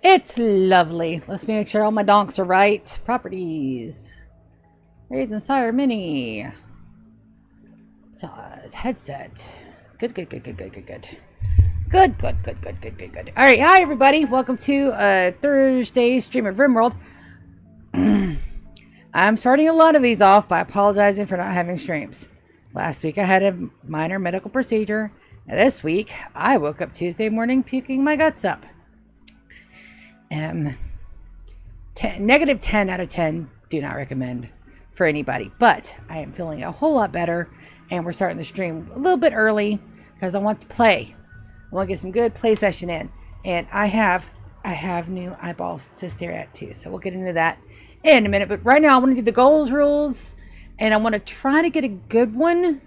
It's lovely. Let's make sure all my donks are right. Properties. Raisin Sire Mini. Headset. Good. Good. All right, hi everybody. Welcome to Thursday stream of Rimworld. I'm starting a lot of these off by apologizing for not having streams. Last week I had a minor medical procedure, and this week I woke up Tuesday morning puking my guts up. Negative 10 out of 10 do not recommend for anybody, but I am feeling a whole lot better, and we're starting the stream a little bit early because I want to play. I want to get some good play session in, and I have new eyeballs to stare at too, so we'll get into that in a minute. But right now I want to do the goals rules, and I want to try to get a good one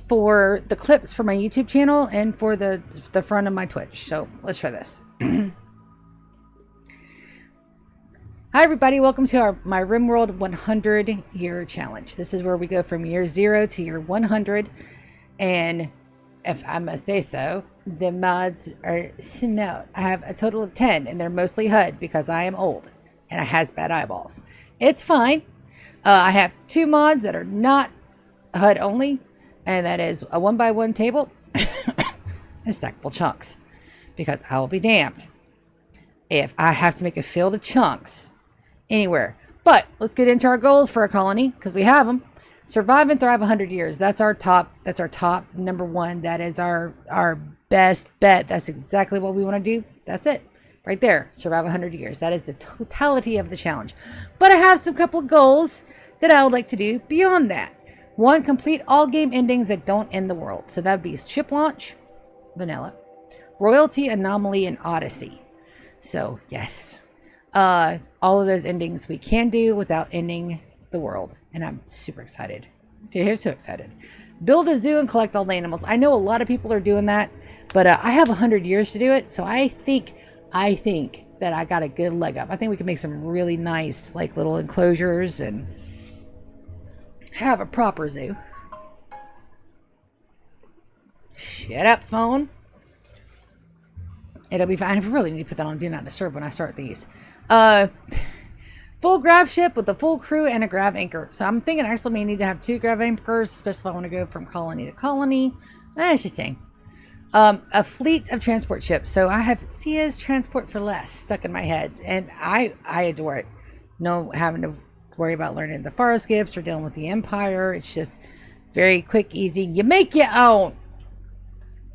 for the clips for my YouTube channel and for the front of my Twitch. So let's try this. Hi everybody, welcome to my Rimworld 100 year challenge. This is where we go from year 0 to year 100, and if I must say so, the mods are small. I have a total of 10, and they're mostly HUD because I am old and I has bad eyeballs. It's fine. I have 2 mods that are not HUD only, and that is a 1x1 table and Stackable Chunks, because I will be damned if I have to make a field of chunks anywhere. But let's get into our goals for a colony, because we have them. Survive and thrive 100 years. That's our top number one. That is our best bet. That's exactly what we want to do. That's it right there. Survive 100 years. That is the totality of the challenge. But I have some couple of goals that I would like to do beyond that. 1, complete all game endings that don't end the world. So that would be chip launch, vanilla, royalty, anomaly, and odyssey. So yes, all of those endings we can do without ending the world, and I'm super excited. Dude, so excited. Build a zoo and collect all the animals. I know a lot of people are doing that, but I have 100 years to do it, so I think that I got a good leg up. I think we can make some really nice, like, little enclosures and have a proper zoo. Shut up, phone. It'll be fine. I really need to put that on Do Not Disturb when I start these. Full grav ship with a full crew and a grav anchor. So I'm thinking I actually may need to have 2 grav anchors, especially if I want to go from colony to colony. That's just thing. A fleet of transport ships. So I have Sia's Transport for Less stuck in my head, and I adore it. No having to worry about learning the forest skips or dealing with the Empire. It's just very quick, easy. You make your own.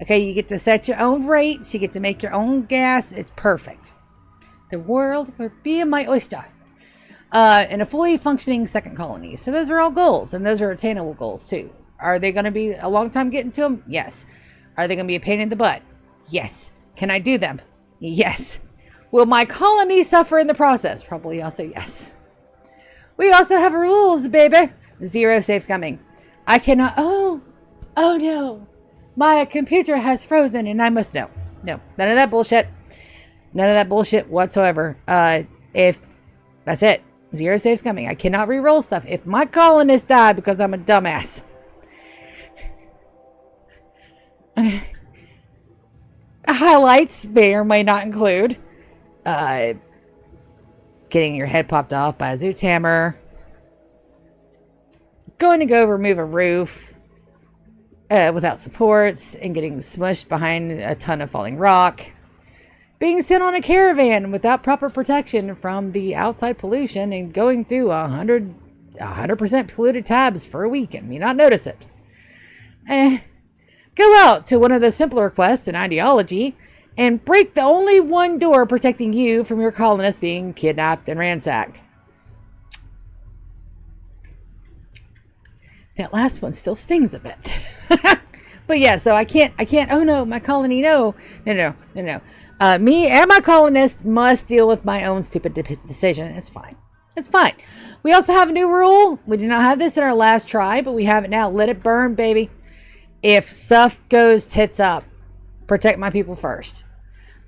Okay, you get to set your own rates. You get to make your own gas. It's perfect. The world will be my oyster. And a fully functioning second colony. So those are all goals, and those are attainable goals too. Are they going to be a long time getting to them? Yes. Are they going to be a pain in the butt? Yes. Can I do them? Yes. Will my colony suffer in the process? Probably also yes. We also have rules, baby. 0 saves coming. I cannot. Oh no. My computer has frozen and I must know. No, none of that bullshit. None of that bullshit whatsoever. If that's it. 0 saves coming. I cannot re-roll stuff. If my colonists die because I'm a dumbass. Highlights may or may not include getting your head popped off by a zoo tammer, going to go remove a roof without supports and getting smushed behind a ton of falling rock, being sent on a caravan without proper protection from the outside pollution and going through 100% polluted tabs for a week and me not notice it. Go out to one of the simpler quests in ideology and break the only one door protecting you from your colonists being kidnapped and ransacked. That last one still stings a bit. But yeah, so I can't, oh no, my colony, no. Me and my colonists must deal with my own stupid decision. It's fine. We also have a new rule. We did not have this in our last try, but we have it now. Let it burn, baby. If stuff goes tits up, protect my people first.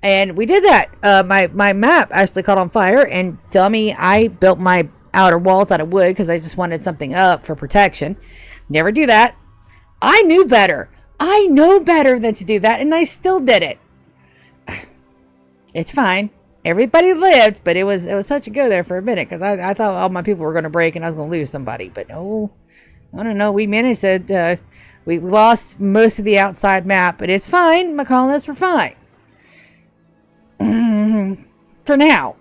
And we did that. My map actually caught on fire, and dummy, I built my outer walls out of wood because I just wanted something up for protection. Never do that. I knew better. I know better than to do that, and I still did it. It's fine. Everybody lived, but it was such a go there for a minute because I thought all my people were going to break and I was going to lose somebody. But no, I don't know. We managed to, we lost most of the outside map, but it's fine. My colonists were fine. For now.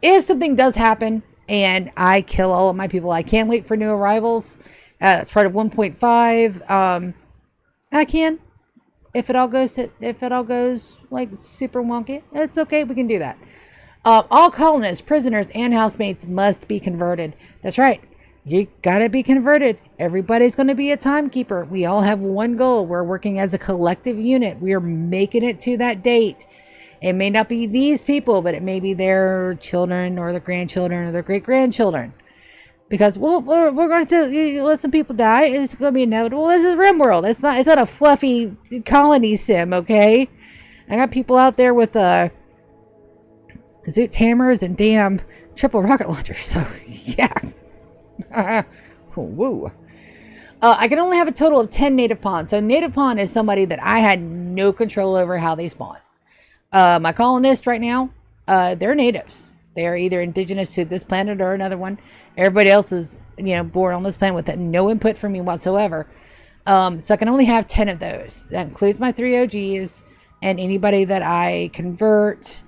If something does happen and I kill all of my people, I can't wait for new arrivals. That's part of 1.5. I can. If it all goes like super wonky, it's okay. We can do that. All colonists, prisoners, and housemates must be converted. That's right. You gotta be converted. Everybody's gonna be a timekeeper. We all have one goal. We're working as a collective unit. We are making it to that date. It may not be these people, but it may be their children or their grandchildren or their great-grandchildren. Because we're going to let some people die. It's going to be inevitable. This is Rimworld. It's not a fluffy colony sim, okay? I got people out there with Zoots hammers and damn triple rocket launchers. So, yeah. Woo. I can only have a total of 10 native pawns. So, native pawn is somebody that I had no control over how they spawn. My colonists right now, they're natives. They are either indigenous to this planet or another one. Everybody else is, born on this planet with no input from me whatsoever. So I can only have 10 of those. That includes my 3 OGs and anybody that I convert.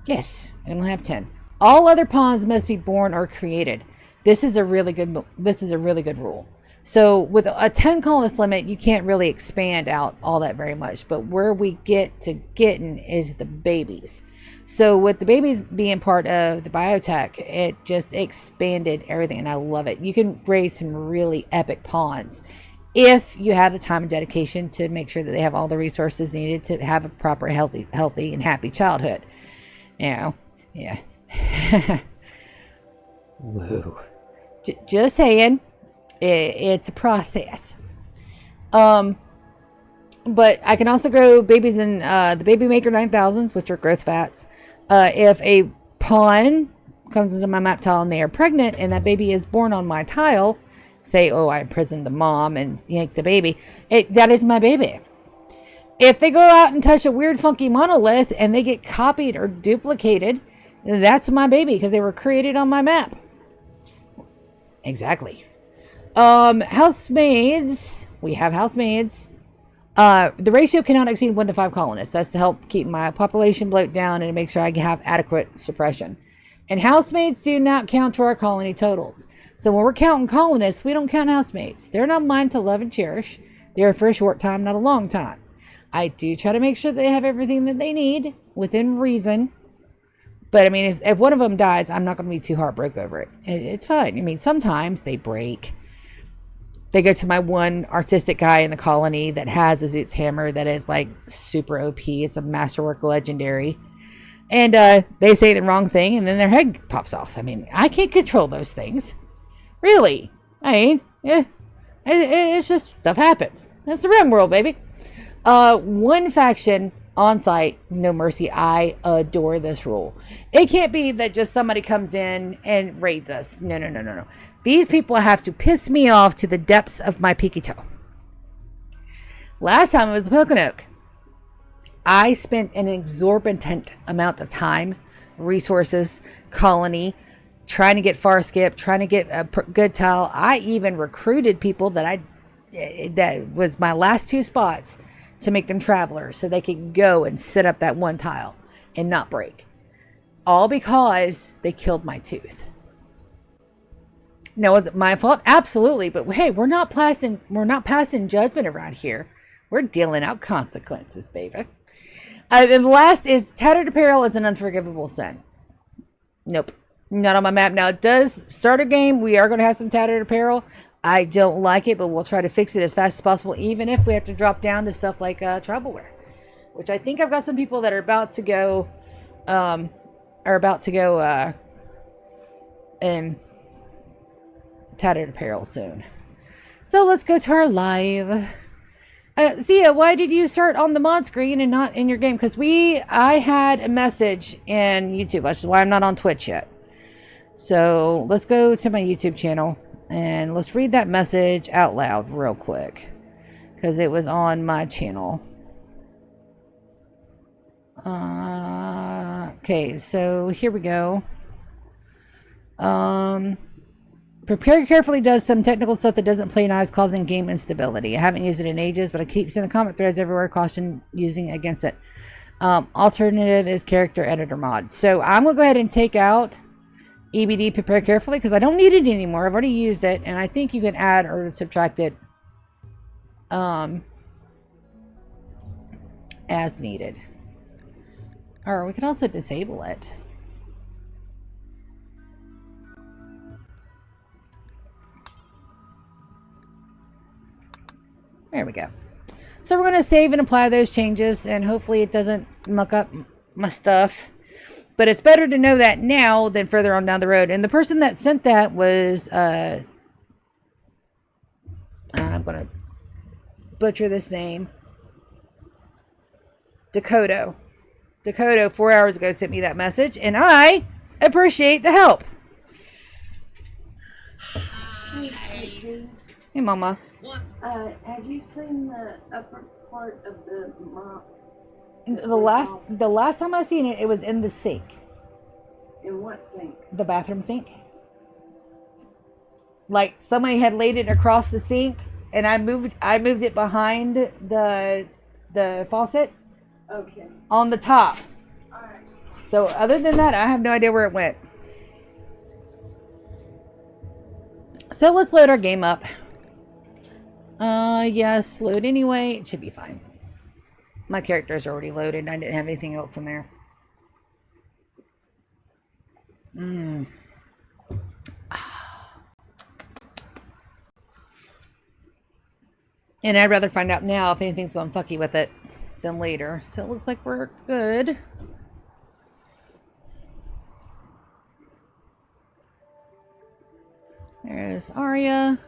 Yes, I only have 10. All other pawns must be born or created. This is a really good rule. So with a 10 colonist limit, you can't really expand out all that very much. But where we get to getting is the babies. So with the babies being part of the biotech, it just expanded everything, and I love it. You can raise some really epic pawns if you have the time and dedication to make sure that they have all the resources needed to have a proper, healthy, and happy childhood. Yeah. Woo. Just saying, it's a process. But I can also grow babies in the Baby Maker 9000s, which are growth fats. If a pawn comes into my map tile and they are pregnant and that baby is born on my tile, say, I imprisoned the mom and yank the baby, that is my baby. If they go out and touch a weird funky monolith and they get copied or duplicated, that's my baby because they were created on my map. Exactly. Housemaids. We have housemaids. The ratio cannot exceed 1 to 5 colonists. That's to help keep my population bloat down and make sure I have adequate suppression. And housemaids do not count to our colony totals. So when we're counting colonists, we don't count housemaids. They're not mine to love and cherish. They're for a short time, not a long time. I do try to make sure they have everything that they need within reason. But I mean, if one of them dies, I'm not going to be too heartbroken over it. It's fine. I mean, sometimes they break. They go to my one artistic guy in the colony that has a Zoots hammer that is like super OP. It's a masterwork legendary. And they say the wrong thing and then their head pops off. I mean, I can't control those things. Really. I mean, it's just stuff happens. It's the Rimworld, baby. One faction on site, no mercy. I adore this rule. It can't be that just somebody comes in and raids us. No. These people have to piss me off to the depths of my peaky toe. Last time it was the Poconoke. I spent an exorbitant amount of time, resources, colony, trying to get far skip, trying to get a good tile. I even recruited people that was my last 2 spots to make them travelers so they could go and set up that one tile and not break. All because they killed my tooth. Now, was it my fault? Absolutely. But hey, we're not passing judgment around here. We're dealing out consequences, baby. And the last is tattered apparel is an unforgivable sin. Nope. Not on my map. Now, it does start a game. We are going to have some tattered apparel. I don't like it, but we'll try to fix it as fast as possible, even if we have to drop down to stuff like travelwear, which I think I've got some people that are about to go, and tattered apparel soon. So let's go to our live. Zia, why did you start on the mod screen and not in your game? Because I had a message in YouTube, which is why I'm not on Twitch yet. So let's go to my YouTube channel and let's read that message out loud real quick, because it was on my channel. Okay, so here we go. Prepare Carefully does some technical stuff that doesn't play nice, causing game instability. I haven't used it in ages, but I keep seeing the comment threads everywhere. Caution using it against it. Alternative is character editor mod. So I'm going to go ahead and take out EbD Prepare Carefully because I don't need it anymore. I've already used it, and I think you can add or subtract it as needed. Or we could also disable it. There we go. So we're going to save and apply those changes, and hopefully it doesn't muck up my stuff. But it's better to know that now than further on down the road. And the person that sent that was, I'm going to butcher this name. Dakota. Dakota 4 hours ago sent me that message, and I appreciate the help. Hey, Mama. Have you seen the upper part of the mop? The last time I seen it, it was in the sink. In what sink? The bathroom sink. Like somebody had laid it across the sink, and I moved it behind the faucet. Okay. On the top. All right. So other than that, I have no idea where it went. So let's load our game up. Yes, load anyway. It should be fine. My character's already loaded. I didn't have anything else in there. And I'd rather find out now if anything's going funky with it than later. So it looks like we're good. There's Aria.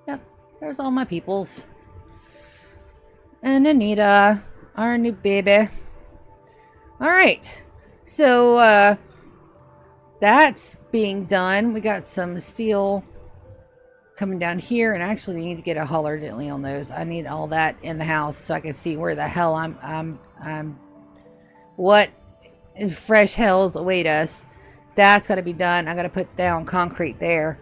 Yep, there's all my peoples. And Anita, our new baby. Alright, so that's being done. We got some steel coming down here, and I actually need to get a hauler gently on those. I need all that in the house so I can see where the hell I'm what fresh hells await us. That's got to be done. I got to put down concrete there,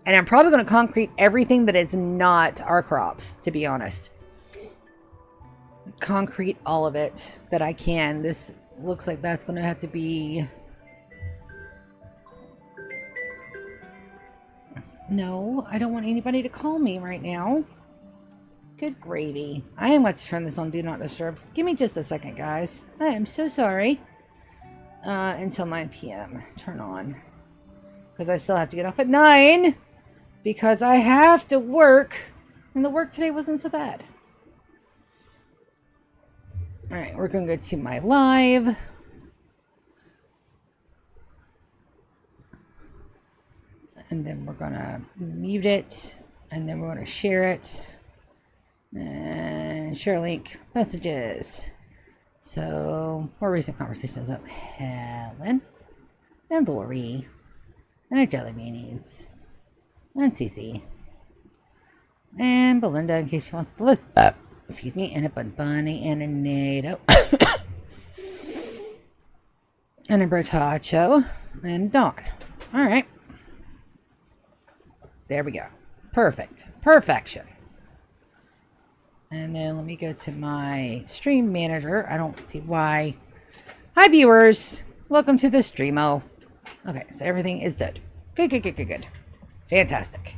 and I'm probably going to concrete everything that is not our crops, to be honest. Concrete all of it that I can. This looks like that's going to have to be... No, I don't want anybody to call me right now. Good gravy. I am going to turn this on Do Not Disturb. Give me just a second, guys. I am so sorry. Until 9 p.m. Turn on. Because I still have to get off at 9. Because I have to work. And the work today wasn't so bad. Alright, we're going to go to my live. And then we're going to mute it. And then we're going to share it. And share link messages. So, more recent conversations up. Helen. And Lori. And a Jelly Beanies. And Cece. And Belinda, in case she wants to list. Excuse me. And a Bun Bunny. And a NATO. And a Brotacho. And Dawn. Alright. There we go. Perfect. Perfection. And then let me go to my stream manager. I don't see why. Hi, viewers. Welcome to the streamo. Okay, so everything is good. Good. Fantastic.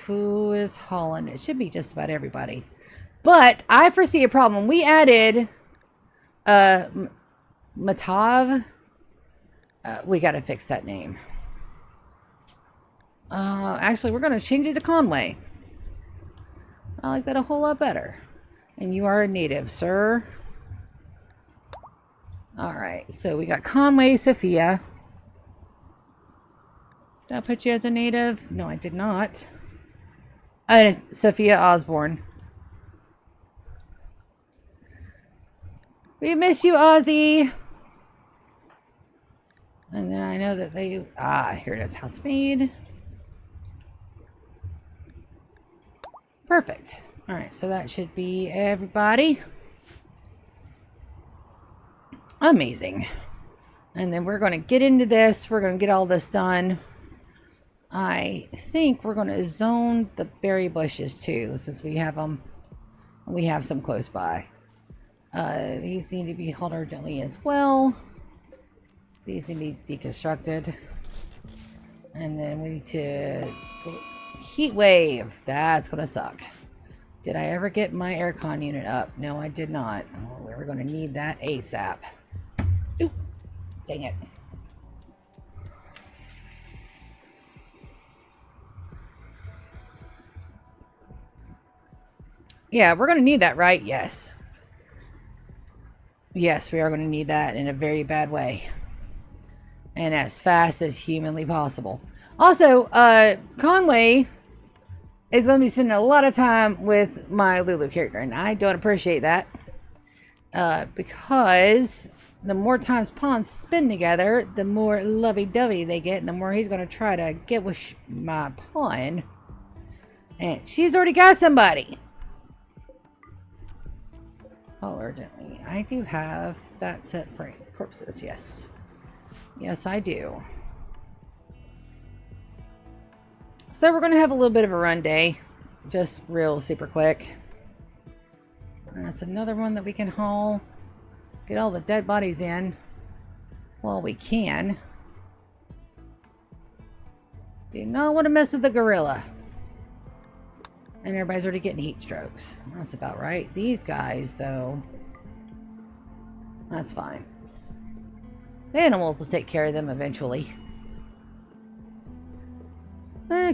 Who is hauling? It should be just about everybody. But I foresee a problem. We added Matav. We got to fix that name. Actually, we're going to change it to Conway. I like that a whole lot better. And you are a native, sir. Alright, so we got Conway, Sophia. Did I put you as a native? No, I did not. Oh, it is Sophia Osborne. We miss you, Ozzy. And then I know that they... here it is. Housemaid. Perfect. Alright, so that should be everybody. Amazing. And then we're going to get into this. We're going to get all this done. I think we're going to zone the berry bushes too, since we have them. We have some close by. These need to be hauled urgently as well. These need to be deconstructed. And then we need to... Heat wave. That's going to suck. Did I ever get my aircon unit up? No, I did not. Oh, we're going to need that ASAP. Ooh, dang it. Yeah, we're going to need that, right? Yes. Yes, we are going to need that in a very bad way. And as fast as humanly possible. Also, Conway is going to be spending a lot of time with my Lulu character. And I don't appreciate that. Because the more times pawns spend together, the more lovey-dovey they get. And the more he's going to try to get with my pawn. And she's already got somebody. Oh, urgently. I do have that set for corpses, yes. Yes, I do. So we're going to have a little bit of a run day. Just real super quick. That's another one that we can haul. Get all the dead bodies in. Well, we can. Do not want to mess with the gorilla. And everybody's already getting heat strokes. That's about right. These guys, though, that's fine. The animals will take care of them eventually.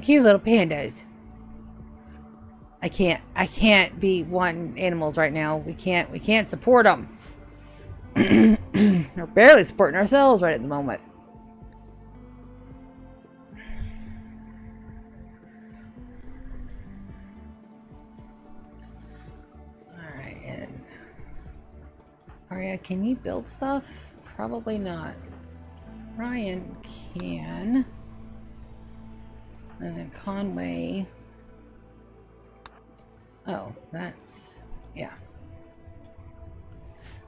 Cute little pandas. I can't be wanting animals right now. We can't support them. We're barely supporting ourselves right at the moment. Alright, and Aria, can you build stuff? Probably not. Ryan can. And then Conway. Oh, that's... yeah.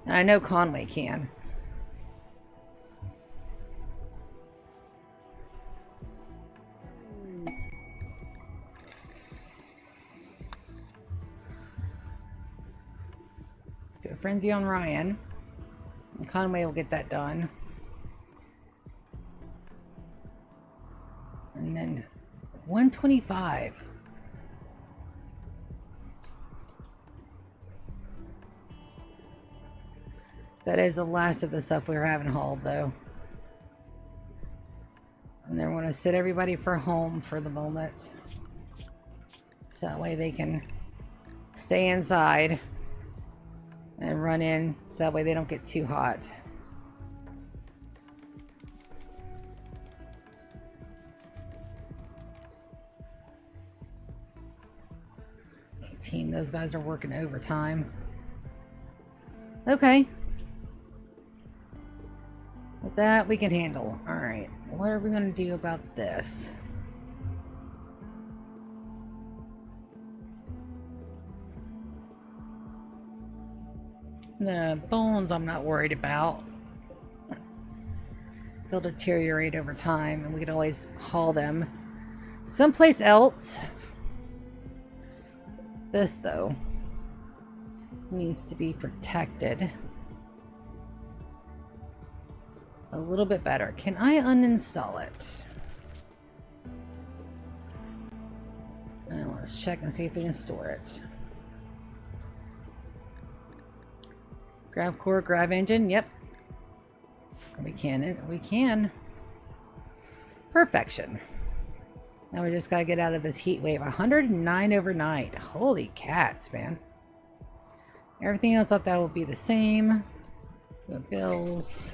And I know Conway can. Do a frenzy on Ryan. And Conway will get that done. And then 125. That is the last of the stuff we were having hauled, though. And then we're going to sit everybody for home for the moment. So that way they can stay inside and run in. So that way they don't get too hot. Those guys are working overtime. Okay. With that, we can handle. Alright. What are we going to do about this? The bones I'm not worried about. They'll deteriorate over time, and we can always haul them someplace else. This, though, needs to be protected a little bit better. Can I uninstall it? And let's check and see if we can store it. Grav core, grav engine. Yep. We can. We can. Perfection. Now we just gotta get out of this heat wave. 109 overnight. Holy cats, man. Everything else I thought that would be the same. The bills.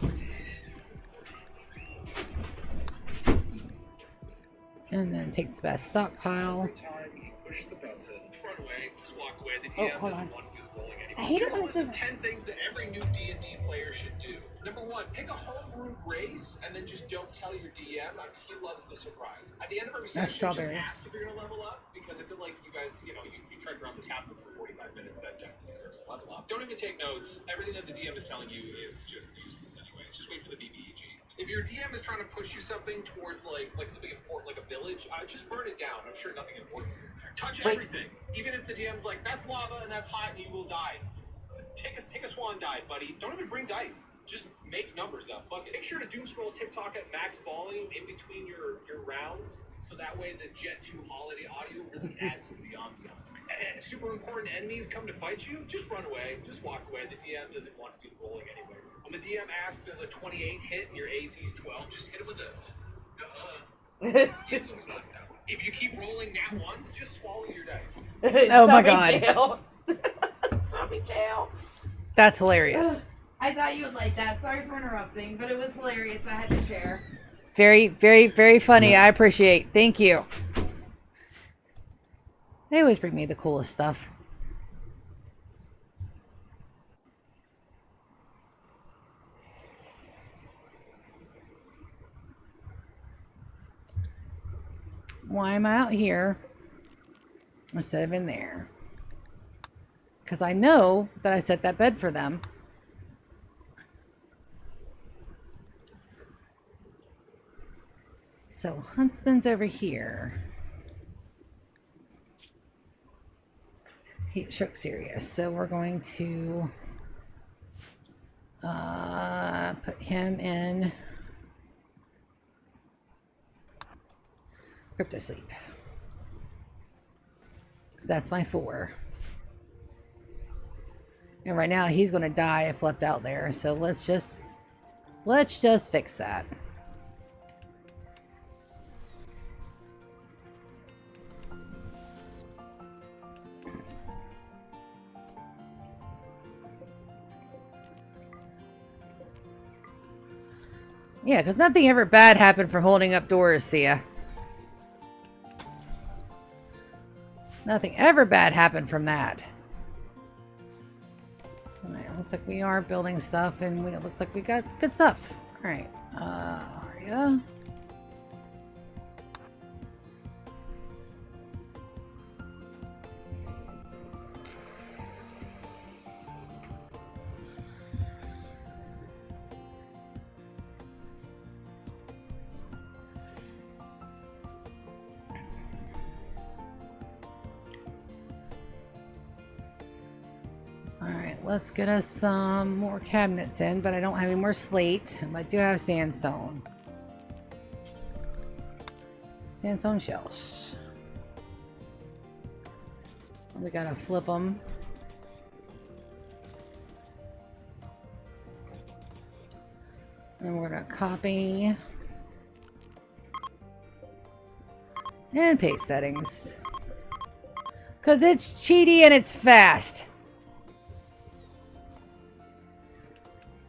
And then take the best stockpile. Every time you push the button, run away, just walk away. The DM doesn't want you rolling anymore. I hate it Here's when a it list of says 10 things that every new D&D player should do. Number 1, pick a homebrew race and then just don't tell your DM. He loves the surprise. At the end of every session, strawberry. just ask if you're going to level up, because I feel like you guys, you trekked around the tablet for 45 minutes. That definitely deserves a level up. Don't even take notes. Everything that the DM is telling you is just useless anyways. Just wait for the BBEG. If your DM is trying to push you something towards like something important, like a village, just burn it down. I'm sure nothing important is in there. Touch everything, even if the DM's like, that's lava and that's hot and you will die. Take a swan dive, buddy. Don't even bring dice. Just make numbers up. Fuck it. Make sure to doom scroll TikTok at max volume in between your rounds, so that way the Jet 2 holiday audio really adds to the ambiance. And super important enemies come to fight you, just run away. Just walk away. The DM doesn't want to do the rolling anyways. When the DM asks, is a 28 hit and your AC's 12, just hit him with a DM's always like that. If you keep rolling nat ones, just swallow your dice. Oh my god. Jail. Zombie jail. That's hilarious. I thought you would like that. Sorry for interrupting, but it was hilarious. I had to share. Very, very, very funny. I appreciate. Thank you. They always bring me the coolest stuff. Why am I out here instead of in there? Because I know that I set that bed for them. So Huntsman's over here. Heat stroke serious. So we're going to put him in crypto sleep. Because that's my 4. And right now he's going to die if left out there. So let's just fix that. Yeah, because nothing ever bad happened from holding up doors, Sia. Nothing ever bad happened from that. Alright, looks like we are building stuff, and it looks like we got good stuff. Alright, Aria. Alright, let's get us some more cabinets in, but I don't have any more slate. I do have sandstone. Sandstone shelves. We gotta flip them. And we're gonna copy. And paste settings. Because it's cheaty and it's fast.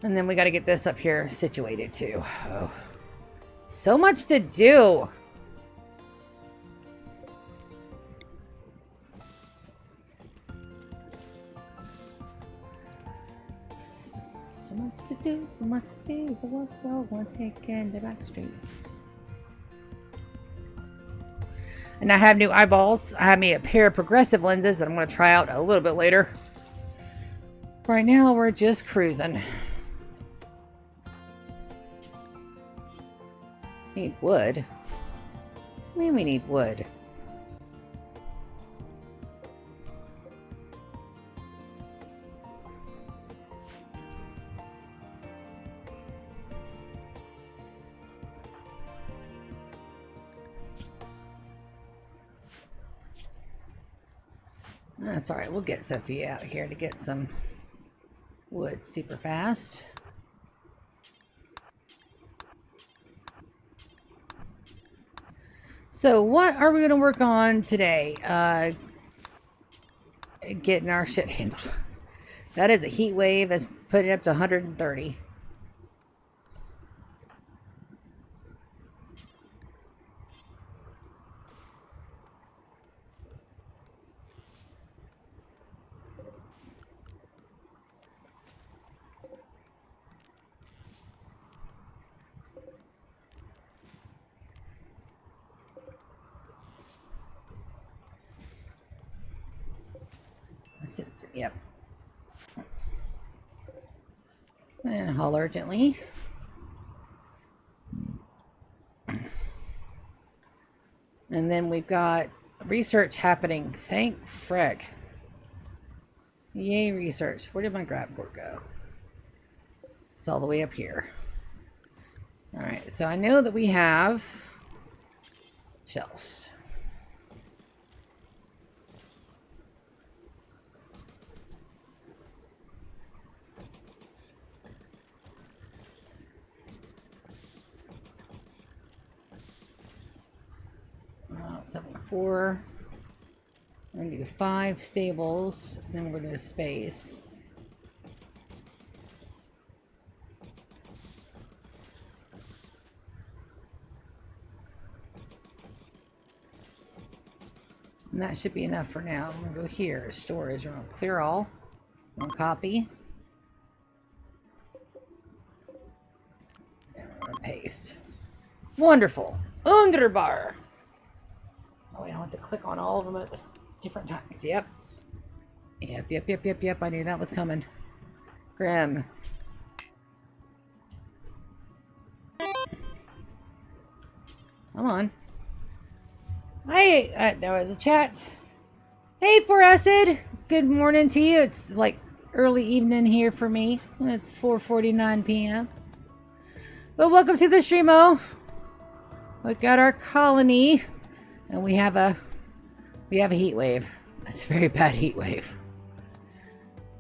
And then we got to get this up here situated too. Oh, so much to do. So much to do, so much to see. So what's well one taking the back streets. And I have new eyeballs. I have me a pair of progressive lenses that I'm going to try out a little bit later. Right now, we're just cruising. Need wood. I mean, we need wood. That's all right. We'll get Sophia out here to get some wood super fast. So what are we going to work on today? Getting our shit handled. That is a heat wave that's putting it up to 130. Yep. And holler gently. And then we've got research happening. Thank frick. Yay, research. Where did my grab cord go? It's all the way up here. Alright, so I know that we have shelves. So 4. We're going to do 5 stables, and then we're going to do a space. And that should be enough for now. I'm going to go here, storage. We're going to clear all. We're going to copy. And we're going to paste. Wonderful. Wunderbar. Oh, wait, I want to click on all of them at this different times. Yep. Yep. I knew that was coming. Grim. Come on. Hi, there was a chat. Hey, For Acid. Good morning to you. It's like early evening here for me. It's 4:49 p.m. But welcome to the stream-o. We've got our colony, and we have a heat wave. It's a very bad heat wave.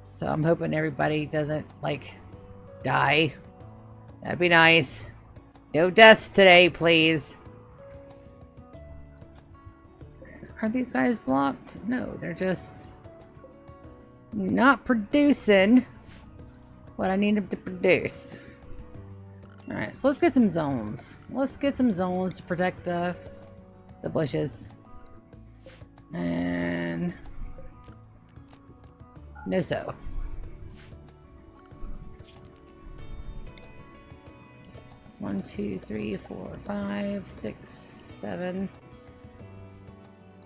So I'm hoping everybody doesn't like die. That'd be nice. No deaths today, please. Are these guys blocked? No, they're just not producing what I need them to produce. Alright, so let's get some zones. Let's get some zones to protect the bushes. And no so. One, 2, 3, 4, 5, 6, 7.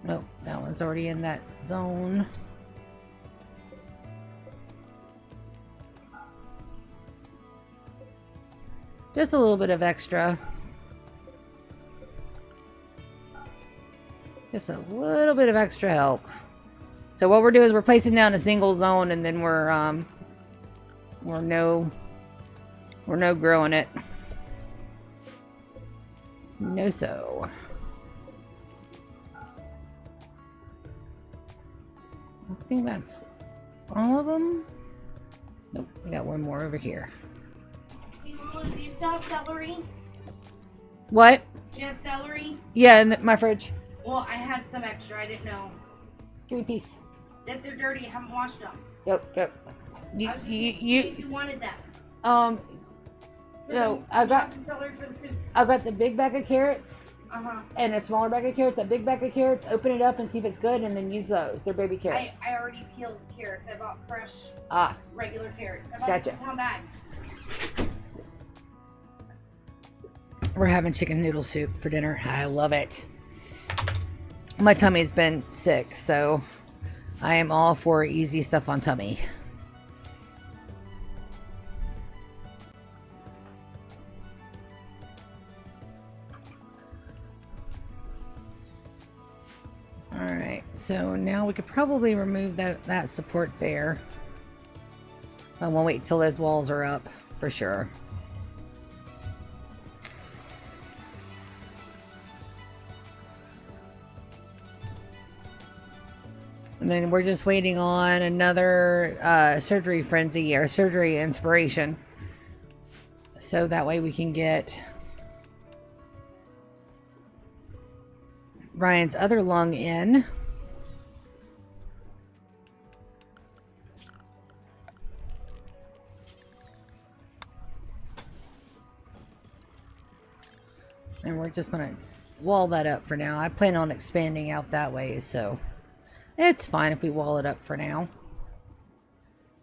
Nope, that one's already in that zone. Just a little bit of extra. Just a little bit of extra help. So what we're doing is we're placing down a single zone, and then we're no growing it. No so. I think that's all of them. Nope, we got one more over here. Hey, Lulu, do you still have celery? What? Do you have celery? Yeah, in my fridge. Well, I had some extra. I didn't know. Give me a piece. If they're dirty, I haven't washed them. Yep. I was just if you wanted them. No, I've got celery for the soup. I've got the big bag of carrots. And a smaller bag of carrots. That big bag of carrots, open it up and see if it's good, and then use those. They're baby carrots. I already peeled the carrots. I bought fresh, regular carrots. I bought Gotcha. one bag. We're having chicken noodle soup for dinner. I love it. My tummy's been sick, so I am all for easy stuff on tummy. Alright, so now we could probably remove that support there. I won't wait till those walls are up, for sure. And then we're just waiting on another surgery frenzy or surgery inspiration. So that way we can get Ryan's other lung in. And we're just going to wall that up for now. I plan on expanding out that way, so it's fine if we wall it up for now.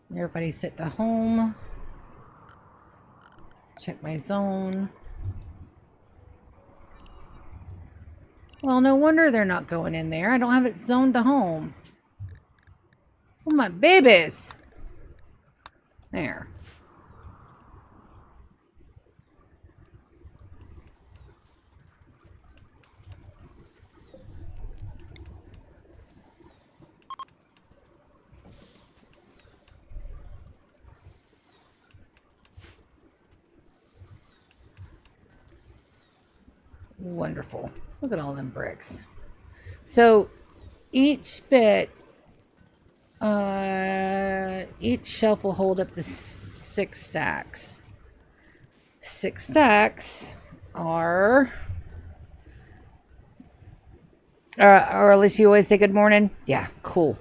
Everybody sit to home. Check my zone. Well, no wonder they're not going in there. I don't have it zoned to home. Oh my babies. There. Wonderful. Look at all them bricks. So each bit, each shelf will hold up to 6 stacks. 6 stacks are, or at least you always say good morning. Yeah, cool.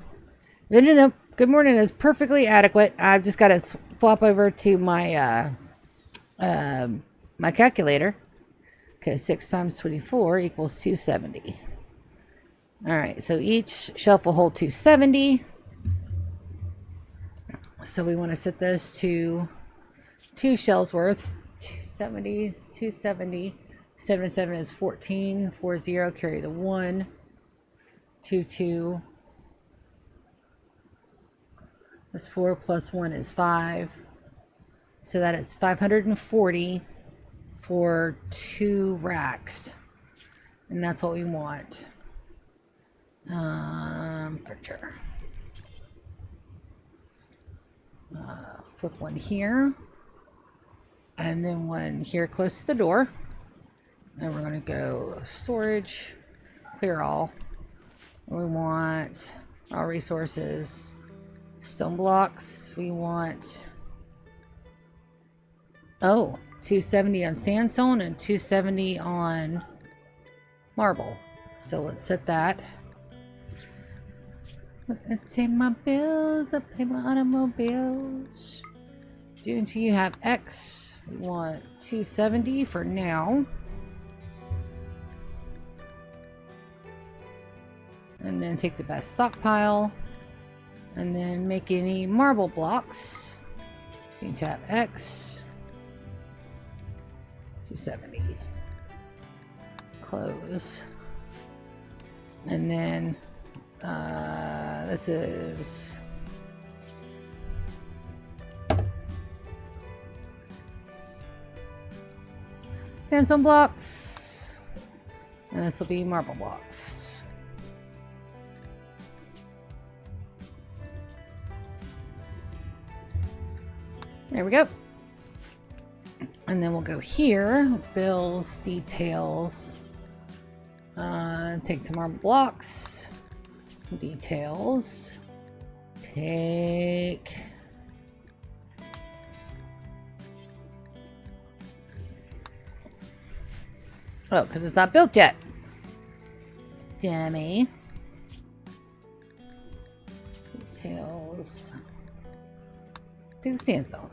No, good morning is perfectly adequate. I've just got to swap over to my my calculator. Because 6 times 24 equals 270. All right, so each shelf will hold 270. So we want to set those to 2 shelves worth. 270, 270. 7 and 7 is 14. 40, carry the 1. 2, 2. That's 4 plus 1 is 5. So that is 540 for 2 racks. And that's what we want. For sure. Flip one here. And then one here close to the door. And we're going to go storage. Clear all. We want our resources. Stone blocks. We want... Oh, 270 on sandstone and 270 on marble. So let's set that. Let's pay my bills. I pay my automobiles. Do until you have X. We want 270 for now. And then take the best stockpile. And then make any marble blocks. You need to have X. 270. Close. And then this is sandstone blocks. And this will be marble blocks. There we go. And then we'll go here, bills, details, take to marble blocks, details, take, oh, because it's not built yet, dummy, details, take the sandstone.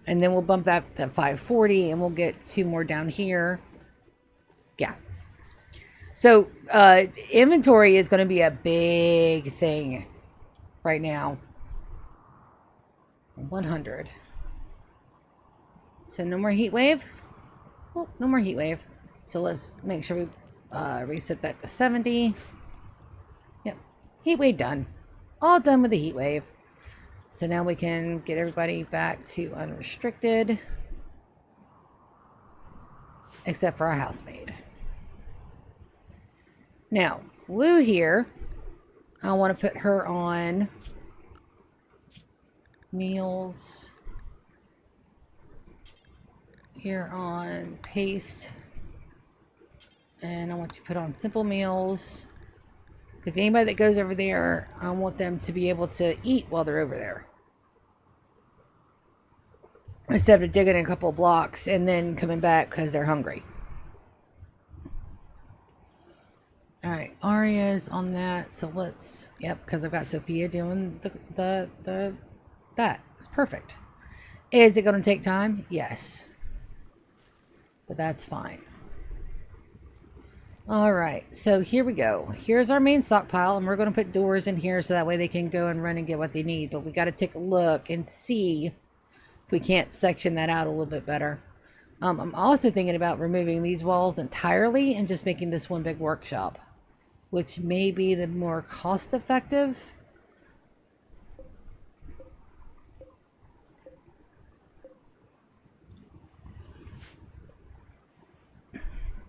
And then we'll bump that 540 and we'll get 2 more down here. Yeah. So inventory is going to be a big thing right now. 100. So no more heat wave. Oh, no more heat wave. So let's make sure we reset that to 70. Yep. Heat wave done. All done with the heat wave. So now we can get everybody back to unrestricted, except for our housemaid. Now, Lou here, I want to put her on meals. Here on paste. And I want you to put on simple meals. Because anybody that goes over there, I want them to be able to eat while they're over there. Instead of digging a couple of blocks and then coming back because they're hungry. Alright, Aria's on that. So let's, yep, because I've got Sophia doing that. It's perfect. Is it going to take time? Yes. But that's fine. All right, so here we go. Here's our main stockpile, and we're going to put doors in here so that way they can go and run and get what they need. But we got to take a look and see if we can't section that out a little bit better. I'm also thinking about removing these walls entirely and just making this one big workshop, which may be the more cost-effective.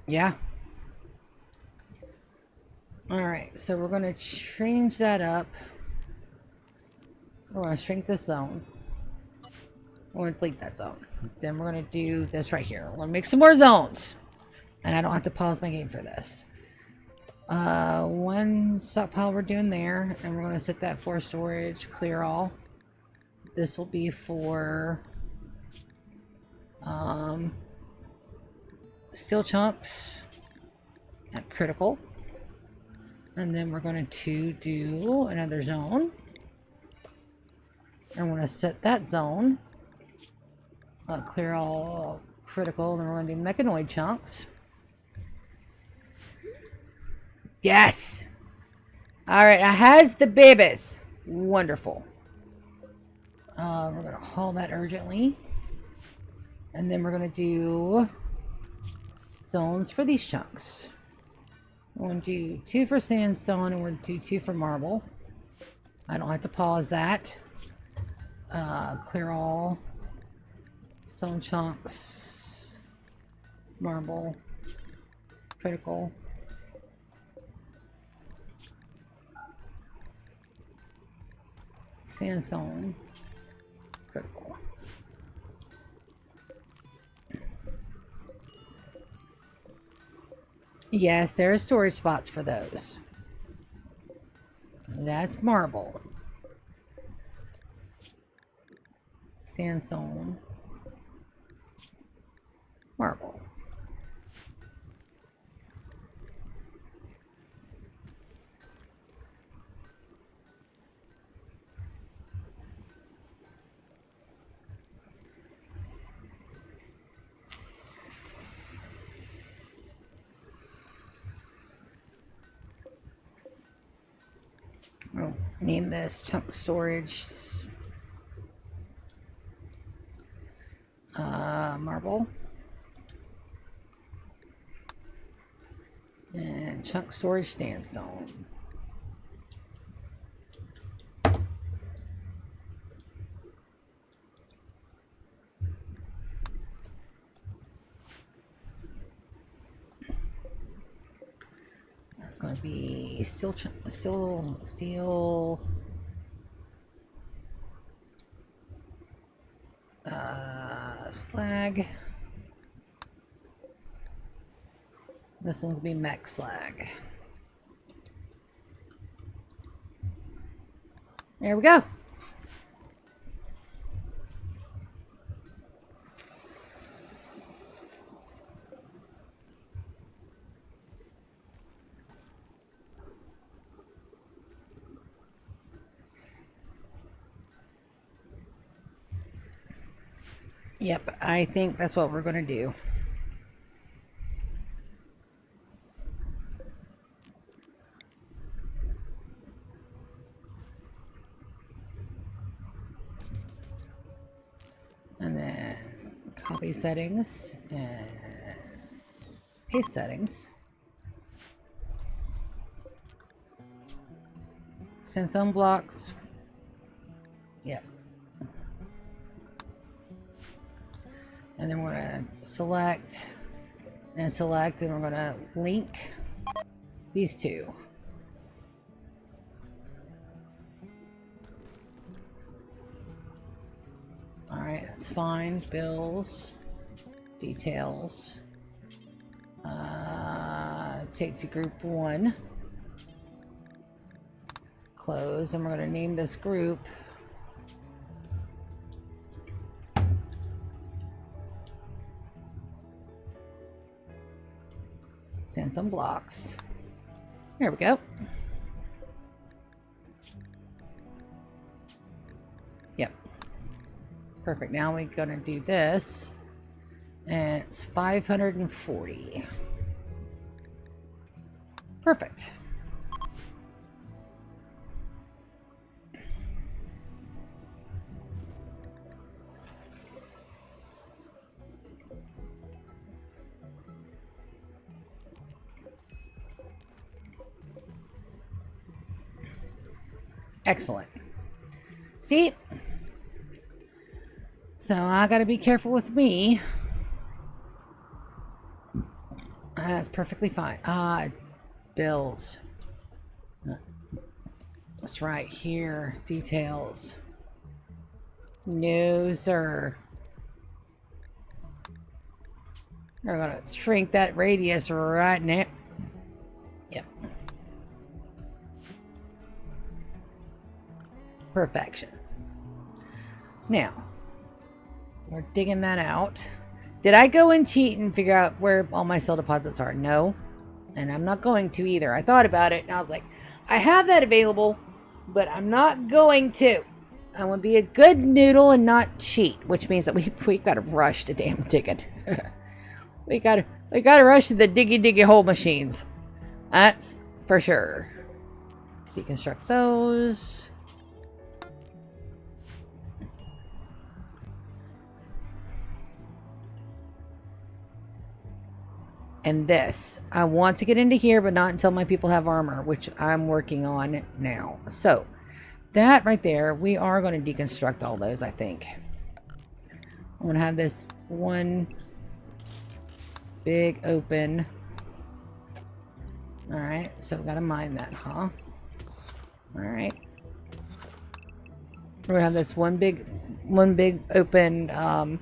Yeah. All right, so we're going to change that up. We're going to shrink this zone. We're going to delete that zone. Then we're going to do this right here. We're going to make some more zones. And I don't have to pause my game for this. One stockpile we're doing there. And we're going to set that for storage. Clear all. This will be for steel chunks at critical. And then we're going to do another zone. And we're going to set that zone. Clear all critical. And then we're going to do mechanoid chunks. Yes! Alright, it has the babies. Wonderful. We're going to haul that urgently. And then we're going to do zones for these chunks. We're going to do 2 for sandstone and we're going to do 2 for marble. I don't have to pause that. Clear all. Stone chunks. Marble. Critical. Sandstone. Critical. Yes, there are storage spots for those. That's marble. Sandstone. Marble. I'll name this chunk storage. Marble. And chunk storage sandstone. That's going to be steel slag. This one will be mech slag. There we go. Yep, I think that's what we're going to do. And then copy settings and paste settings. Send some blocks. Yep. And then we're going to select, and we're going to link these two. All right, that's fine. Bills, details. Take to group 1. Close, and we're going to name this group send some blocks. There we go. Yep. Perfect. Now we're going to do this. And it's 540. Perfect. Excellent. See? So I gotta be careful with me. That's perfectly fine. Bills. That's right here. Details. No, sir. We're gonna shrink that radius right now. Yep. Perfection. Now, we're digging that out. Did I go and cheat and figure out where all my cell deposits are? No. And I'm not going to either. I thought about it and I was like, I have that available, but I'm not going to. I want to be a good noodle and not cheat, which means that we've got to rush to damn digging. we got to rush to the diggy hole machines. That's for sure. Deconstruct those. And this, I want to get into here, but not until my people have armor, which I'm working on now. So that right there, we are going to deconstruct all those, I think. I'm going to have this one big open. All right, so we got to mine that, huh? All right. We're going to have this one big open,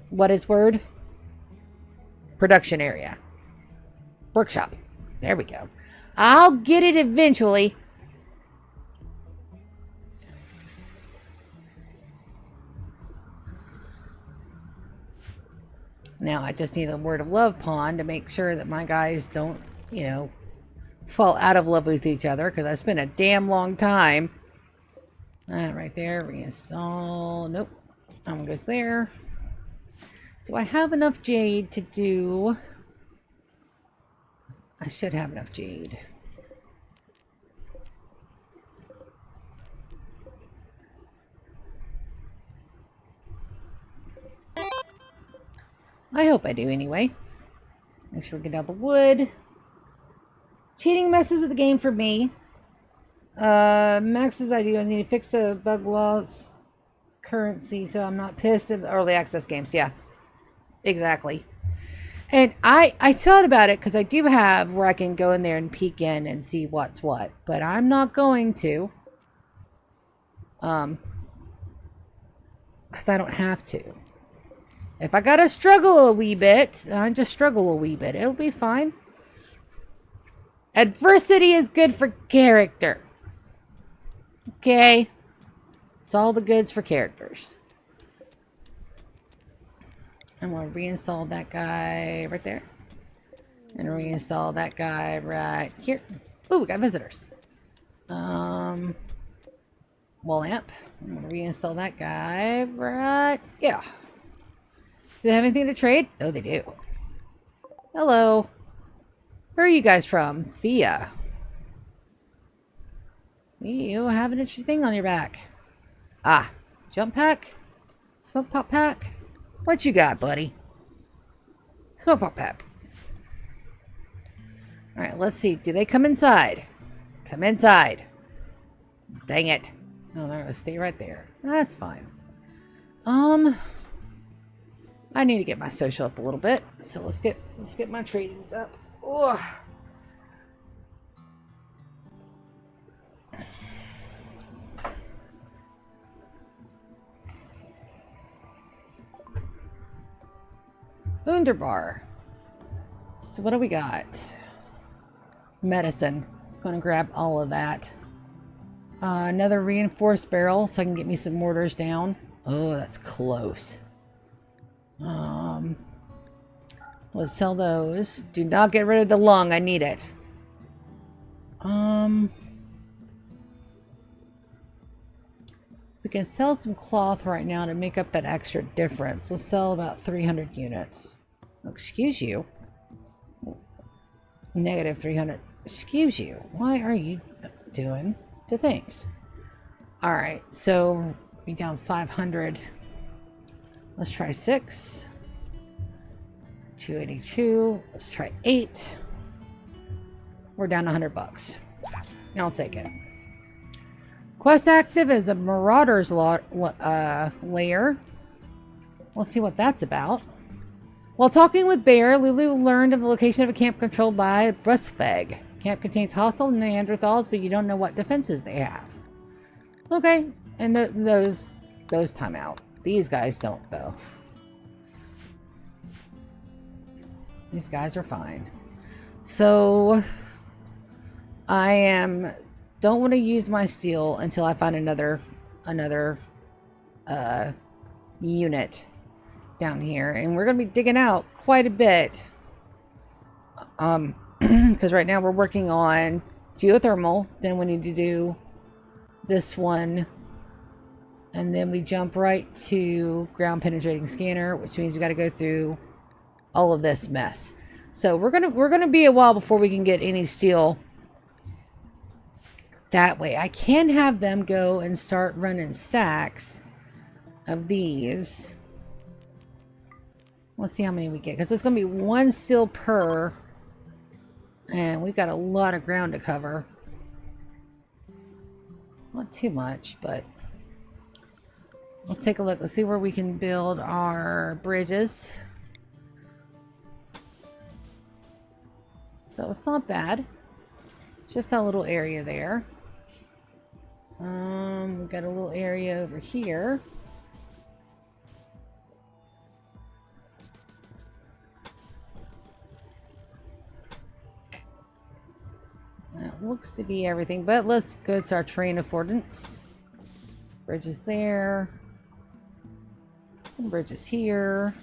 what is word? Production area. Workshop. There we go. I'll get it eventually. Now I just need a word of love pond to make sure that my guys don't, you know, fall out of love with each other, because it's been a damn long time. That right there. Reinstall. Nope. That one goes there. Do I have enough jade to do? I should have enough jade. I hope I do anyway. Make sure we get out the wood. Cheating messes with the game for me. Max's idea, I need to fix the bug loss currency so I'm not pissed at early access games. Yeah. Exactly. And I thought about it because I do have where I can go in there and peek in and see what's what, but I'm not going to, because I don't have to. If I gotta struggle a wee bit, I just struggle a wee bit. It'll be fine. Adversity is good for character. Okay? It's all the goods for characters. I'm going to reinstall that guy right there. And reinstall that guy right here. Ooh, we got visitors. Wall lamp. I'm going to reinstall that guy right... Yeah. Do they have anything to trade? Oh, they do. Hello. Where are you guys from? Thea. You have an interesting thing on your back. Ah. Jump pack? Smoke pop pack? What you got, buddy? Smoke pop pack. Alright, let's see. Do they come inside? Come inside. Dang it. No, they're gonna stay right there. That's fine. I need to get my social up a little bit. So let's get my tradings up. Ugh. Wunderbar. So what do we got? Medicine. Gonna grab all of that. Another reinforced barrel so I can get me some mortars down. Oh, that's close. Let's sell those. Do not get rid of the lung. I need it. We can sell some cloth right now to make up that extra difference. Let's sell about 300 units. Oh, excuse you. Negative 300. Excuse you. Why are you doing the things? All right, so we down 500. Let's try 6. 282. Let's try 8. We're down $100. I'll take it. Quest active is a Marauder's lair. Let's see what that's about. While talking with Bear, Lulu learned of the location of a camp controlled by Breastfag. Camp contains hostile Neanderthals, but you don't know what defenses they have. Okay, and those time out. These guys don't, though. These guys are fine. So don't want to use my steel until I find another unit down here, and we're gonna be digging out quite a bit. Because right now we're working on geothermal. Then we need to do this one, and then we jump right to ground penetrating scanner, which means we got to go through all of this mess. So we're gonna be a while before we can get any steel. That way I can have them go and start running stacks of these. Let's see how many we get, because it's gonna be 1 steel per, and we've got a lot of ground to cover. Not too much, but let's take a look. Let's see where we can build our bridges. So it's not bad. Just a little area there. We've got a little area over here. That looks to be everything, but let's go to our terrain affordance. Bridges there. Some bridges here.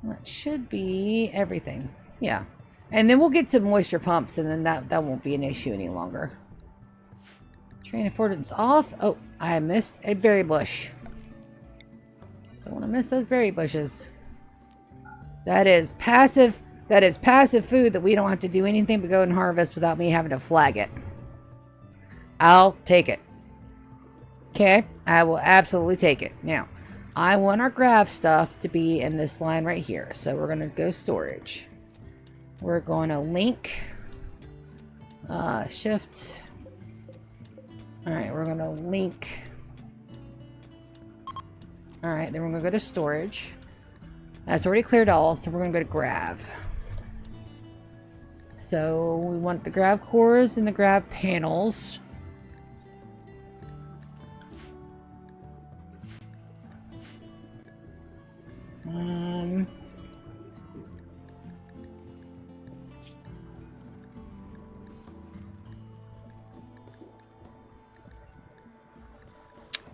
That should be everything. Yeah. And then we'll get to moisture pumps, and then that won't be an issue any longer. Terrain affordance off. Oh, I missed a berry bush. Don't want to miss those berry bushes. That is passive. That is passive food that we don't have to do anything but go and harvest without me having to flag it. I'll take it. Okay, I will absolutely take it. Now, I want our grav stuff to be in this line right here. So we're going to go storage. We're going to link. Shift. Alright, we're going to link. Alright, then we're going to go to storage. That's already cleared all, so we're going to go to grav. So we want the grav cores and the grav panels. I'm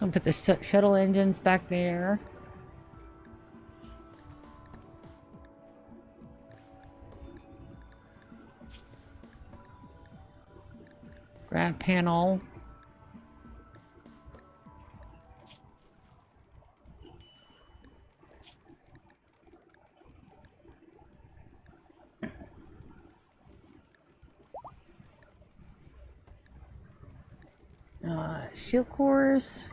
gonna put the shuttle engines back there. Grab panel. Shield cores.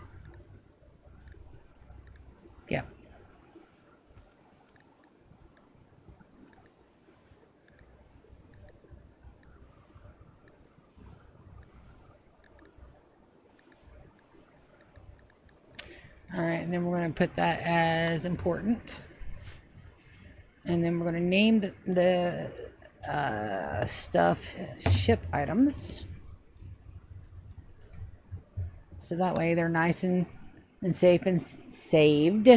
Yep. All right, and then we're going to put that as important. And then we're going to name the stuff ship items. So that way they're nice and safe and saved.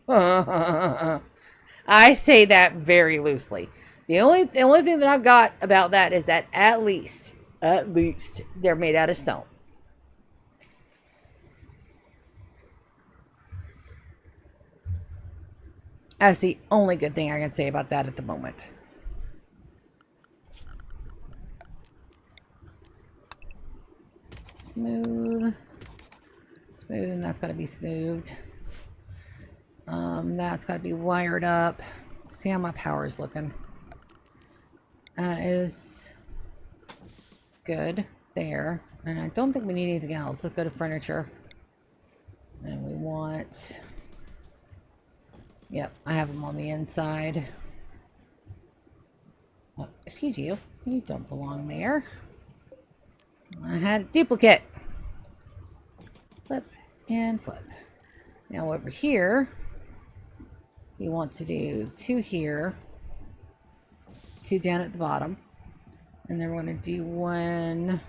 I say that very loosely. The only thing that I've got about that is that at least they're made out of stone. That's the only good thing I can say about that at the moment. Smooth, and that's got to be smoothed. That's got to be wired up. See how my power is looking. That is good there. And I don't think we need anything else. Let's go to furniture. And we want... Yep, I have them on the inside. Oh, excuse you. You don't belong there. I had duplicate. Flip and flip. Now over here, we want to do 2 here, 2 down at the bottom, and then we're going to do 1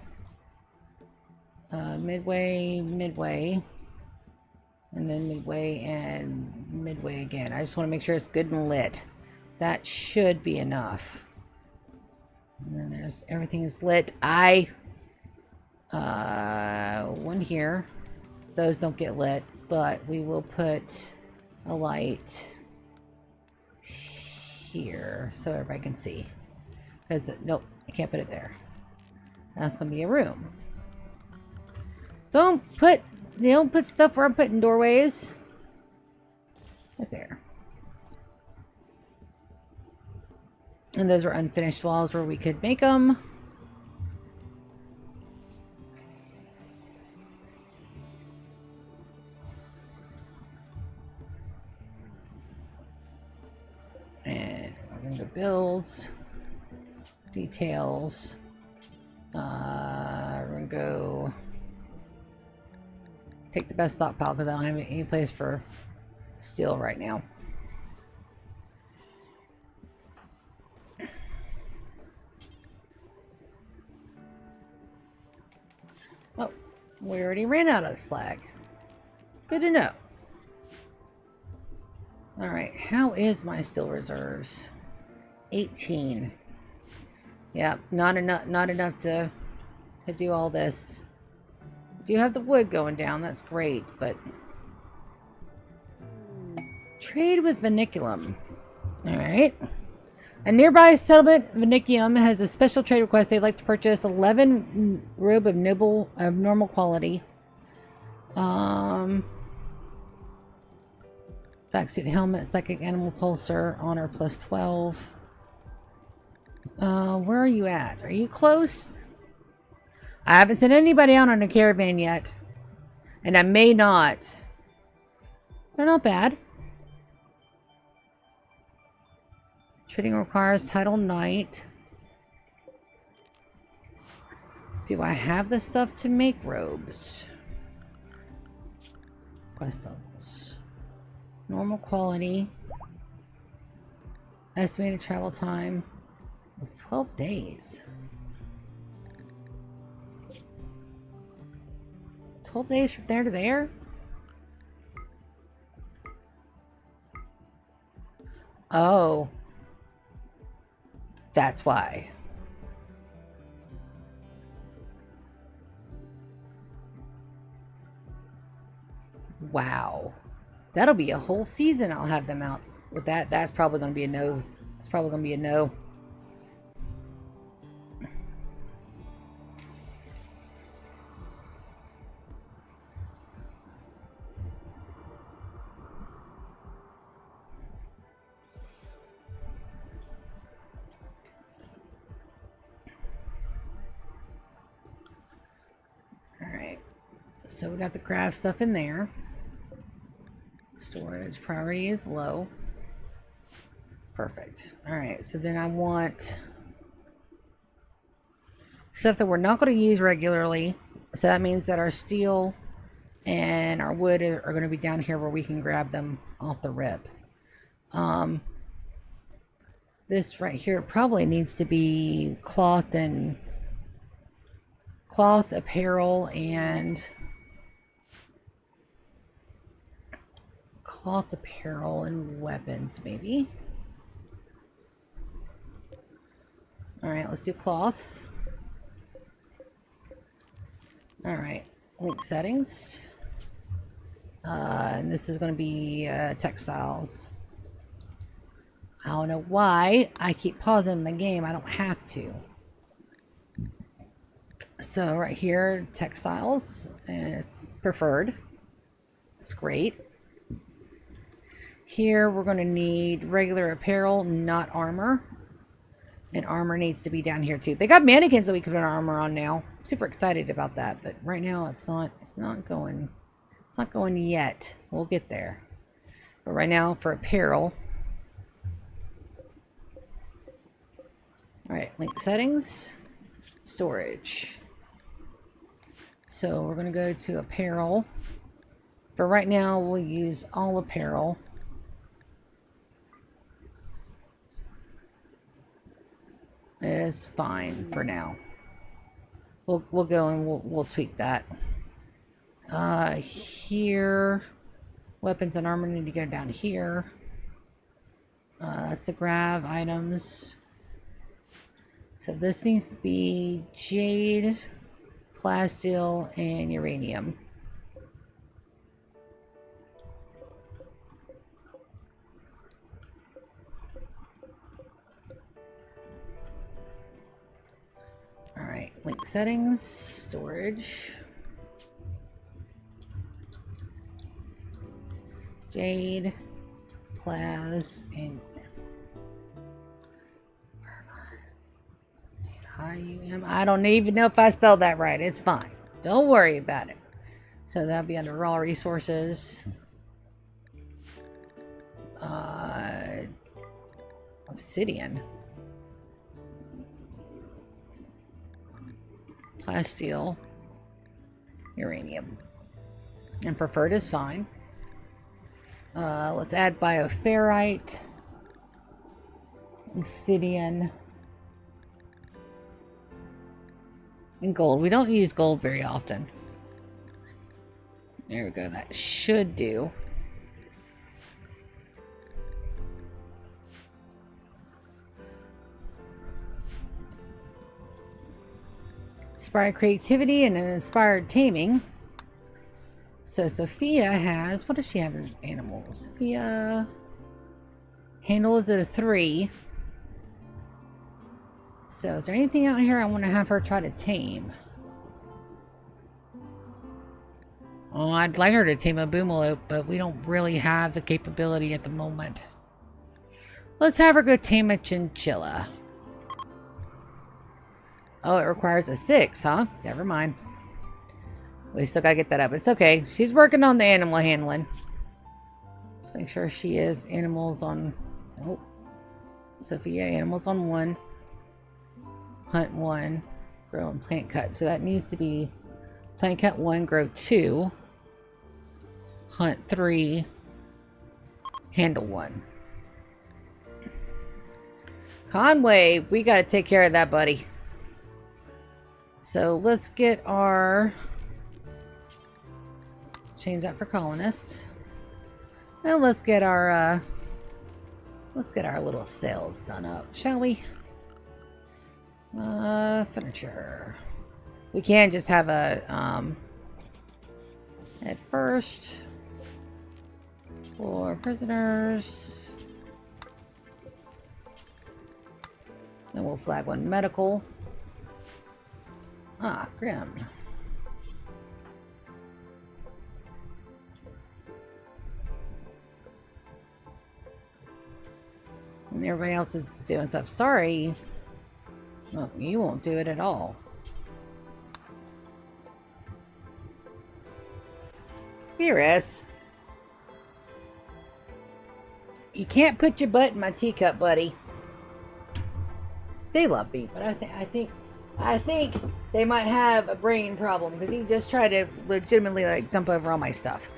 midway, and then midway and midway again. I just want to make sure it's good and lit. That should be enough. And then there's everything is lit. 1 here. Those don't get lit, but we will put a light here so everybody can see. Because nope, I can't put it there. That's gonna be a room. Don't put stuff where I'm putting doorways. Right there. And those are unfinished walls where we could make them. And we're going to go bills, details. We're going to go take the best stockpile because I don't have any place for steel right now. Oh, we already ran out of slag. Good to know. All right, how is my steel reserves? 18. Yeah, not enough to do all this. Do have the wood going down, that's great, but trade with Viniculum. All right. A nearby settlement, Viniculum, has a special trade request. They'd like to purchase 11 robe of normal quality. Backsuit helmet, psychic animal pulsar, honor plus 12. Where are you at? Are you close? I haven't sent anybody out on a caravan yet. And I may not. They're not bad. Trading requires title knight. Do I have the stuff to make robes? Customs. Normal quality. Estimated travel time is 12 days. 12 days from there to there? Oh. That's why. Wow. That'll be a whole season I'll have them out with that. That's probably going to be a no. That's probably going to be a no. So we got the craft stuff in there. Storage priority is low. Perfect. All right, so then I want stuff that we're not going to use regularly. So that means that our steel and our wood are going to be down here where we can grab them off the rip. This right here probably needs to be cloth, apparel, and cloth, apparel, and weapons, maybe. All right, let's do cloth. All right, link settings. And this is going to be textiles. I don't know why I keep pausing the game. I don't have to. So right here, textiles, and it's preferred. It's great. Here we're going to need regular apparel, not armor. And armor needs to be down here too. They got mannequins that we can put armor on now. Super excited about that, but right now it's not going yet. We'll get there. But right now for apparel. All right, link settings, storage. So we're going to go to apparel. For right now, we'll use all apparel. Is fine for now. We'll go and we'll tweak that. Here, weapons and armor need to go down here. That's the grav items. So this needs to be jade, plasteel, and uranium. Alright, link settings, storage, jade, plas, and I don't even know if I spelled that right. It's fine. Don't worry about it. So that'll be under raw resources. Obsidian. Plasteel, uranium, and preferred is fine. Let's add bioferrite, obsidian, and gold. We don't use gold very often. There we go. That should do. Inspired creativity and an inspired taming. So Sophia has, what does she have in animals? Sophia handle is at a 3. So is there anything out here I want to have her try to tame? Oh, I'd like her to tame a boomalope, but we don't really have the capability at the moment. Let's have her go tame a chinchilla. Oh, it requires a 6, huh? Never mind. We still gotta get that up. It's okay. She's working on the animal handling. Let's make sure she is animals on... Oh. Sophia, animals on 1. Hunt 1. Grow and plant cut. So that needs to be plant cut 1, grow 2. Hunt 3. Handle 1. Conway, we gotta take care of that, buddy. So let's get our... Change that for colonists. And let's get our little sails done up, shall we? Furniture. We can just have a at first for prisoners. Then we'll flag 1 medical. Ah, grim. And everybody else is doing stuff. Sorry. Well, you won't do it at all. Beerus. You can't put your butt in my teacup, buddy. They love me, but I think they might have a brain problem because he just tried to legitimately like dump over all my stuff.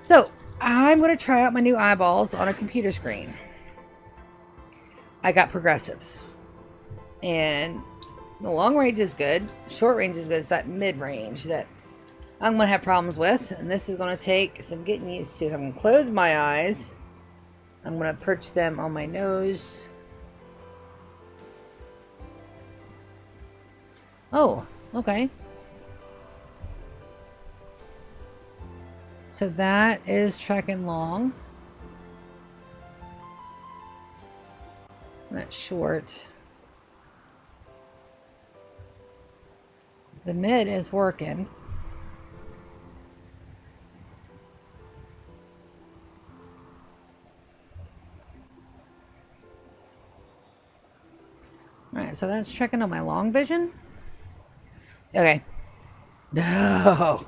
So I'm going to try out my new eyeballs on a computer screen. I got progressives. And the long range is good. Short range is good. It's that mid range that I'm going to have problems with. And this is going to take some getting used to. So I'm going to close my eyes. I'm going to perch them on my nose. Oh, okay. So that is tracking long. That's short. The mid is working. Alright, so that's checking on my long vision. Okay. No.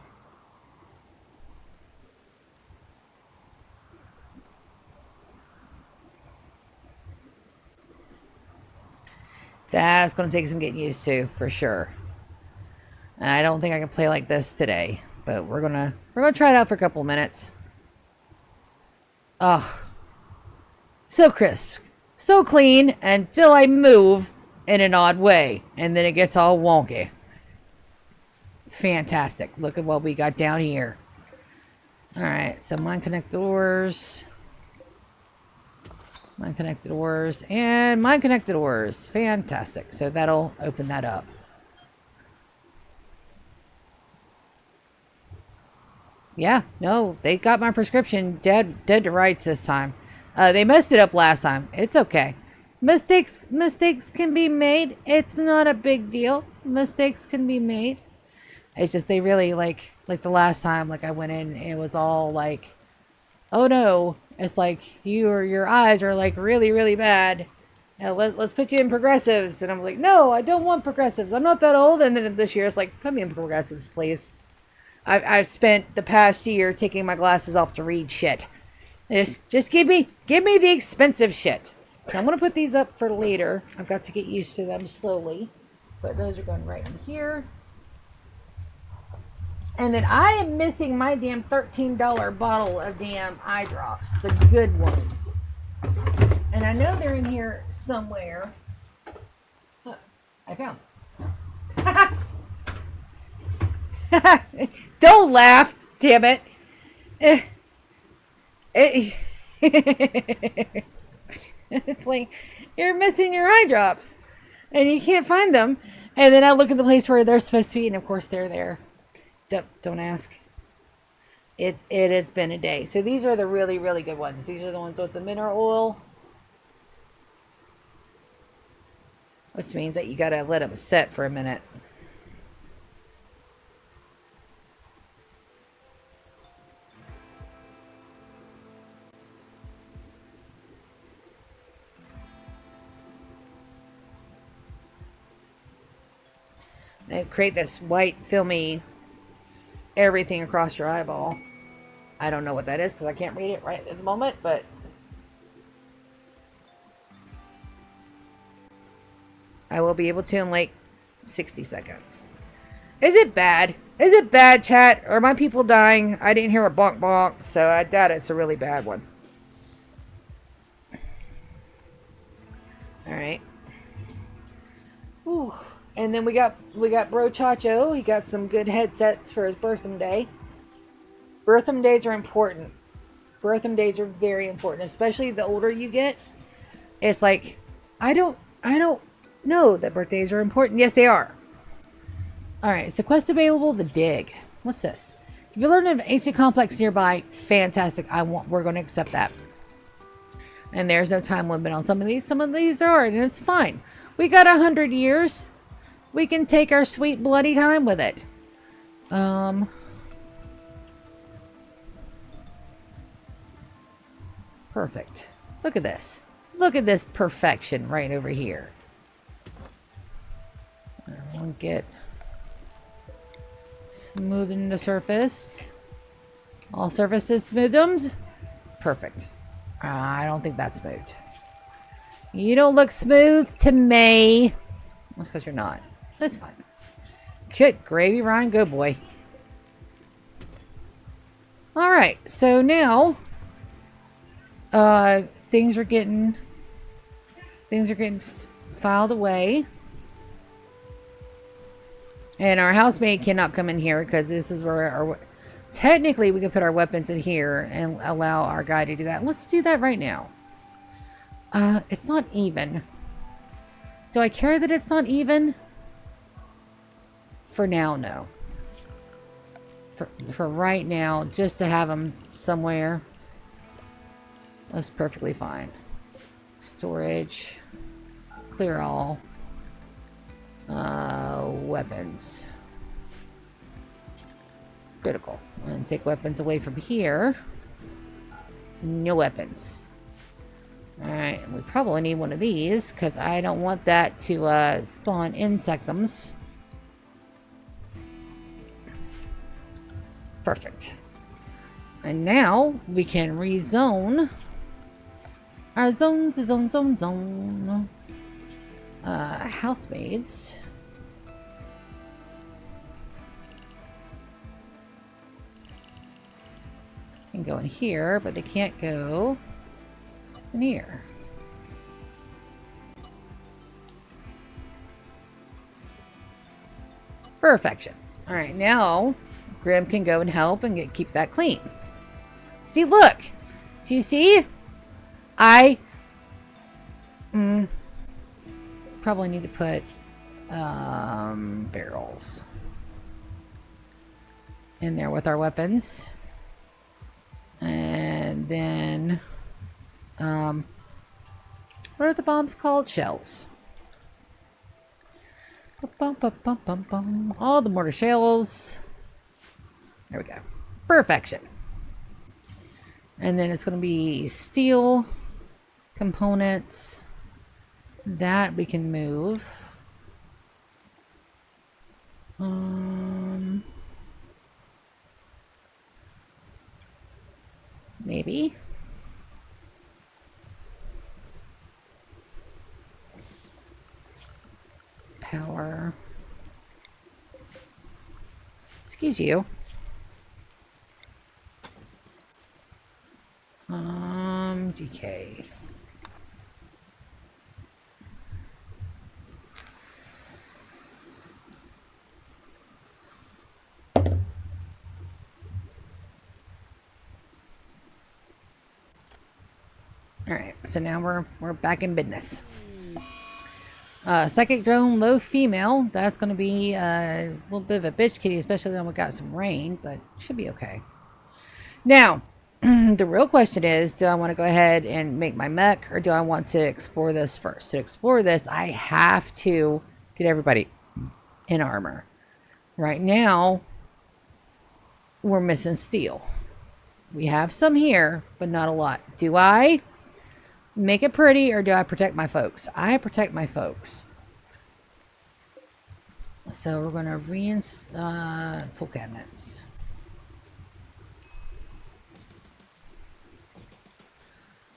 That's going to take some getting used to, for sure. I don't think I can play like this today, but we're gonna try it out for a couple of minutes. Oh, so crisp, so clean until I move in an odd way, and then it gets all wonky. Fantastic. Look at what we got down here. All right, so mine connectors. Mine connected ores and mine connected ores. Fantastic. So that'll open that up. Yeah, no, they got my prescription dead to rights this time. They messed it up last time. It's okay. Mistakes can be made. It's not a big deal. Mistakes can be made. It's just they really like the last time, like I went in and it was all like, oh no. It's like your eyes are like really, really bad. Now let's put you in progressives. And I'm like, no, I don't want progressives. I'm not that old. And then this year it's like, put me in progressives, please. I've spent the past year taking my glasses off to read shit. Just give me the expensive shit. So I'm gonna put these up for later. I've got to get used to them slowly. But those are going right in here. And then I am missing my damn $13 bottle of damn eye drops. The good ones. And I know they're in here somewhere. Look, I found them. Don't laugh, damn it. It's like, you're missing your eye drops. And you can't find them. And then I look at the place where they're supposed to be. And of course they're there. Don't ask. It has been a day. So these are the really, really good ones. These are the ones with the mineral oil. Which means that you gotta let them set for a minute. They create this white, filmy everything across your eyeball. I don't know what that is because I can't read it right at the moment, but I will be able to in like 60 seconds. Is it bad? Is it bad, chat? Are my people dying? I didn't hear a bonk bonk, so I doubt it's a really bad one. Alright. Ooh. And then we got Bro Chacho. He got some good headsets for his birthday day. Birthday days are important. Birthday days are very important, especially the older you get. It's like, I don't know that birthdays are important. Yes, they are. All right, so quest available, the dig. What's this? If you learn of ancient complex nearby, fantastic. We're going to accept that. And there's no time limit on some of these. Some of these are, and it's fine. We got 100 years. We can take our sweet bloody time with it. Perfect. Look at this. Look at this perfection right over here. I'll get smoothing the surface. All surfaces smoothed. Perfect. I don't think that's smooth. You don't look smooth to me. That's because you're not. That's fine. Good gravy, Ryan. Go boy. All right. So now, things are getting filed away, and our housemaid cannot come in here because this is where technically we can put our weapons in here and allow our guy to do that. Let's do that right now. It's not even. Do I care that it's not even? For now, no. For right now, just to have them somewhere, that's perfectly fine. Storage, clear all, weapons, critical, and take weapons away from here. No weapons. Alright, we probably need one of these because I don't want that to spawn insectums. Perfect. And now we can rezone our zones. Housemaids. Can go in here, but they can't go in here. Perfection. All right, now Grim can go and help and keep that clean. See, look. Do you see? I probably need to put barrels in there with our weapons. And then what are the bombs called? Shells. All the mortar shells. There we go. Perfection. And then it's going to be steel components that we can move. Maybe. Power. Excuse you. GK. Alright, so now we're back in business. Psychic drone, low female. That's going to be a little bit of a bitch kitty, especially when we got some rain, but should be okay. Now, the real question is, do I want to go ahead and make my mech, or do I want to explore this first? To explore this, I have to get everybody in armor. Right now, we're missing steel. We have some here, but not a lot. Do I make it pretty, or do I protect my folks? I protect my folks. So we're going to reinstall tool cabinets.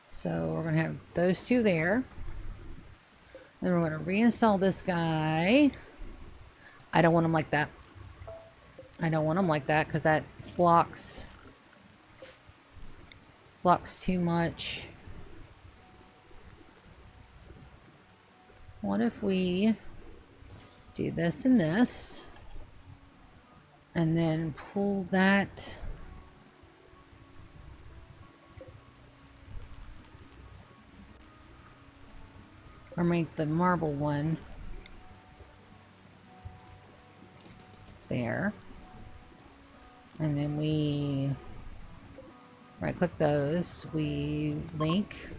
So we're going to have those two there. Then we're going to reinstall this guy. I don't want him like that. I don't want him like that because that blocks too much. What if we do this and this, and then pull that or make the marble one there, and then we right click those, we link,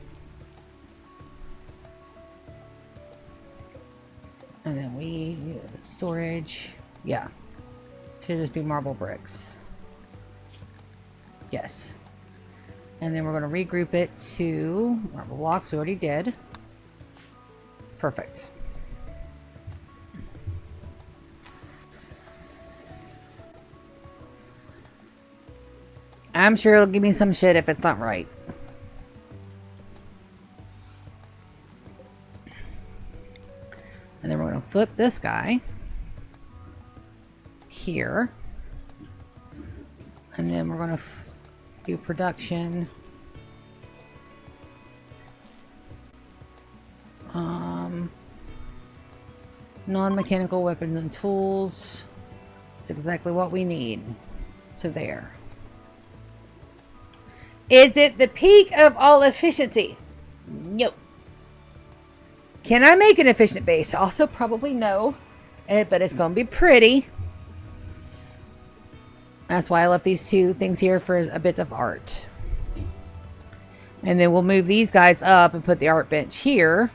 and then we storage. Yeah, should just be marble bricks. Yes. And then we're going to regroup it to marble blocks. We already did. Perfect. I'm sure it'll give me some shit if it's not right. And then we're going to flip this guy here. And then we're going to do production. Non-mechanical weapons and tools. It's exactly what we need. So there. Is it the peak of all efficiency? Nope. Can I make an efficient base? Also probably no. But it's going to be pretty. That's why I left these two things here for a bit of art. And then we'll move these guys up and put the art bench here.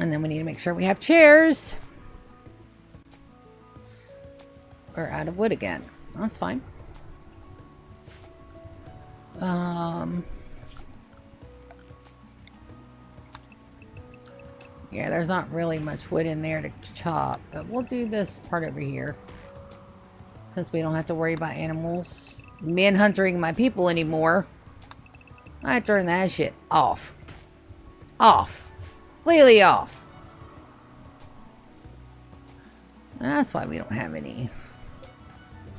And then we need to make sure we have chairs. We're out of wood again. That's fine. Yeah, there's not really much wood in there to chop, but we'll do this part over here. Since we don't have to worry about animals manhunting my people anymore. I turn that shit off. Off. Completely off. That's why we don't have any.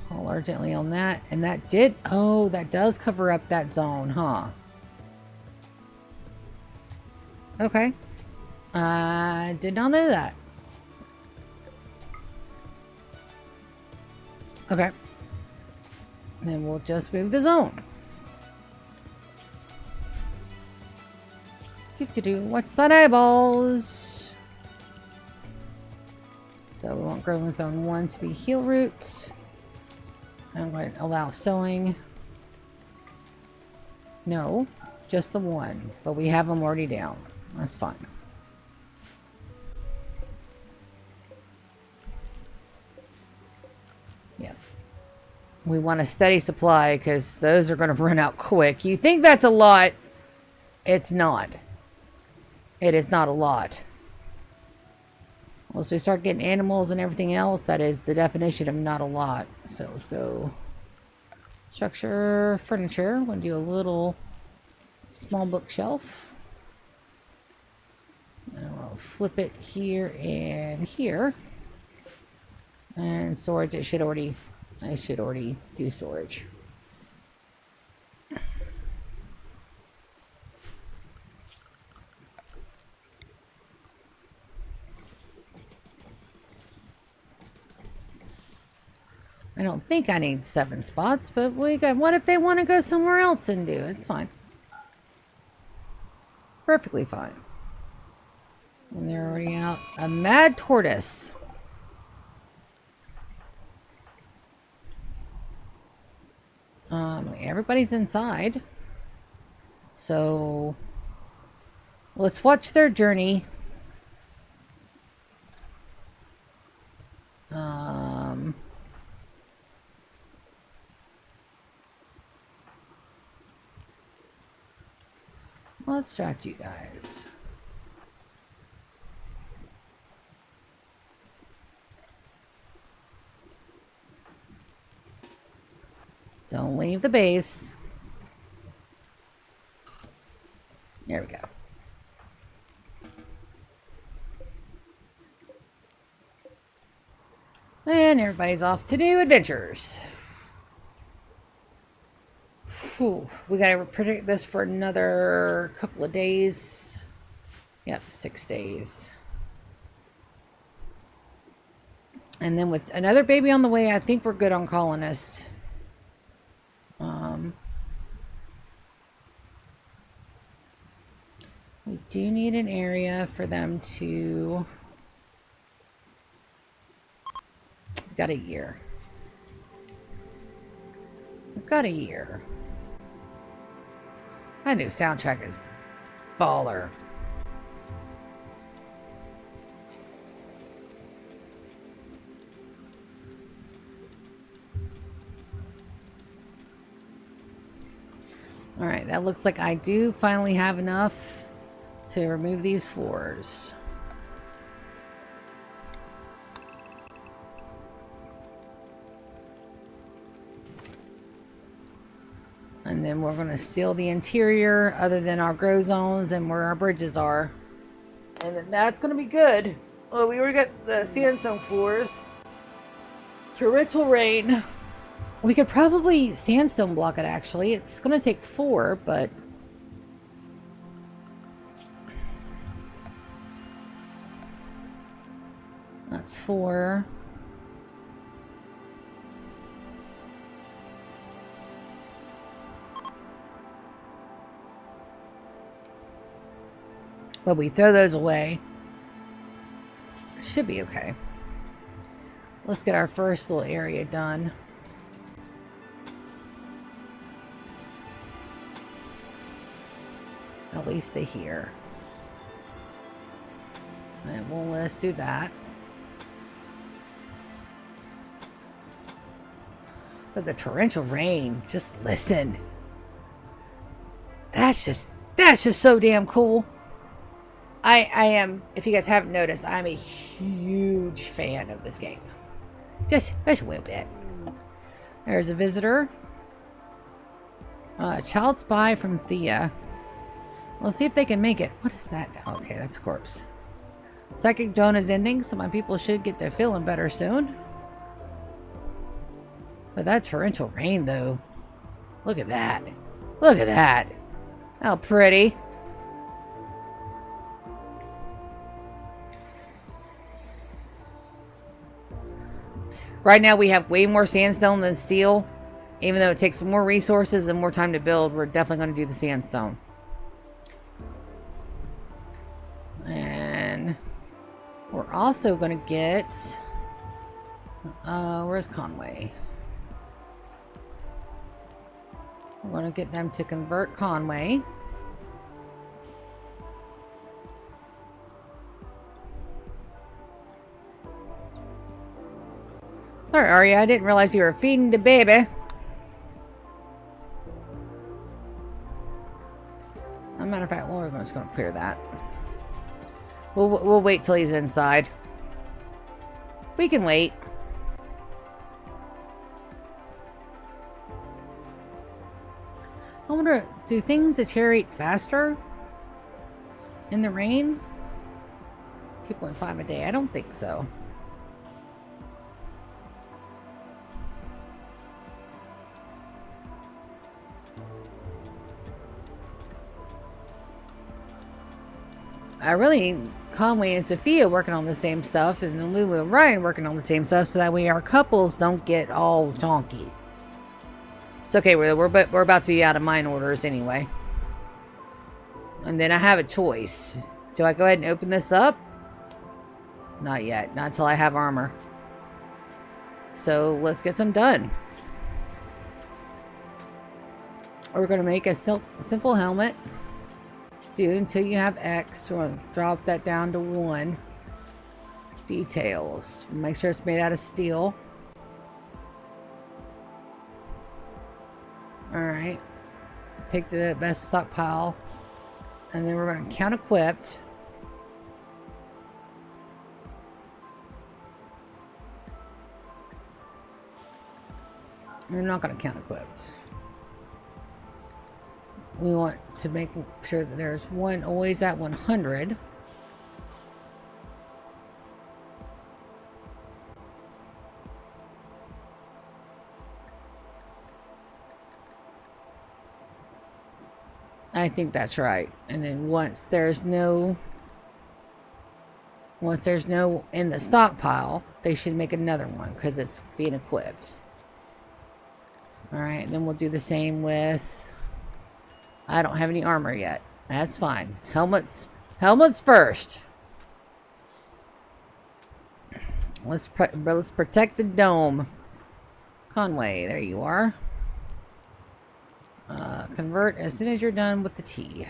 Call urgently on that. And that did... Oh, that does cover up that zone, huh? Okay. I did not know that. Okay. And then we'll just move the zone. What's that eyeballs? So we want growing zone 1 to be heal roots. I'm going to allow sowing. No, just the 1. But we have them already down. That's fine. Yeah. We want a steady supply because those are going to run out quick. You think that's a lot. It's not. It is not a lot. Once we start getting animals and everything else, that is the definition of not a lot. So let's go structure, furniture. I'm going to do a little small bookshelf. And I'll flip it here and here. And storage, I should already do storage. I don't think I need 7 spots, but we got. What if they want to go somewhere else and do it? It's fine. Perfectly fine. And they're already out. A mad tortoise. Everybody's inside. So let's watch their journey. Let's distract you guys. Don't leave the base. There we go. And everybody's off to new adventures. Whew. We gotta predict this for another couple of days. Yep, 6 days. And then with another baby on the way, I think we're good on colonists. We do need an area for them to... We've got a year. We've got a year. That new soundtrack is baller. Alright, that looks like I do finally have enough to remove these floors. And then we're going to steal the interior other than our grow zones and where our bridges are. And then that's going to be good. Well, we already got the sandstone floors. Torrential rain. We could probably sandstone block it actually. It's going to take 4, but... That's 4. But we throw those away. Should be okay. Let's get our first little area done. At least to here. And we'll let's do that. But the torrential rain, just listen. That's just so damn cool. I am, if you guys haven't noticed, I'm a huge fan of this game. Just a little bit. There's a visitor. Child spy from Thea. Let's see if they can make it. What is that? Okay, that's a corpse. Psychic Dawn is ending, so my people should get their feeling better soon. But that torrential rain, though. Look at that. Look at that. How pretty. Right now we have way more sandstone than steel. Even though it takes more resources and more time to build, we're definitely going to do the sandstone. And we're also going to get... where's Conway? We're going to get them to convert Conway. Sorry, Arya, I didn't realize you were feeding the baby. As a matter of fact, we're just going to clear that. We'll wait till he's inside. We can wait. I wonder, do things deteriorate faster in the rain? 2.5 a day. I don't think so. I really need Conway and Sophia working on the same stuff, and then Lulu and Ryan working on the same stuff, so that way our couples don't get all donkey. It's okay, we're about to be out of mine orders anyway. And then I have a choice. Do I go ahead and open this up? Not yet. Not until I have armor. So let's get some done. We're going to make a simple helmet. Do until you have X. We're going to drop that down to 1. Details. Make sure it's made out of steel. Alright. Take the best stockpile. And then we're going to count equipped. We're not going to count equipped. We want to make sure that there's one always at 100. I think that's right. And then once there's no in the stockpile, they should make another one because it's being equipped. All right, then we'll do the same with... I don't have any armor yet. That's fine. Helmets first. Let's protect the dome. Conway, there you are. Convert as soon as you're done with the tea.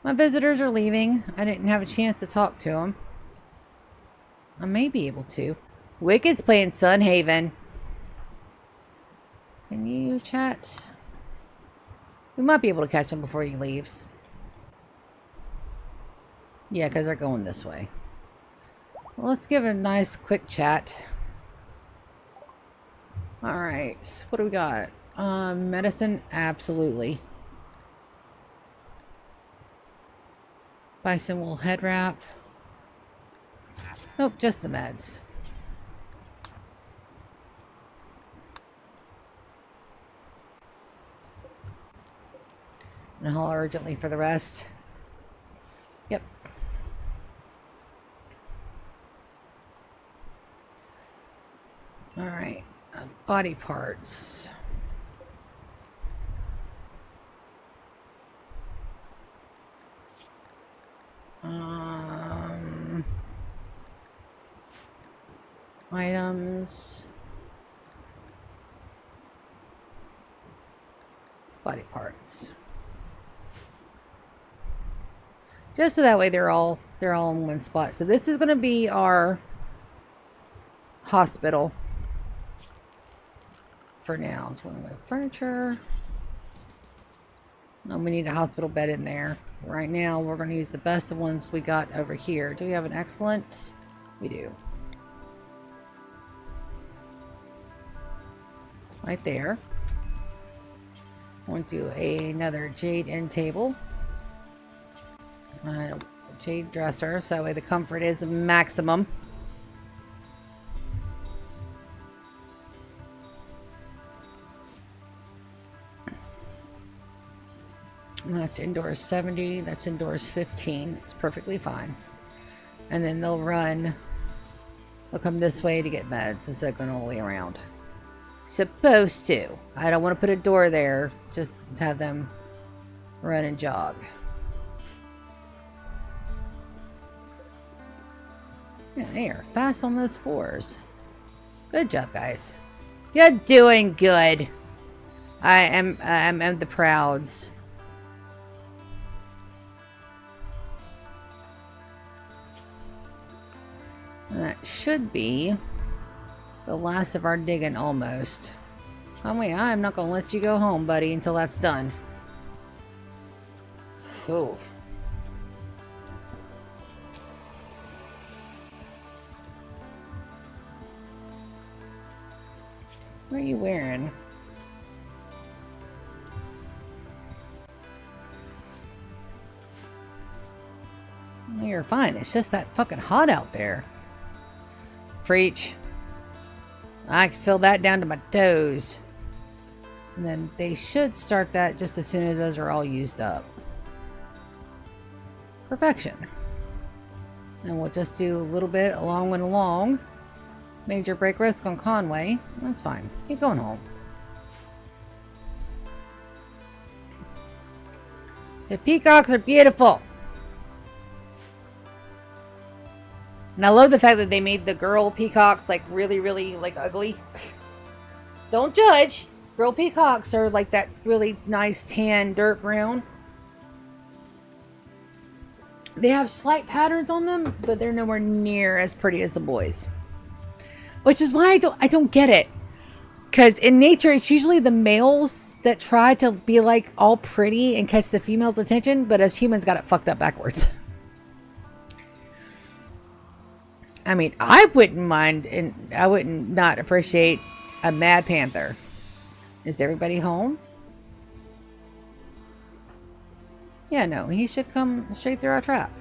My visitors are leaving. I didn't have a chance to talk to them. I may be able to. Wicked's playing Sunhaven. Can you chat? We might be able to catch him before he leaves. Yeah, because they're going this way. Well, let's give a nice quick chat. Alright. What do we got? Medicine? Absolutely. Bison wool head wrap. Nope, just the meds. And haul urgently for the rest. Yep. Alright. Body parts. items. Body parts. Just so that way they're all in one spot. So this is going to be our hospital for now. It's one of the furniture. Oh, we need a hospital bed in there. Right now, we're going to use the best of ones we got over here. Do we have an excellent? We do. Right there. We'll do another jade end table. Jade dresser, so that way the comfort is maximum. And that's indoors 70, that's indoors 15. It's perfectly fine. And then they'll come this way to get meds instead of going all the way around. Supposed to. I don't want to put a door there, just to have them run and jog. Yeah, they are fast on those floors. Good job, guys. You're doing good. I'm the prouds. That should be the last of our digging almost. Oh wait, I'm not gonna let you go home, buddy, until that's done. Oh. What are you wearing? You're fine. It's just that fucking hot out there. Preach. I can feel that down to my toes. And then they should start that just as soon as those are all used up. Perfection. And we'll just do a little bit along and along. Major break risk on Conway. That's fine. Keep going home. The peacocks are beautiful. And I love the fact that they made the girl peacocks like really, really like ugly. Don't judge. Girl peacocks are like that really nice tan dirt brown. They have slight patterns on them, but they're nowhere near as pretty as the boys. Which is why I don't get it. Because in nature, it's usually the males that try to be like all pretty and catch the female's attention, but as humans got it fucked up backwards. I mean, I wouldn't mind, and I wouldn't not appreciate a mad panther. Is everybody home? Yeah, no, he should come straight through our trap.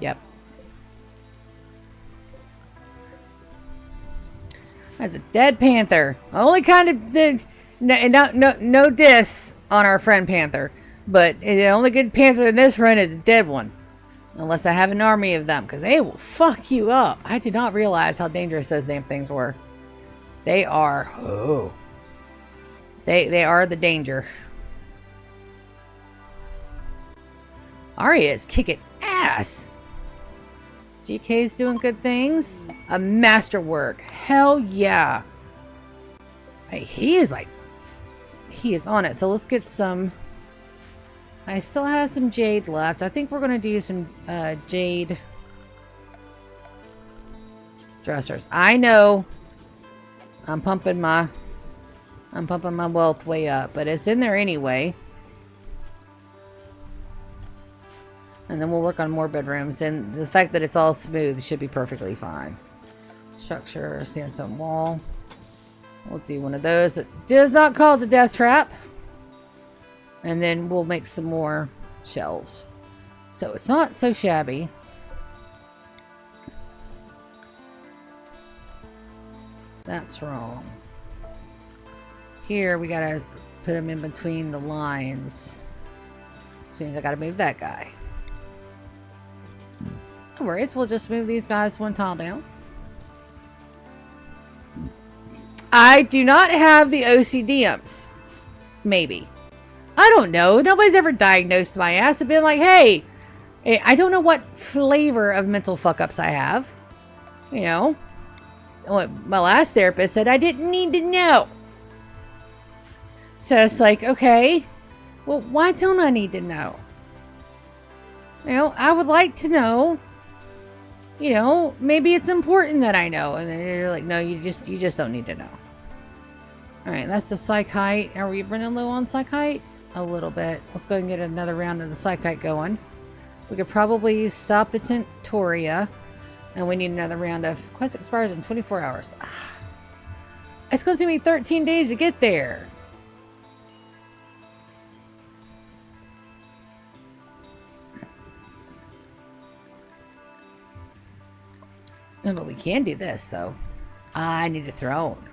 Yep. That's a dead panther. Only kind of no diss on our friend panther, but the only good panther in this run is a dead one, unless I have an army of them, because they will fuck you up. I did not realize how dangerous those damn things were. They are. Oh, they are the danger. Arya is kicking ass. GK's doing good things. A masterwork. Hell yeah. Hey, he is on it. So let's get some. I still have some jade left. I think we're going to do some jade dressers. I know I'm pumping my wealth way up, but it's in there anyway. And then we'll work on more bedrooms. And the fact that it's all smooth should be perfectly fine. Structure, sandstone wall. We'll do one of those that does not cause a death trap. And then we'll make some more shelves. So it's not so shabby. That's wrong. Here we gotta put them in between the lines. Which means I gotta move that guy. No worries, we'll just move these guys one tile down. I do not have the OCDMs. Maybe. I don't know. Nobody's ever diagnosed my ass and been like, hey, I don't know what flavor of mental fuck-ups I have. You know? What my last therapist said I didn't need to know. So it's like, okay, well, why don't I need to know? You know, I would like to know. You know, maybe it's important that I know. And then you're like, no, you just don't need to know. All right, that's the psychite. Are we running low on psychite? A little bit. Let's go ahead and get another round of the psychite going. We could probably stop the Tentoria. And we need another round of quest expires in 24 hours. It's going to take me 13 days to get there. But we can do this, though. I need a throne.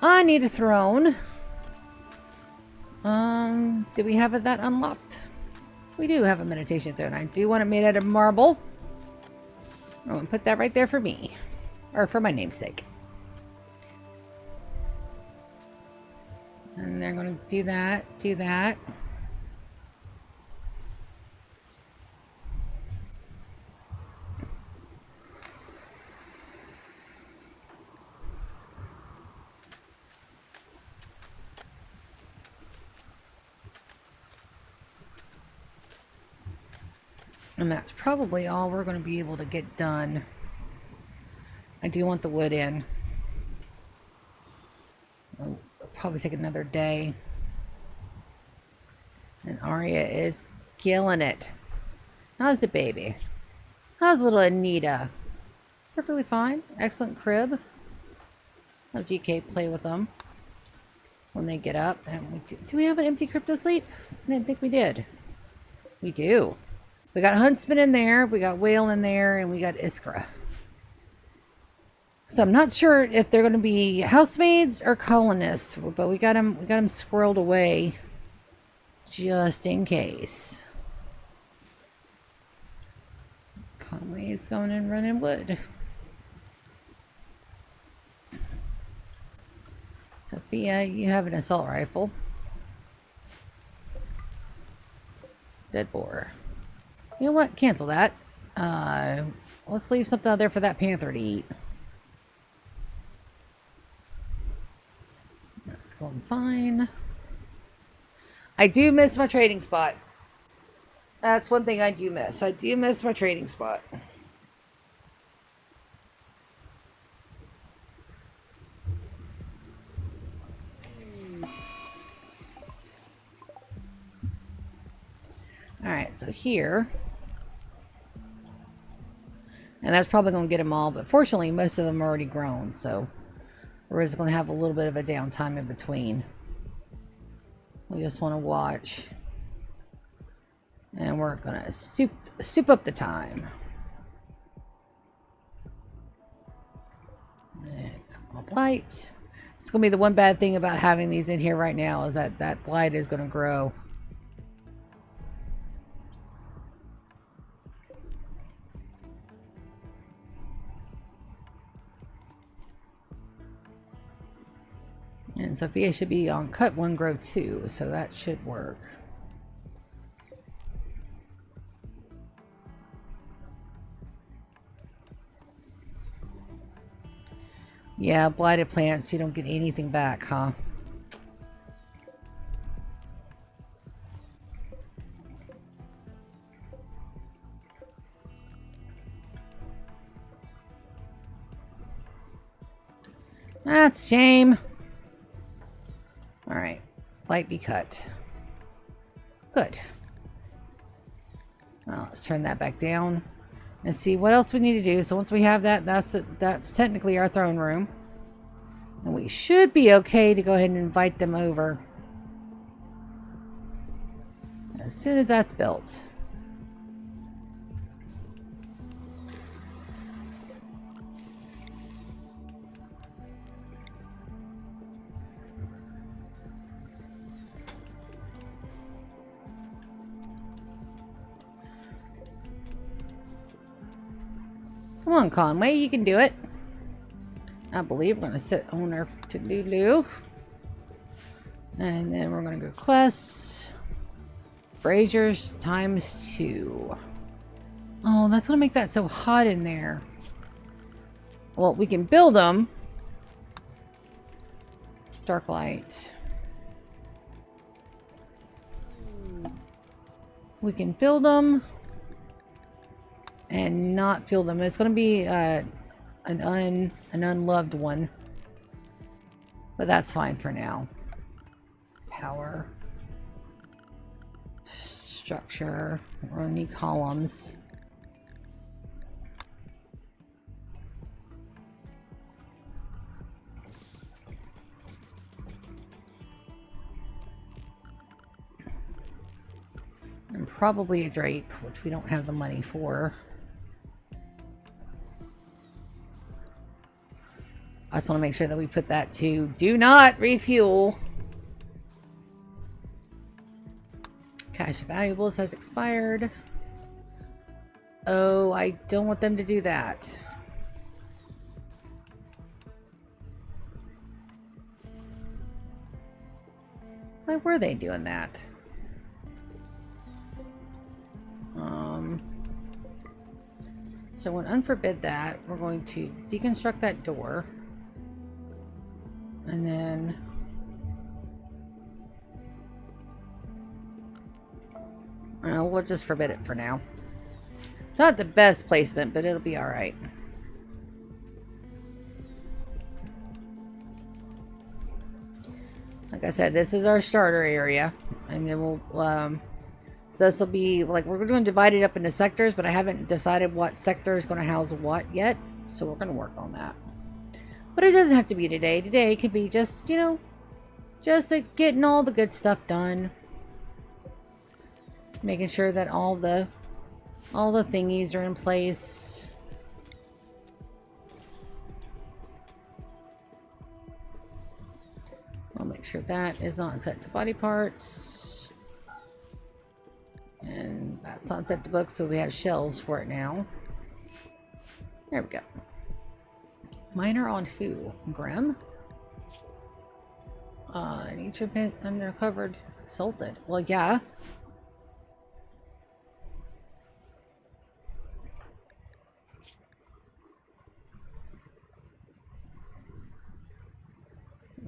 I need a throne. Do we have that unlocked? We do have a meditation throne. I do want it made out of marble. I'm going to put that right there for me. Or for my namesake. And they're going to do that, do that. And that's probably all we're going to be able to get done. I do want the wood in. It'll probably take another day. And Aria is killing it. How's the baby? How's little Anita? Perfectly fine. Excellent crib. I'll GK play with them when they get up. And do we have an empty crypto sleep? I didn't think we did. We do. We got Huntsman in there, we got Whale in there, and we got Iskra. So I'm not sure if they're going to be housemaids or colonists, but we got them squirreled away just in case. Conway's going and running wood. Sophia, you have an assault rifle. Dead boar. You know what? Cancel that. Let's leave something out there for that panther to eat. That's going fine. I do miss my trading spot. That's one thing I do miss. I do miss my trading spot. Alright, so here. And that's probably going to get them all, but fortunately most of them are already grown, so we're just going to have a little bit of a downtime in between. We just want to watch. And we're going to soup up the time. And come on, blight. It's going to be the one bad thing about having these in here right now is that blight is going to grow. And Sophia should be on cut 1, grow 2, so that should work. Yeah, blighted plants, you don't get anything back, huh? That's a shame. Alright, blight be cut. Good. Well, let's turn that back down and see what else we need to do. So once we have that, that's technically our throne room. And we should be okay to go ahead and invite them over as soon as that's built. Come on, Conway, you can do it. I believe we're going to sit owner to Lulu. And then we're going to go quests. Braziers ×2. Oh, that's going to make that so hot in there. Well, we can build them. Dark light. We can build them and not fill them. It's going to be an unloved one, but that's fine for now. Power, structure. We're going to need columns. And probably a drape, which we don't have the money for. I just want to make sure that we put that to do not refuel. Cache valuables has expired. Oh, I don't want them to do that. Why were they doing that? So we'll unforbid that. We're going to deconstruct that door. And then we'll just forbid it for now. It's not the best placement, but it'll be alright. Like I said, this is our starter area. And then we'll so this will be like, we're going to divide it up into sectors, but I haven't decided what sector is going to house what yet. So we're going to work on that. But it doesn't have to be today. Today could be just, you know, just like getting all the good stuff done. Making sure that all the thingies are in place. I'll make sure that is not set to body parts. And that's not set to books, so we have shelves for it now. There we go. Miner on who? Grim? Each have been undercovered, assaulted. Well, yeah.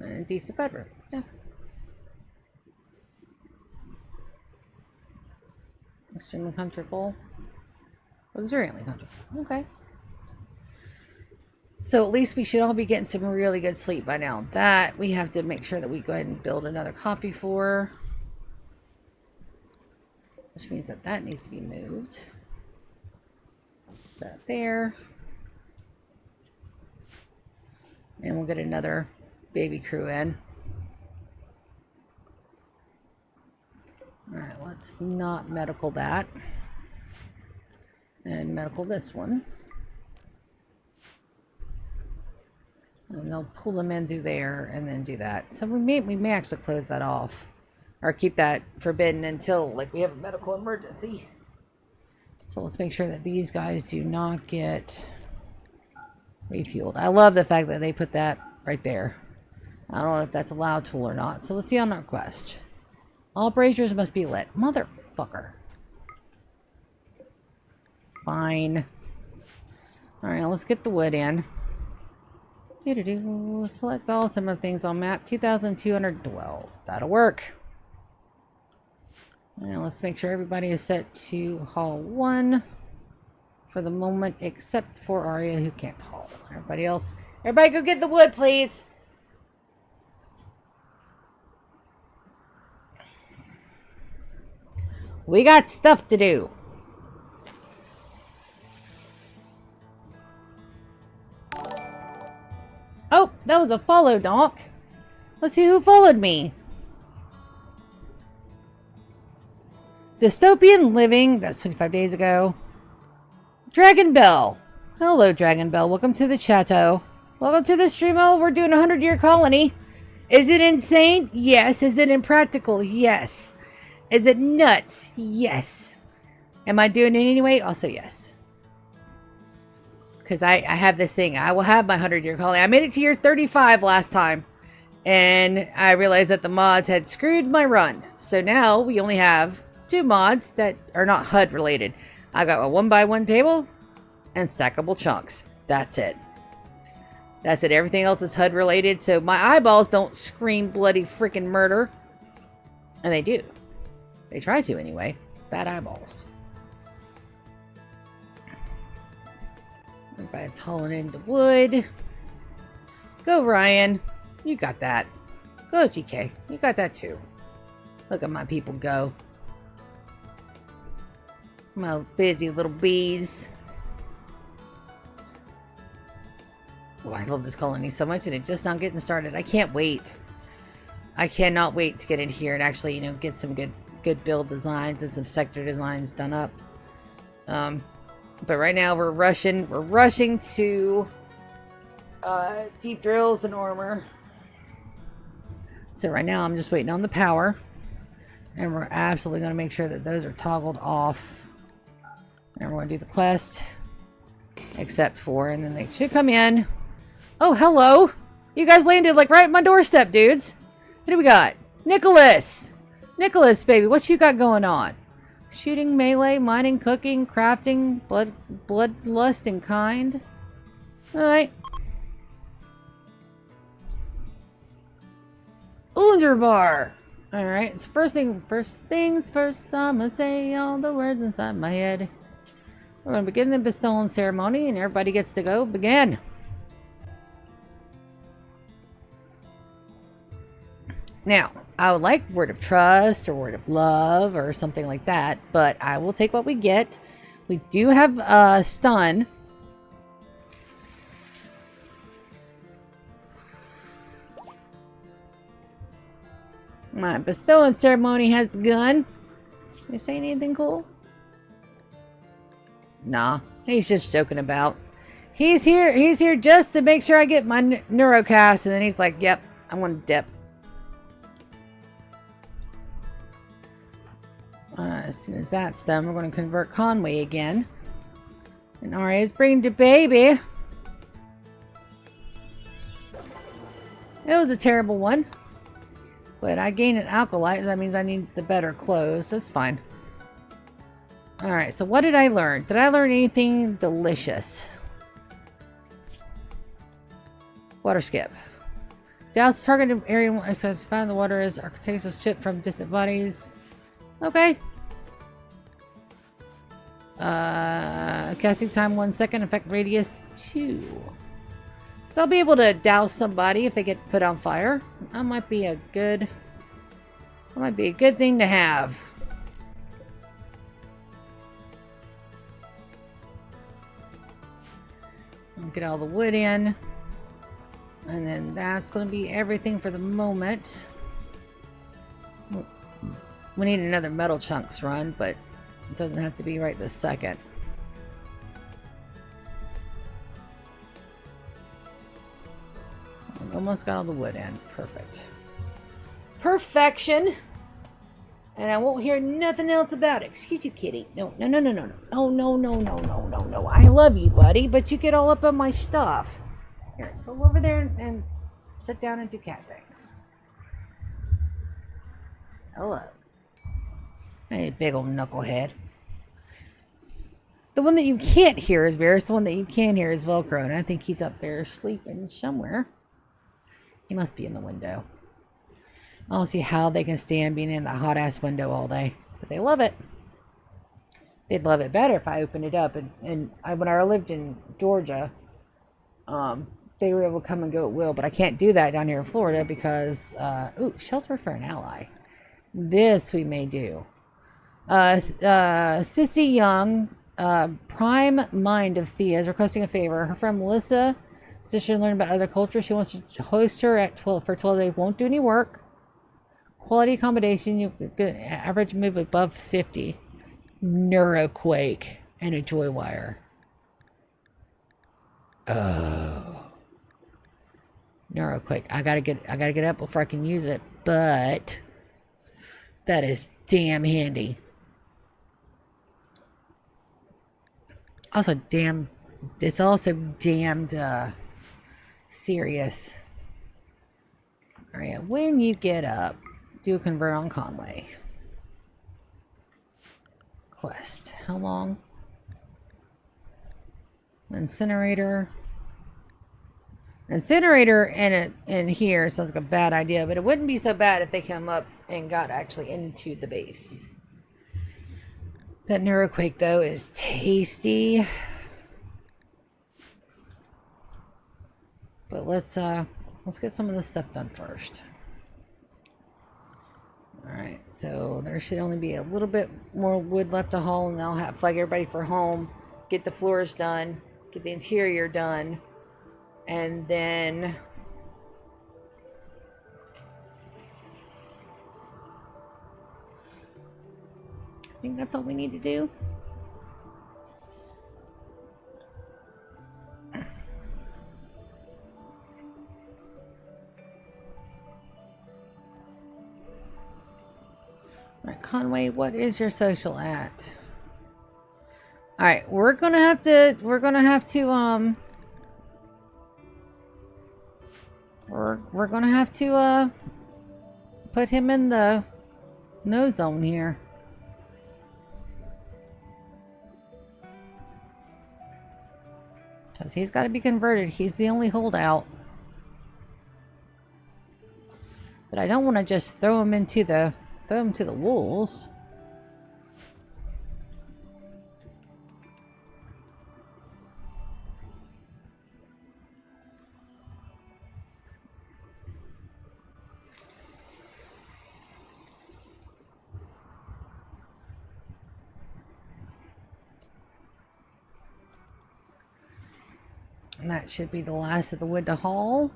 And a decent bedroom. Yeah. Extremely comfortable. Luxuriantly comfortable. Okay. So at least we should all be getting some really good sleep by now. That we have to make sure that we go ahead and build another copy for. Which means that that needs to be moved. That there. And we'll get another baby crew in. Alright, let's not medical that. And medical this one. And they'll pull them in through there and then do that. So we may actually close that off. Or keep that forbidden until like we have a medical emergency. So let's make sure that these guys do not get refueled. I love the fact that they put that right there. I don't know if that's a loud tool or not. So let's see on our quest. All braziers must be lit. Motherfucker. Fine. Alright, let's get the wood in. Select all similar things on map 2212. That'll work. Now let's make sure everybody is set to haul 1 for the moment, except for Arya who can't haul. Everybody else, everybody go get the wood, please. We got stuff to do. Oh, that was a follow, Doc. Let's see who followed me. Dystopian Living, that's 25 days ago. Dragon Bell. Hello, Dragon Bell. Welcome to the chateau. Welcome to the stream. Oh, we're doing a 100-year colony. Is it insane? Yes. Is it impractical? Yes. Is it nuts? Yes. Am I doing it anyway? Also, yes. because I have this thing. I will have my 100-year colony. I made it to year 35 last time. And I realized that the mods had screwed my run. So now we only have 2 mods that are not HUD related. I got a 1x1 table and stackable chunks. That's it. That's it. Everything else is HUD related. So my eyeballs don't scream bloody freaking murder. And they do. They try to anyway. Bad eyeballs. Everybody's hauling into wood. Go, Ryan. You got that. Go, GK. You got that too. Look at my people go. My busy little bees. Oh, I love this colony so much, and it's just not getting started. I can't wait. I cannot wait to get in here and actually, you know, get some good build designs and some sector designs done up. But right now we're rushing to deep drills and armor. So right now I'm just waiting on the power, and we're absolutely going to make sure that those are toggled off. And we're going to do the quest, except for, and then they should come in. Oh, hello. You guys landed like right at my doorstep, dudes. What do we got? Nicholas. Nicholas, baby, what you got going on? Shooting, melee, mining, cooking, crafting, bloodlust, and kind. All right. Bar. All right. So first things first. I'm gonna say all the words inside my head. We're gonna begin the bestowing ceremony, and everybody gets to go. Begin. Now, I would like word of trust or word of love or something like that, but I will take what we get. We do have stun. My bestowing ceremony has begun. You say anything cool? Nah, he's just joking about. He's here just to make sure I get my neurocast, and then he's like, yep, I'm gonna dip. As soon as that's done, we're going to convert Conway again. And Aria is bringing the baby. It was a terrible one. But I gained an alkalite, so that means I need the better clothes. That's fine. Alright, so what did I learn? Did I learn anything delicious? Water skip. Douse targeted area so found the water is architectural ship from distant bodies. Okay. Casting time 1 second, effect radius 2. So I'll be able to douse somebody if they get put on fire. That might be a good thing to have. I'll get all the wood in. And then that's going to be everything for the moment. We need another metal chunks run, but it doesn't have to be right this second. Almost got all the wood in. Perfect. Perfection. And I won't hear nothing else about it. Excuse you, kitty. No. Oh, no. I love you, buddy, but you get all up on my stuff. Here, go over there and sit down and do cat things. Hello. Hey, big old knucklehead. The one that you can't hear is Bears. The one that you can hear is Velcro, and I think he's up there sleeping somewhere. He must be in the window. I don't see how they can stand being in the hot-ass window all day. But they love it. They'd love it better if I opened it up. And when I lived in Georgia, they were able to come and go at will. But I can't do that down here in Florida because... ooh, shelter for an ally. This we may do. Sissy Young, prime mind of Thea, is requesting a favor. Her friend Melissa says she learn about other cultures. She wants to host her at 12 for 12 days. Won't do any work. Quality accommodation. You get average move above 50. Neuroquake and a joy wire. Oh, Neuroquake. I gotta get up before I can use it, but that is damn handy. Also, damn it's also damned serious. All right, when you get up, do a convert on Conway. Quest. How long? Incinerator. Incinerator in here sounds like a bad idea, but it wouldn't be so bad if they come up and got actually into the base. That neuroquake though is tasty. But let's get some of this stuff done first. Alright, so there should only be a little bit more wood left to haul, and I'll flag everybody for home, get the floors done, get the interior done, and then I think that's all we need to do. Alright, Conway, what is your social at? Alright, we're gonna have to we're gonna have to put him in the no zone here. Because he's got to be converted. He's the only holdout. But I don't want to just throw him to the wolves. And that should be the last of the wood to haul.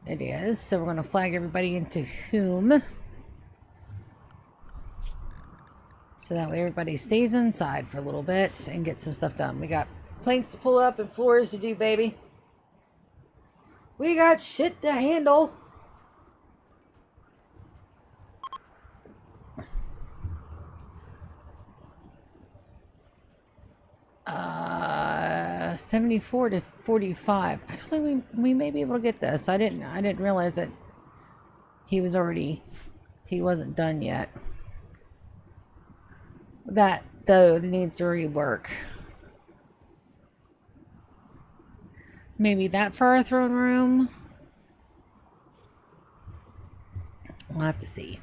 It is. So we're going to flag everybody into whom. So that way everybody stays inside for a little bit and get some stuff done. We got planks to pull up and floors to do, baby. We got shit to handle. Uh, 74 to 45. Actually, we may be able to get this. I didn't realize that he wasn't done yet. That though needs to rework. Maybe that for our throne room. We'll have to see.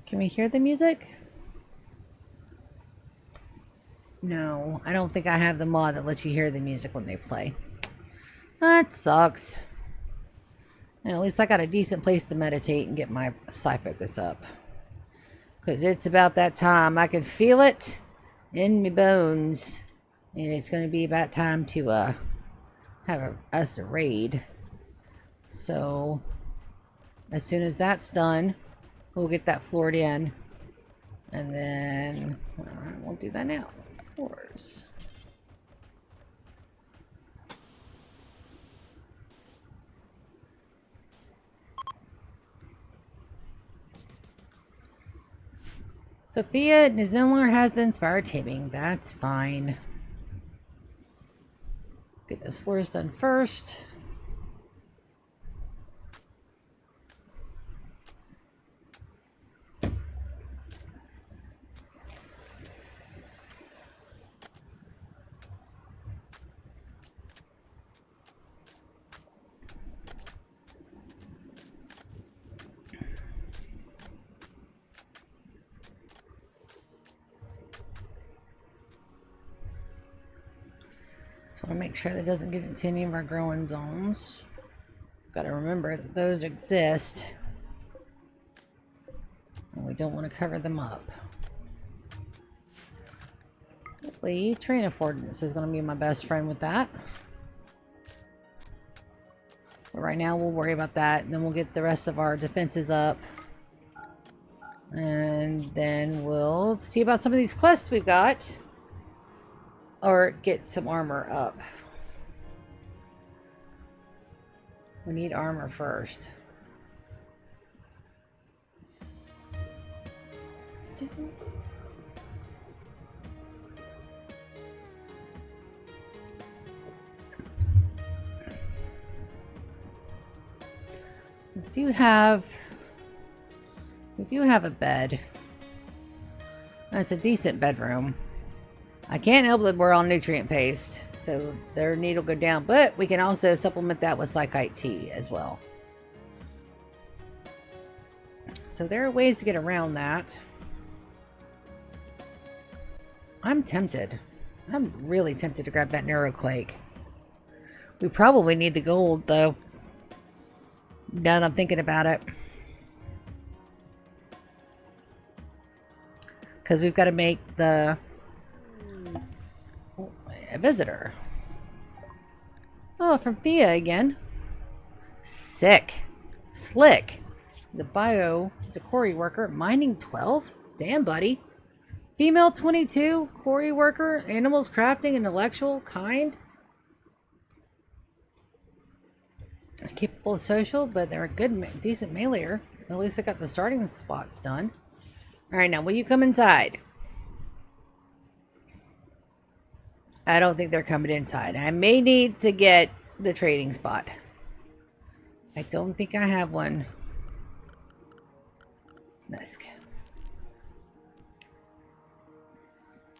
Can we hear the music? No, I don't think I have the mod that lets you hear the music when they play. That sucks. And at least I got a decent place to meditate and get my psi focus up. Because it's about that time. I can feel it in my bones. And it's going to be about time to have us a raid. So, as soon as that's done, we'll get that floored in. And then, we'll do that now. Floors. Sophia no longer has the inspired taming. That's fine. Get those floors done first. Just want to make sure that doesn't get into any of our growing zones. Got to remember that those exist. And we don't want to cover them up. Hopefully, train affordance is going to be my best friend with that. But right now, we'll worry about that. And then we'll get the rest of our defenses up. And then we'll see about some of these quests we've got. Or get some armor up. We need armor first. We do have a bed. That's a decent bedroom. I can't help that we're on nutrient paste, so their need will go down, but we can also supplement that with Psychite tea as well. So there are ways to get around that. I'm tempted. I'm really tempted to grab that Neuroquake. We probably need the gold, though. Now that I'm thinking about it. Because we've got to make a visitor. Oh, from Thea again. Sick. Slick. He's a quarry worker. Mining 12? Damn, buddy. Female 22, quarry worker, animals crafting, intellectual, kind. Capable of social, but they're a good, decent mailer. At least I got the starting spots done. Alright, now will you come inside? I don't think they're coming inside. I may need to get the trading spot. I don't think I have one. Nice.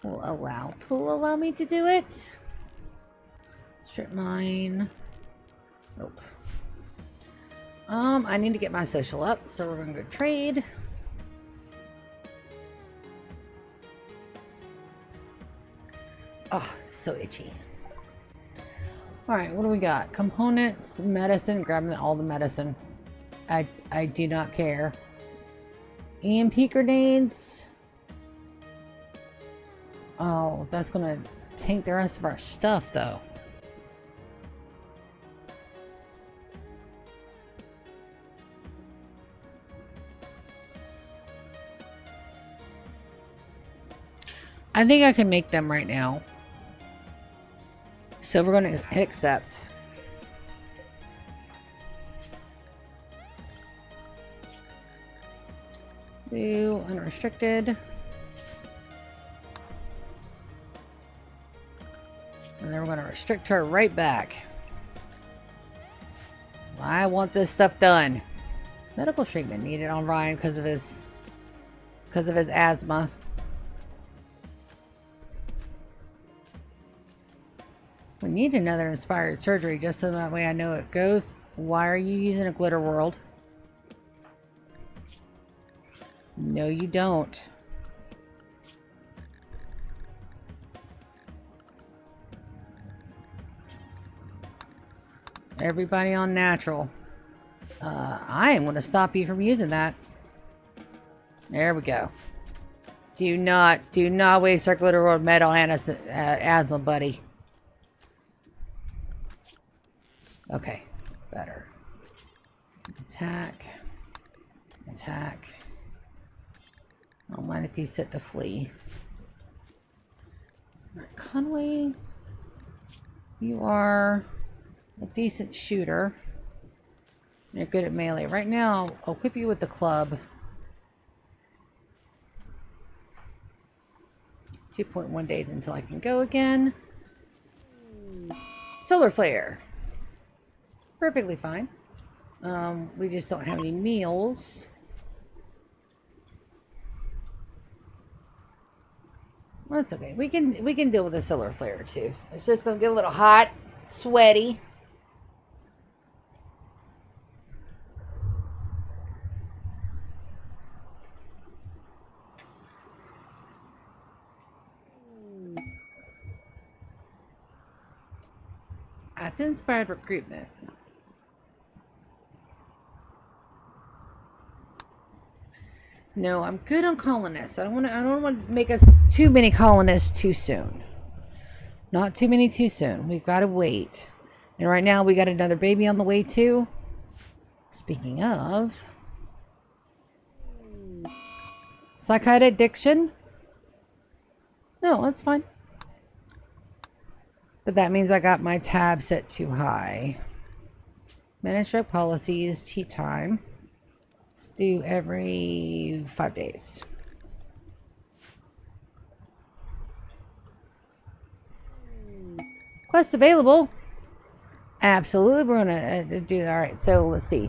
Will allow me to do it. Strip mine. Nope. I need to get my social up, so we're gonna go trade. Oh, so itchy. Alright, what do we got? Components, medicine, grabbing all the medicine. I do not care. EMP grenades. Oh, that's gonna tank the rest of our stuff, though. I think I can make them right now. So we're gonna hit accept. Do unrestricted. And then we're going to restrict her right back. I want this stuff done. Medical treatment needed on Ryan because of his asthma. We need another inspired surgery just so that way I know it goes. Why are you using a glitter world? No, you don't. Everybody on natural. I am going to stop you from using that. There we go. Do not waste our glitter world med on asthma, buddy. Okay, better. Attack. Attack. I don't mind if he's set to flee. Alright, Conway. You are a decent shooter. You're good at melee. Right now, I'll equip you with the club. 2.1 days until I can go again. Solar flare. Perfectly fine. We just don't have any meals. Well, that's okay. We can deal with the solar flare too. It's just gonna get a little hot, sweaty. That's inspired recruitment. No, I'm good on colonists. I don't want to make us too many colonists too soon. Not too many too soon. We've got to wait. And right now we got another baby on the way too. Speaking of, psychiatric addiction. No, that's fine. But that means I got my tab set too high. Manage policies, tea time. Let's do every 5 days. Quest available. Absolutely, we're gonna do that. All right, so let's see.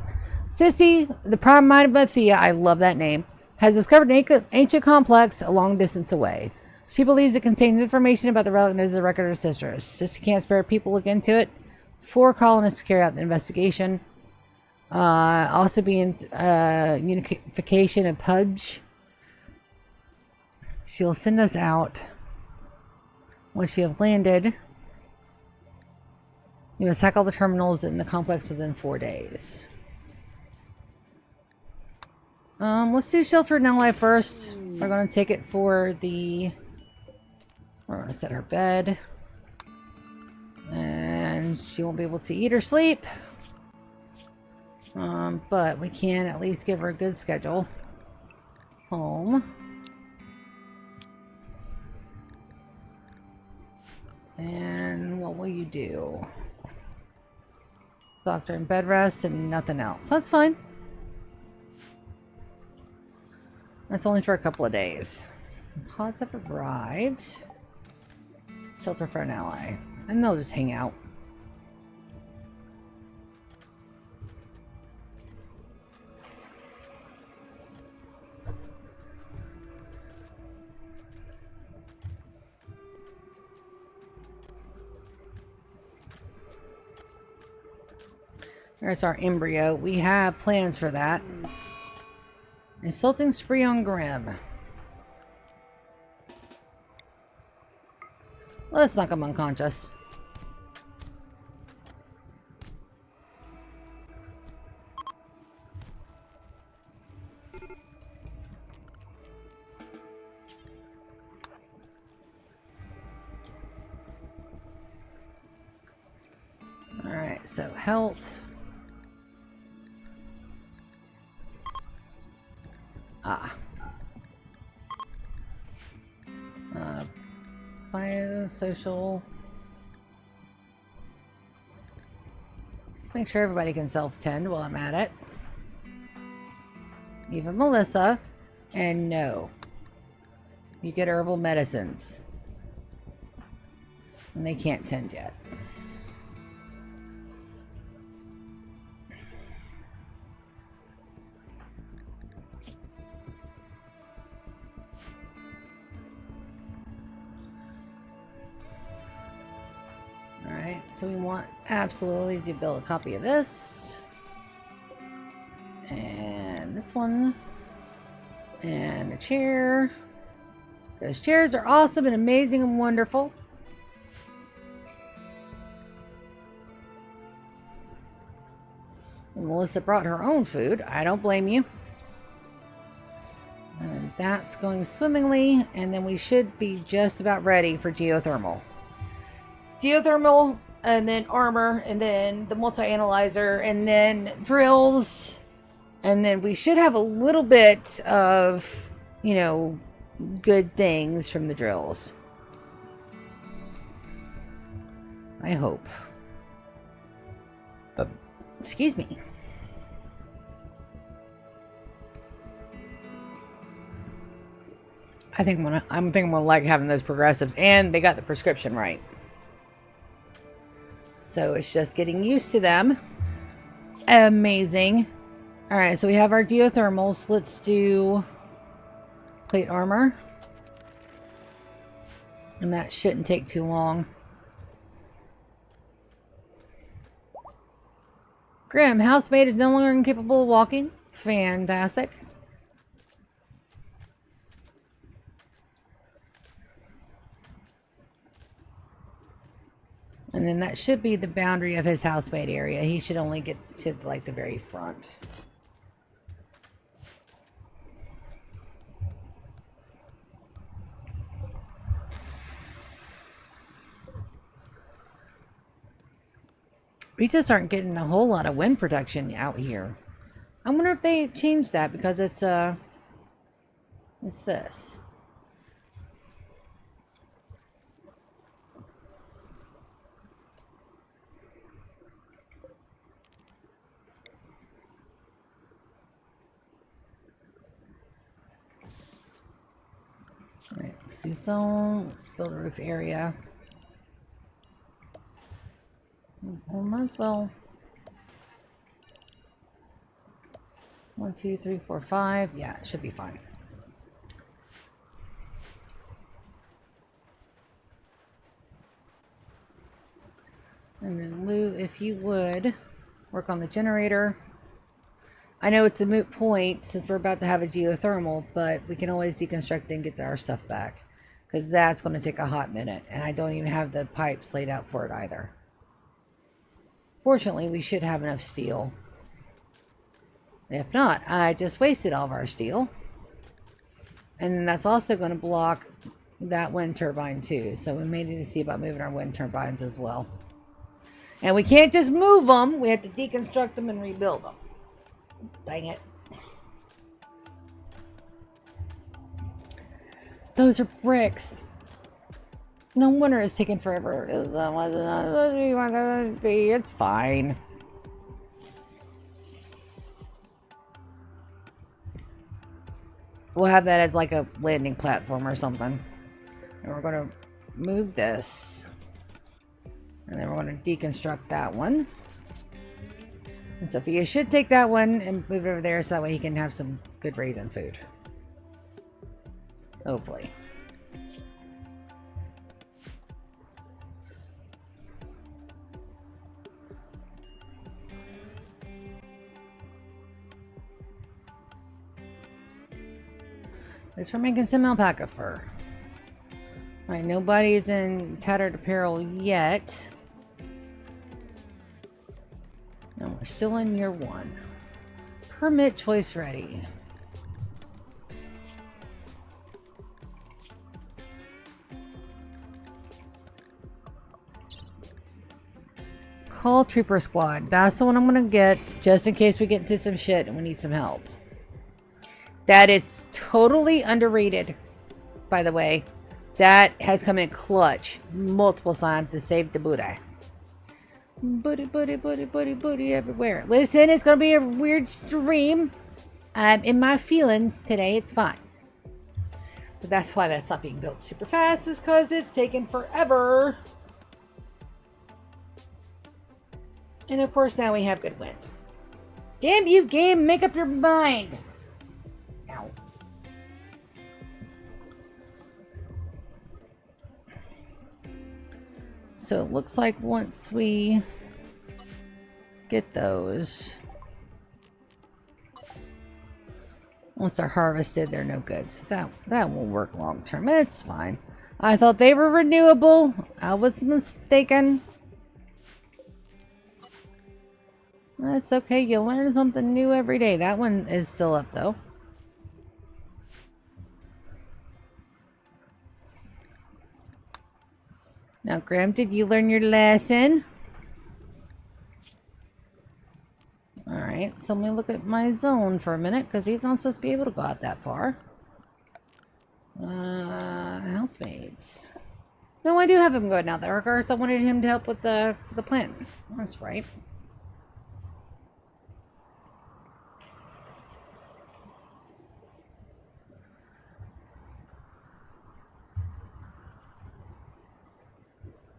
Sissy, the prime mind of Thea, I love that name, has discovered an ancient complex a long distance away. She believes it contains information about the relatives of the record of her sisters. Sissy can't spare people to look into it. 4 colonists to carry out the investigation. Also being unification and pudge. She'll send us out once she have landed. You must hack all the terminals in the complex within 4 days. Let's do shelter and ally first. We're going to take it for the... We're going to set her bed. And she won't be able to eat or sleep. But we can at least give her a good schedule. Home. And what will you do? Doctor in bed rest and nothing else. That's fine. That's only for a couple of days. Pods have arrived. Shelter for an ally. And they'll just hang out. There's our embryo. We have plans for that. Insulting spree on Grim. Let's knock him unconscious. Alright, so health. Biosocial. Let's make sure everybody can self-tend while I'm at it. Even Melissa. And no. You get herbal medicines. And they can't tend yet. So we want absolutely to build a copy of this. And this one. And a chair. Those chairs are awesome and amazing and wonderful. And Melissa brought her own food. I don't blame you. And that's going swimmingly. And then we should be just about ready for geothermal. Geothermal, and then armor, and then the multi-analyzer, and then drills. And then we should have a little bit of, you know, good things from the drills. I hope. Excuse me. I think I'm gonna like having those progressives, and they got the prescription right. So it's just getting used to them. Amazing. All right, so we have our geothermals. Let's do plate armor. And that shouldn't take too long. Grim, housemate is no longer incapable of walking. Fantastic. And then that should be the boundary of his housemate area. He should only get to like the very front. We just aren't getting a whole lot of wind protection out here. I wonder if they changed that because it's this. All right, let's do some. Let's build a roof area. Well, might as well. 1, 2, 3, 4, 5. Yeah, it should be fine. And then Lou, if you would work on the generator. I know it's a moot point since we're about to have a geothermal, but we can always deconstruct and get our stuff back. Because that's going to take a hot minute. And I don't even have the pipes laid out for it either. Fortunately, we should have enough steel. If not, I just wasted all of our steel. And that's also going to block that wind turbine too. So we may need to see about moving our wind turbines as well. And we can't just move them. We have to deconstruct them and rebuild them. Dang it. Those are bricks. No wonder it's taking forever. It's fine. We'll have that as like a landing platform or something. And we're going to move this. And then we're going to deconstruct that one. And Sophia should take that one and move it over there so that way he can have some good raisin food. Hopefully. At least we're making some alpaca fur. Alright, nobody's in tattered apparel yet. No, we're still in year 1. Permit choice ready. Call Trooper Squad. That's the one I'm going to get just in case we get into some shit and we need some help. That is totally underrated, by the way. That has come in clutch multiple times to save the booty. Booty everywhere. Listen, it's going to be a weird stream. I'm in my feelings today. It's fine. But that's why that's not being built super fast, is because it's taken forever. And of course now we have good wind. Damn you, game, make up your mind. Ow. So it looks like once we get those, once they're harvested, they're no good. So that won't work long term. It's fine. I thought they were renewable. I was mistaken. That's okay. You learn something new every day. That one is still up though. Now, Graham, did you learn your lesson? Alright, so let me look at my zone for a minute, because he's not supposed to be able to go out that far. Housemates. No, I do have him going out there. Of course, I wanted him to help with the plant. That's right.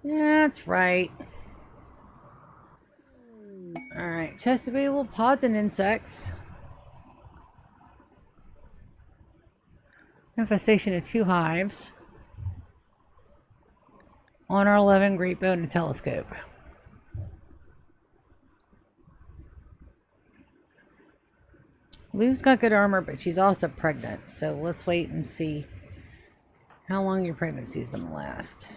Yeah, that's right. Alright, test available pods and insects. Infestation of 2 hives. On our 11 great bow and a telescope. Lou's got good armor, but she's also pregnant. So let's wait and see how long your pregnancy is going to last.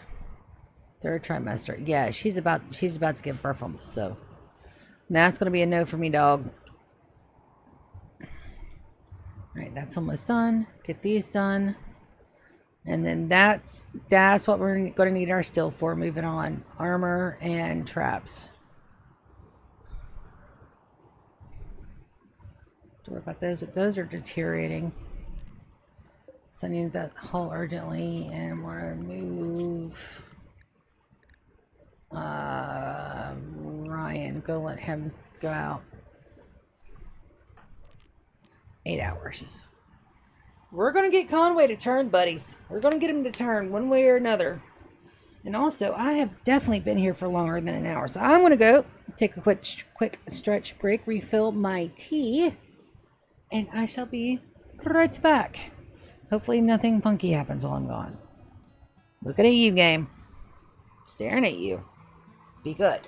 3rd trimester. Yeah, she's about to give birth on, so that's gonna be a no for me, dog. Alright, that's almost done. Get these done. And then that's what we're gonna need our steel for. Moving on. Armor and traps. Don't worry about those. Those are deteriorating. So I need that hull urgently, and we're gonna move Ryan, go let him go out. 8 hours. We're gonna get Conway to turn, buddies. We're gonna get him to turn one way or another. And also, I have definitely been here for longer than an hour. So I'm going to go take a quick stretch break, refill my tea, and I shall be right back. Hopefully nothing funky happens while I'm gone. Looking at you, game. Staring at you. Be good.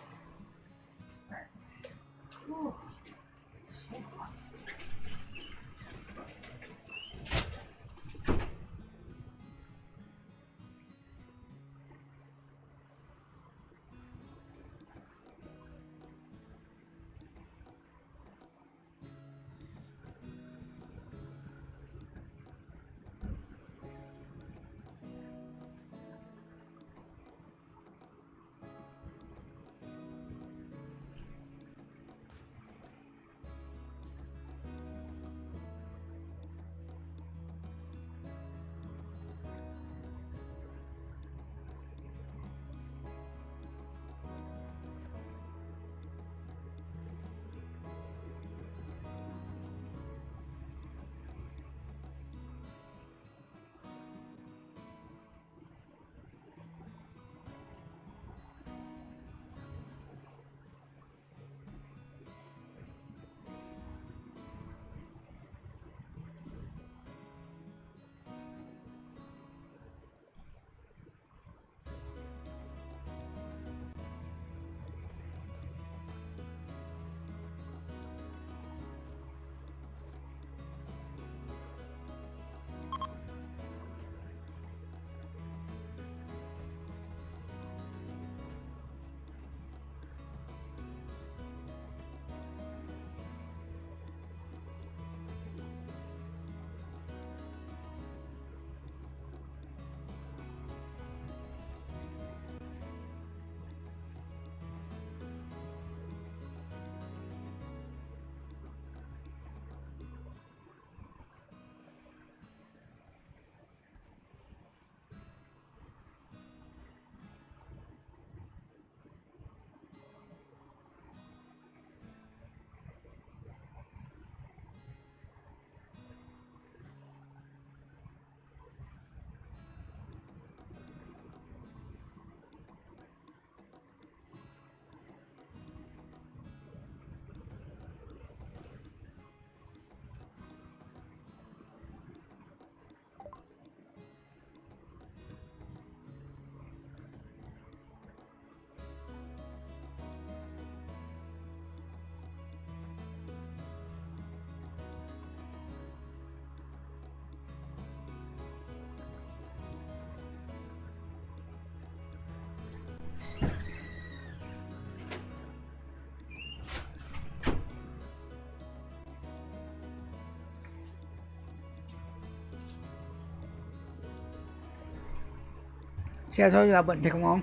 See, I told you that wouldn't take long.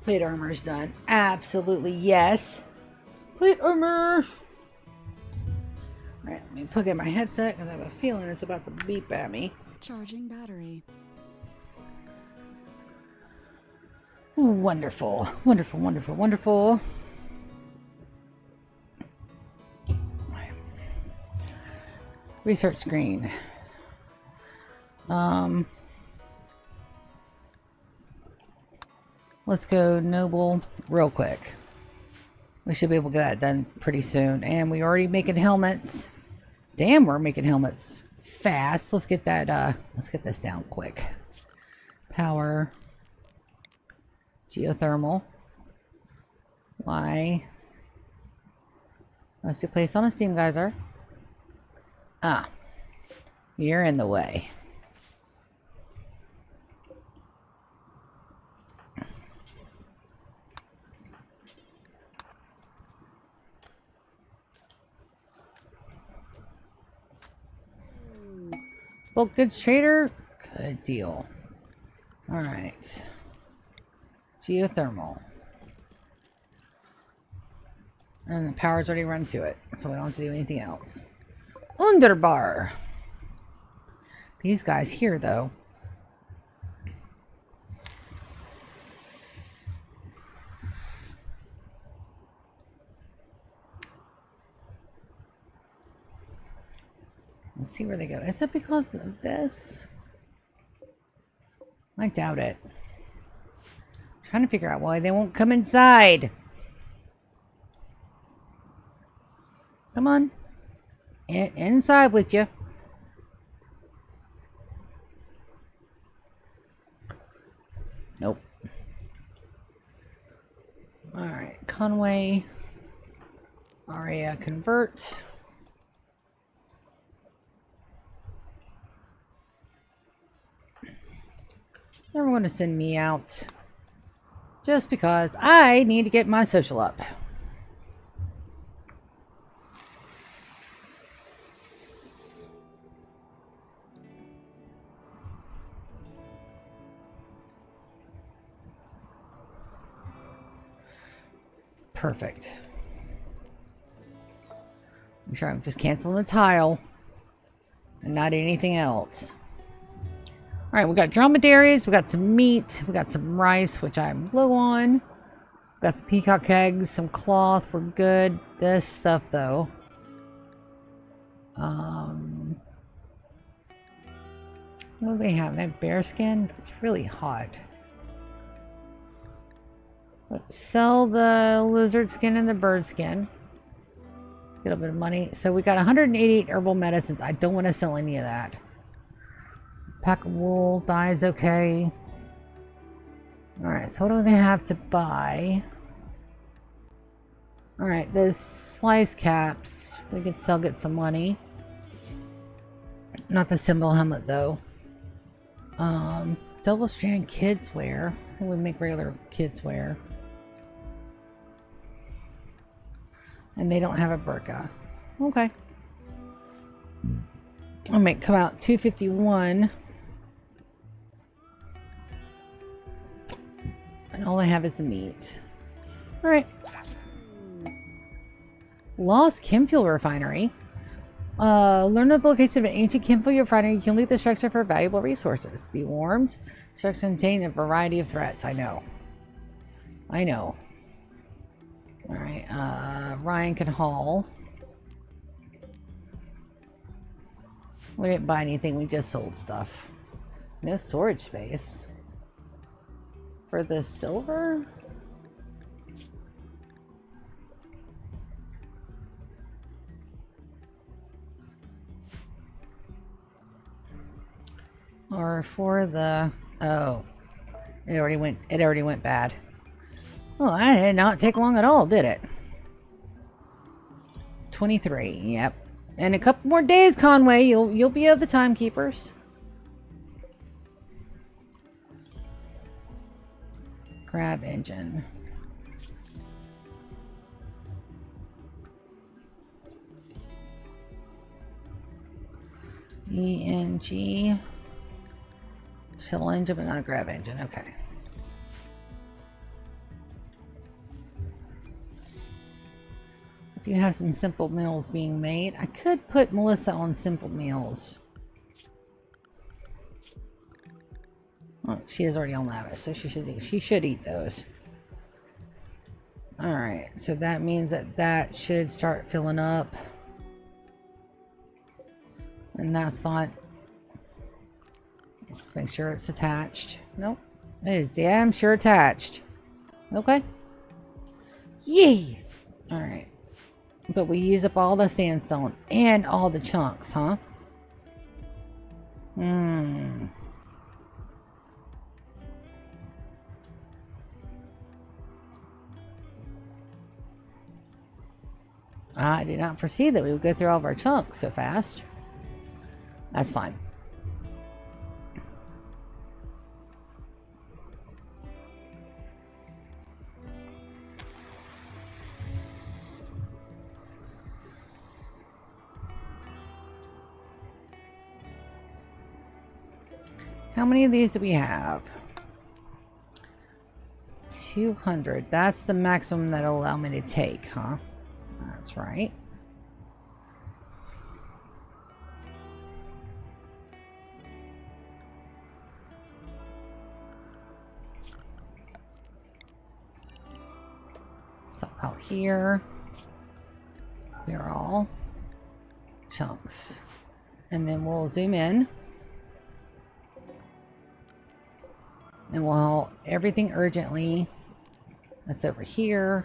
Plate armor's done. Absolutely, yes. Plate armor! Alright, let me plug in my headset because I have a feeling it's about to beep at me. Charging battery. Wonderful. Wonderful, wonderful, wonderful. Research screen. Let's go noble real quick. We should be able to get that done pretty soon. And we already making helmets. Damn, we're making helmets fast. Let's get that let's get this down quick. Power. Geothermal. Why? Let's be placed on a steam geyser. Ah, you're in the way. Bulk goods trader, good deal. All right, geothermal, and the power's already run to it, so we don't have to do anything else. Underbar. These guys here, though. Let's see where they go. Is it because of this? I doubt it. I'm trying to figure out why they won't come inside. Come on. Inside with you. Nope. Alright, Conway. Aria, convert. They're going to send me out. Just because I need to get my social up. Perfect. Make sure I'm just canceling the tile and not anything else. All right, we got dromedaries, we got some meat, we got some rice, which I'm low on. We got some peacock eggs, some cloth, we're good. This stuff though. What do they have? They have bear skin? It's really hot. Let's sell the lizard skin and the bird skin. Get a bit of money. So we got 188 herbal medicines. I don't want to sell any of that. Pack of wool, dye's okay. Alright, so what do they have to buy? Alright, those slice caps. We could sell, get some money. Not the symbol helmet though. Double strand kids wear. I think we make regular kids wear. And they don't have a burqa. Okay. I might come out 251. And all I have is the meat. Alright. Lost Chemfuel Refinery. Learn the location of an ancient chemfuel refinery. You can loot the structure for valuable resources. Be warned. Structure contain a variety of threats. I know. I know. Alright, Ryan can haul. We didn't buy anything, we just sold stuff. No storage space. For the silver? Or for the... Oh. It already went bad. Well, that did not take long at all, did it? 23, yep. And a couple more days, Conway, you'll be of the timekeepers. Grab engine. ENG. Shell engine, but not a grab engine. Okay. Do you have some simple meals being made? I could put Melissa on simple meals. Oh, she is already on lavish, so she should eat those. All right, so that means that should start filling up, and that's not. Let's make sure it's attached. Nope, it is damn sure attached. Okay. Yay! All right. But we use up all the sandstone and all the chunks, huh? I did not foresee that we would go through all of our chunks so fast. That's fine. How many of these do we have? 200. That's the maximum that'll allow me to take, huh? That's right. Stop out here. They're all chunks. And then we'll zoom in. And we'll everything urgently. That's over here.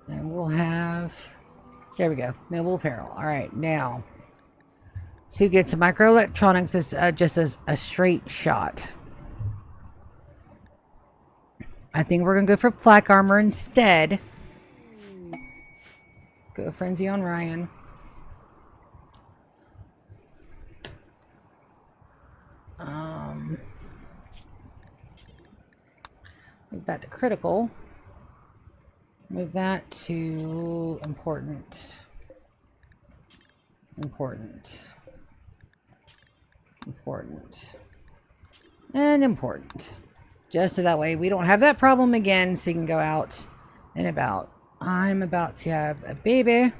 And we'll have, there we go, noble apparel. All right, now to get to microelectronics is just a straight shot. I think we're gonna go for flak armor instead. Go frenzy on Ryan. Move that to critical. Move that to important. Important. Important. And important. Just so that way we don't have that problem again, so you can go out and about. I'm about to have a baby.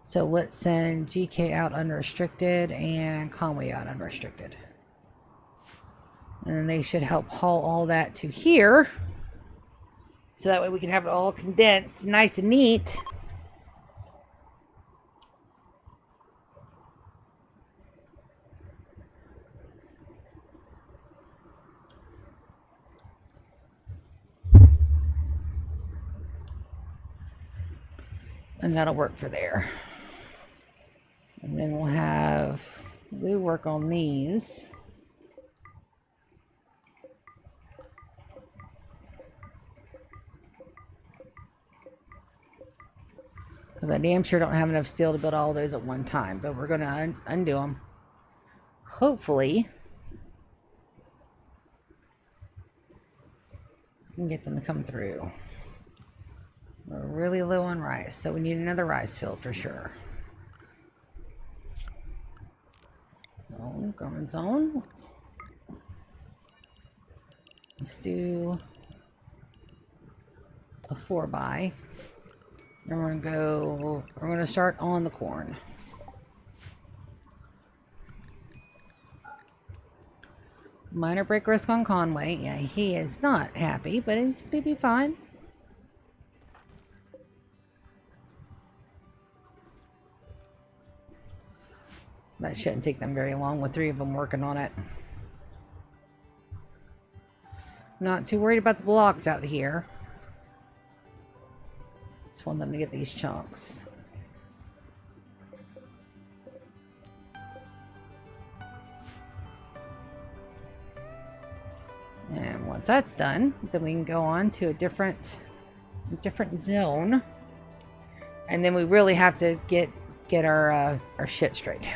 So let's send GK out unrestricted and Conway out unrestricted. And they should help haul all that to here. So that way we can have it all condensed, nice and neat. And that'll work for there. And then we'll have Lulu work on these. Because I damn sure don't have enough steel to build all those at one time. But we're going to undo them. Hopefully, we can get them to come through. We're really low on rice, so we need another rice field for sure. Garment zone. Let's do a 4x. And we're gonna start on the corn. Minor break risk on Conway. Yeah, he is not happy, but he's maybe fine. That shouldn't take them very long with 3 of them working on it. Not too worried about the blocks out here. Just want them to get these chunks. And once that's done, then we can go on to a different zone. And then we really have to get our shit straight.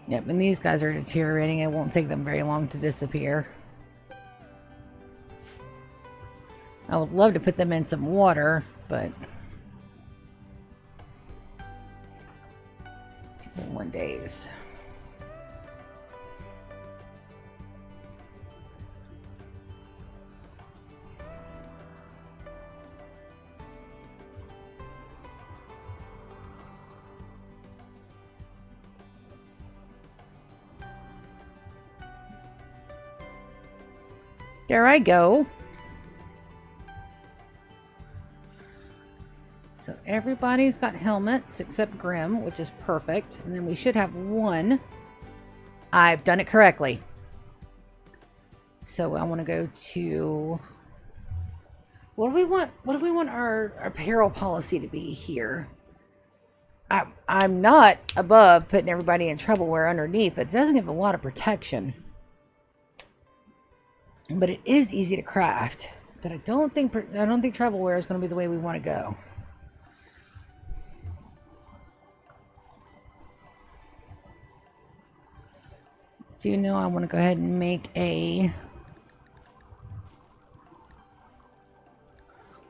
Yep, and these guys are deteriorating. It won't take them very long to disappear. I would love to put them in some water, but 2.1 days. There I go. So everybody's got helmets except Grim, which is perfect. And then we should have one. I've done it correctly. So I want to go to... What do we want? What do we want our apparel policy to be here? I'm not above putting everybody in trouble wear underneath, but it doesn't give a lot of protection. But it is easy to craft. But I don't think travel wear is going to be the way we want to go. Do you know I want to go ahead and make a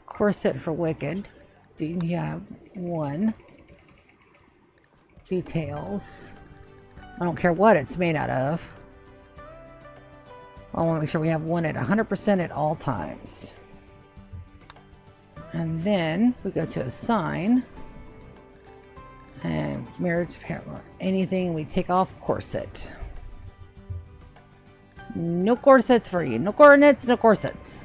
corset for Wicked? Do you have one? Details. I don't care what it's made out of. I want to make sure we have one at 100% at all times. And then we go to assign. Marriage, anything we take off corset. No corsets for you. No coordinates, no corsets.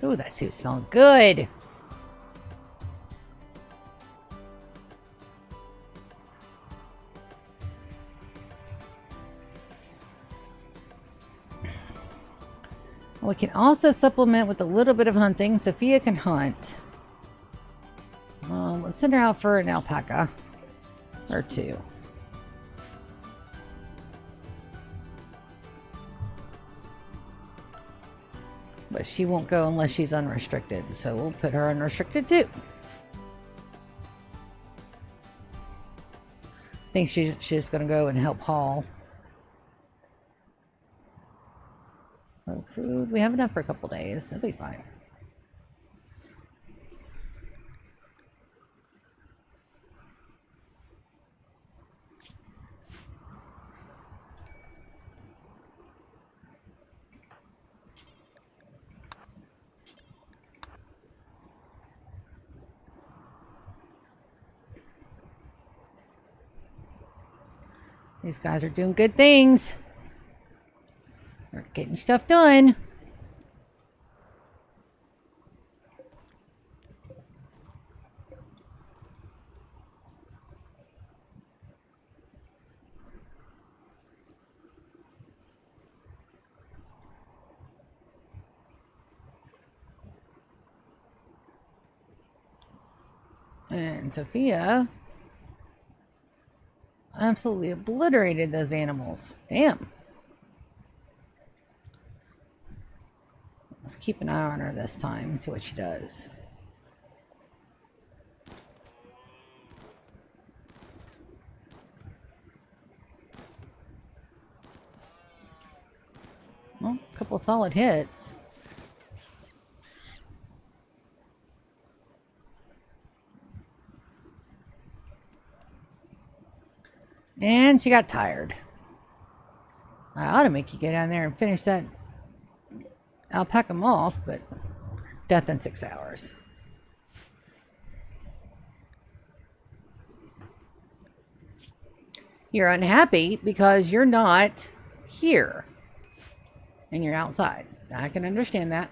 Ooh, that suit smells good. We can also supplement with a little bit of hunting. Sophia can hunt. Let's send her out for an alpaca or two. But she won't go unless she's unrestricted, so we'll put her unrestricted too. I think she's gonna go and help haul. Oh, food. We have enough for a couple days. That'll be fine. These guys are doing good things. They're getting stuff done. And Sophia absolutely obliterated those animals. Damn. Let's keep an eye on her this time and see what she does. Well, a couple solid hits. And she got tired. I ought to make you get down there and finish that alpaca moth, but death in 6 hours. You're unhappy because you're not here and you're outside. I can understand that.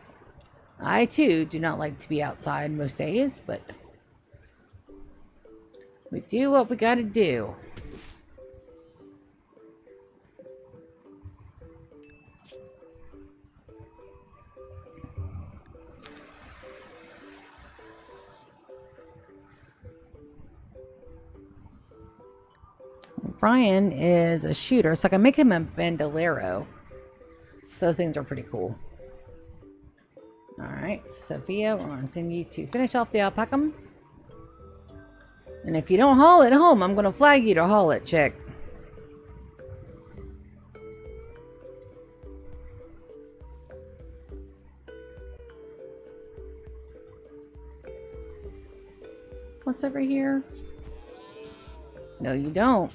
I too do not like to be outside most days, but we do what we gotta do. Brian is a shooter, so I can make him a bandolero. Those things are pretty cool. Alright, Sophia, we're going to send you to finish off the alpaca. And if you don't haul it home, I'm going to flag you to haul it, chick. What's over here? No, you don't.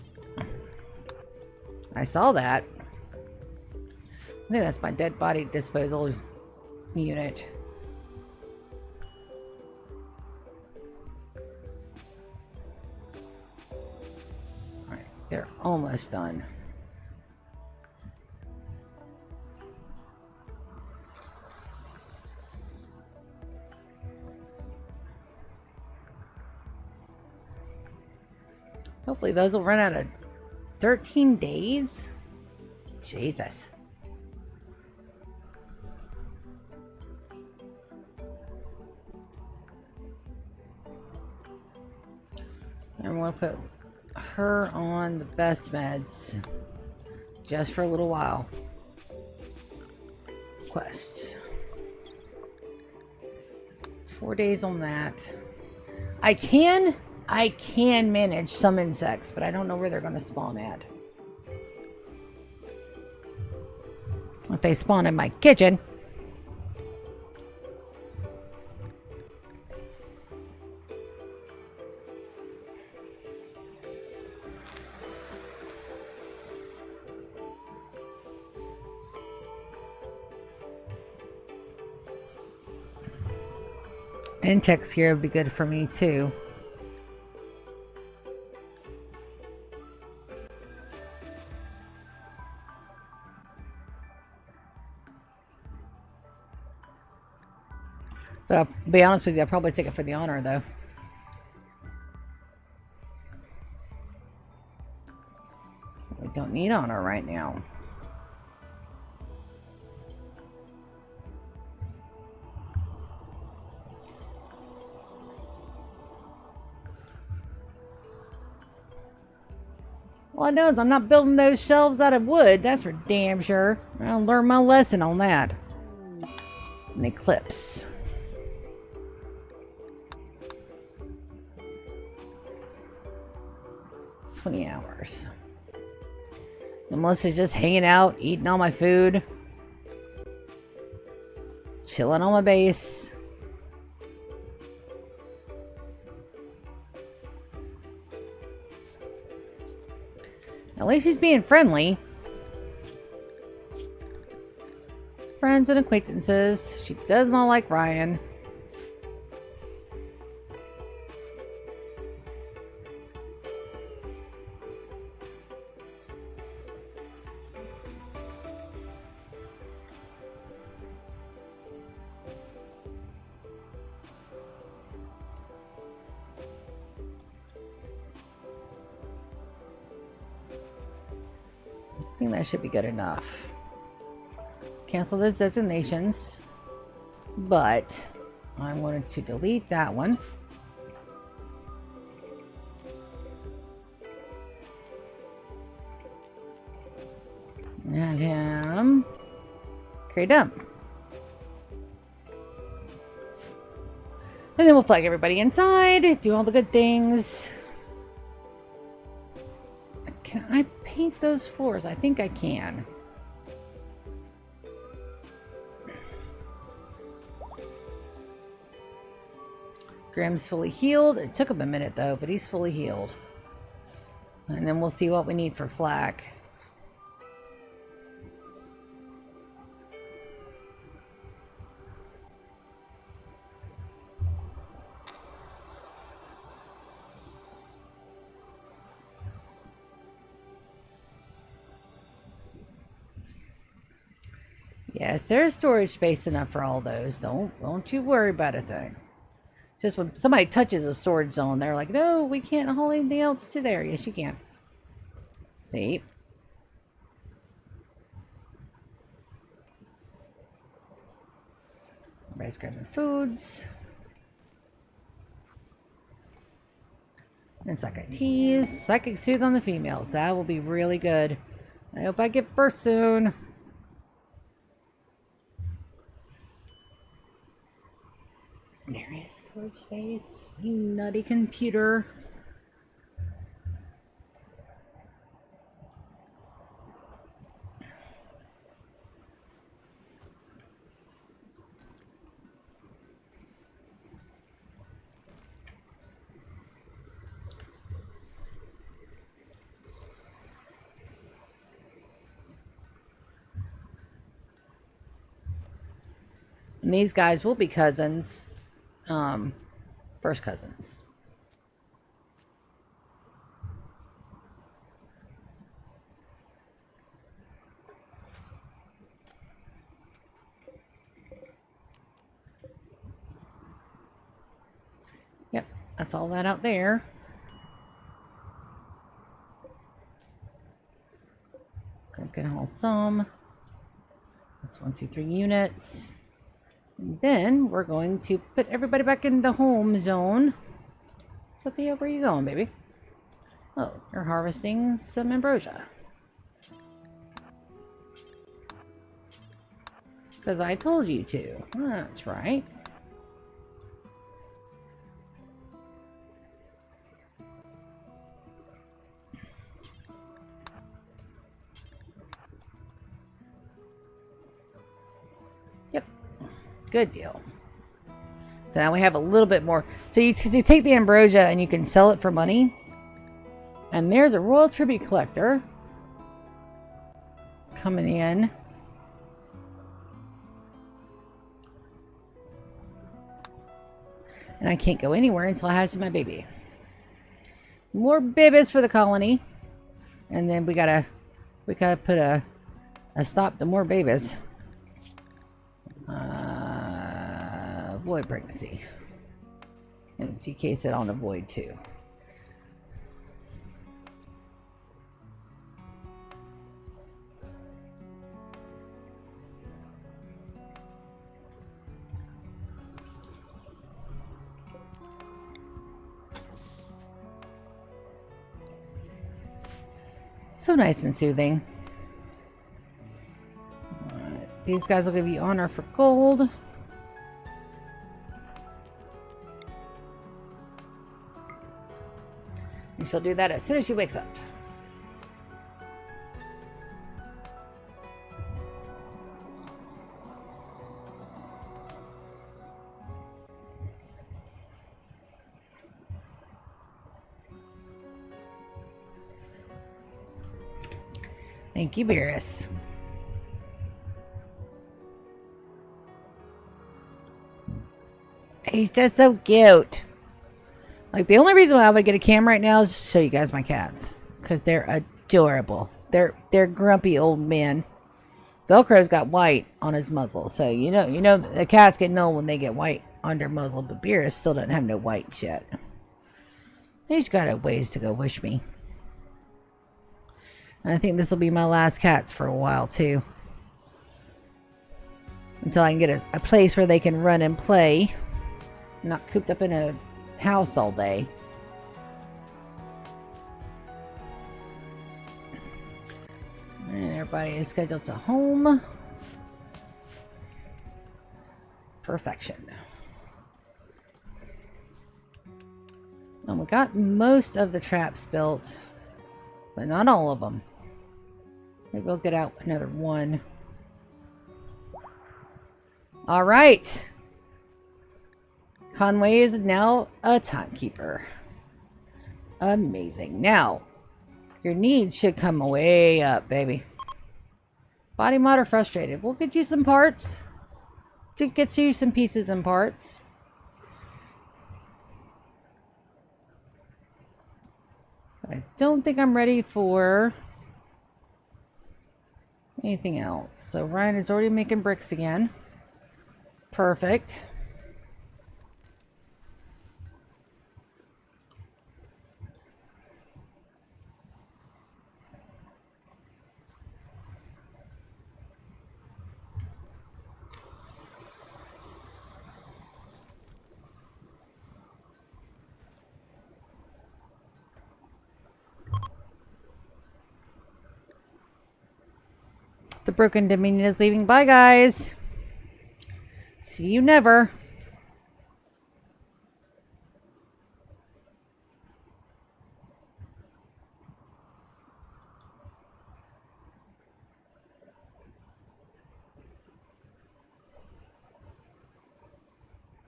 I saw that. I think that's my dead body disposal unit. Alright, they're almost done. Hopefully those will run out of 13 days. Jesus. And I'm going to put her on the best meds just for a little while. Quest. 4 days on that. I can manage some insects, but I don't know where they're going to spawn at. If they spawn in my kitchen. Intex gear would be good for me too. But I'll be honest with you, I'll probably take it for the honor though. We don't need honor right now. All I know is I'm not building those shelves out of wood. That's for damn sure. I'll learn my lesson on that. An eclipse. $20. Melissa's just hanging out, eating all my food. Chilling on my base. At least she's being friendly. Friends and acquaintances. She does not like Ryan. I think that should be good enough. Cancel those designations, but I wanted to delete that one. And him create dump. And then we'll flag everybody inside, do all the good things. Can I paint those floors? I think I can. Graham's fully healed. It took him a minute though, but he's fully healed. And then we'll see what we need for flak. Yes, there's storage space enough for all those. Don't you worry about a thing. Just when somebody touches a storage zone, they're like, no, we can't haul anything else to there. Yes, you can. See? Everybody's grabbing foods. And psychic teas. Psychic soothe on the females. That will be really good. I hope I get birth soon. There is storage space, you nutty computer. And these guys will be cousins. First cousins. Yep, that's all that out there. Can haul some. That's 1, 2, 3 units. And then we're going to put everybody back in the home zone. Sophia, where are you going, baby? Oh, you're harvesting some ambrosia. Because I told you to. That's right. Yep. Good deal. So now we have a little bit more. So you take the ambrosia and you can sell it for money. And there's a royal tribute collector coming in. And I can't go anywhere until I hatch my baby. More babies for the colony. And then we gotta put a stop to more babies. Avoid pregnancy. And GK said on avoid too. So nice and soothing. Alright, these guys will give you honor for gold. And she'll do that as soon as she wakes up. Thank you, Beerus. He's just so cute. Like, the only reason why I would get a cam right now is just to show you guys my cats. Because they're adorable. They're grumpy old men. Velcro's got white on his muzzle. So, you know the cats get known when they get white on their muzzle. But Beerus still doesn't have no white yet. He's got a ways to go, wish me. And I think this will be my last cats for a while, too. Until I can get a place where they can run and play. Not cooped up in a house all day. And everybody is scheduled to home. Perfection. And we got most of the traps built, but not all of them. Maybe we'll get out another one. All right. Conway is now a timekeeper. Amazing. Now, your needs should come way up, baby. Body mod or frustrated. We'll get you some parts. Get you some pieces and parts. But I don't think I'm ready for anything else. So Ryan is already making bricks again. Perfect. The Broken Dominion is leaving. Bye, guys. See you never.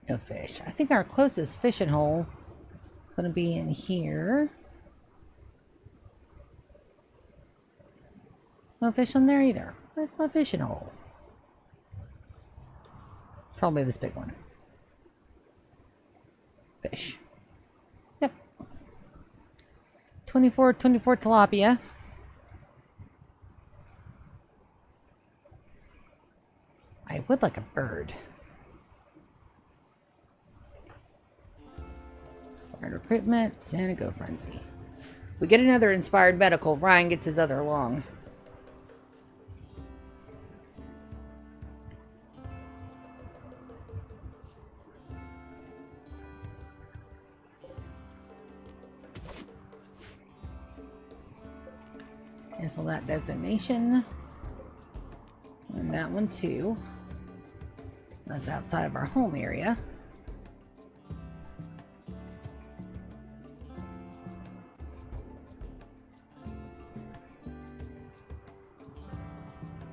No fish. I think our closest fishing hole is going to be in here. No fish on there either. Where's my fishing hole? Probably this big one. Fish. Yep. 24 tilapia. I would like a bird. Inspired recruitment and a go frenzy. We get another inspired medical. Ryan gets his other lung. Cancel that designation. And that one too. That's outside of our home area.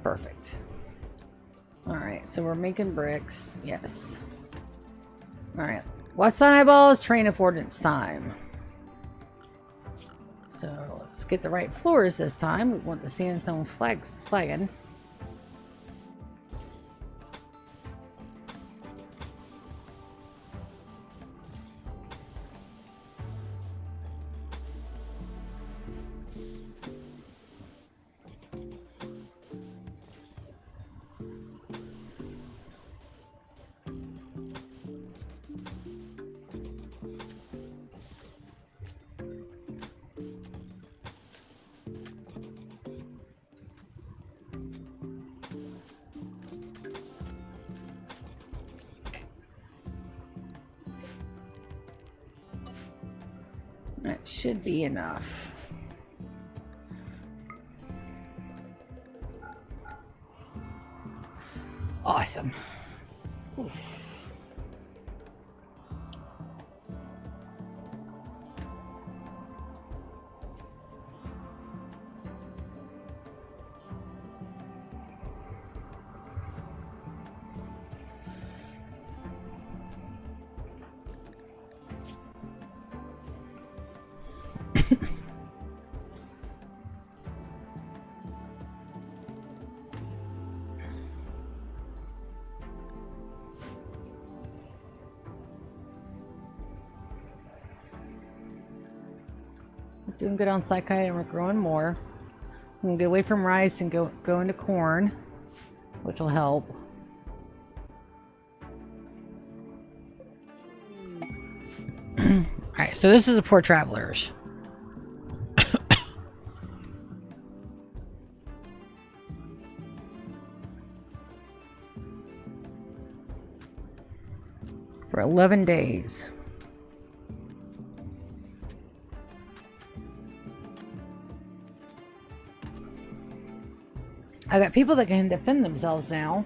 Perfect. Alright, so we're making bricks. Yes. Alright. What's on eyeballs? Train affordance time. So let's get the right floors this time. We want the sandstone flagging. That should be enough. Awesome. Oof. We're doing good on psychi and we're growing more. We can get away from rice and go into corn, which will help. Alright, so this is a Poor Travelers. For 11 days. I got people that can defend themselves now.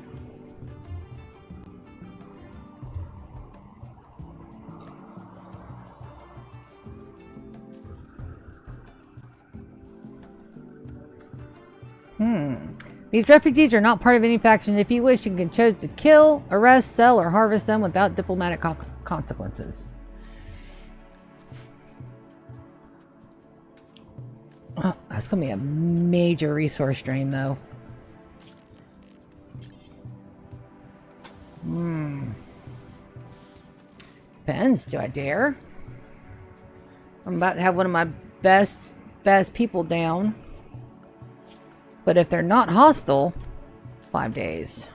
These refugees are not part of any faction. If you wish, you can choose to kill, arrest, sell, or harvest them without diplomatic consequences. Oh, that's going to be a major resource drain, though. Depends. Do I dare? I'm about to have one of my best people down. But if they're not hostile, 5 days.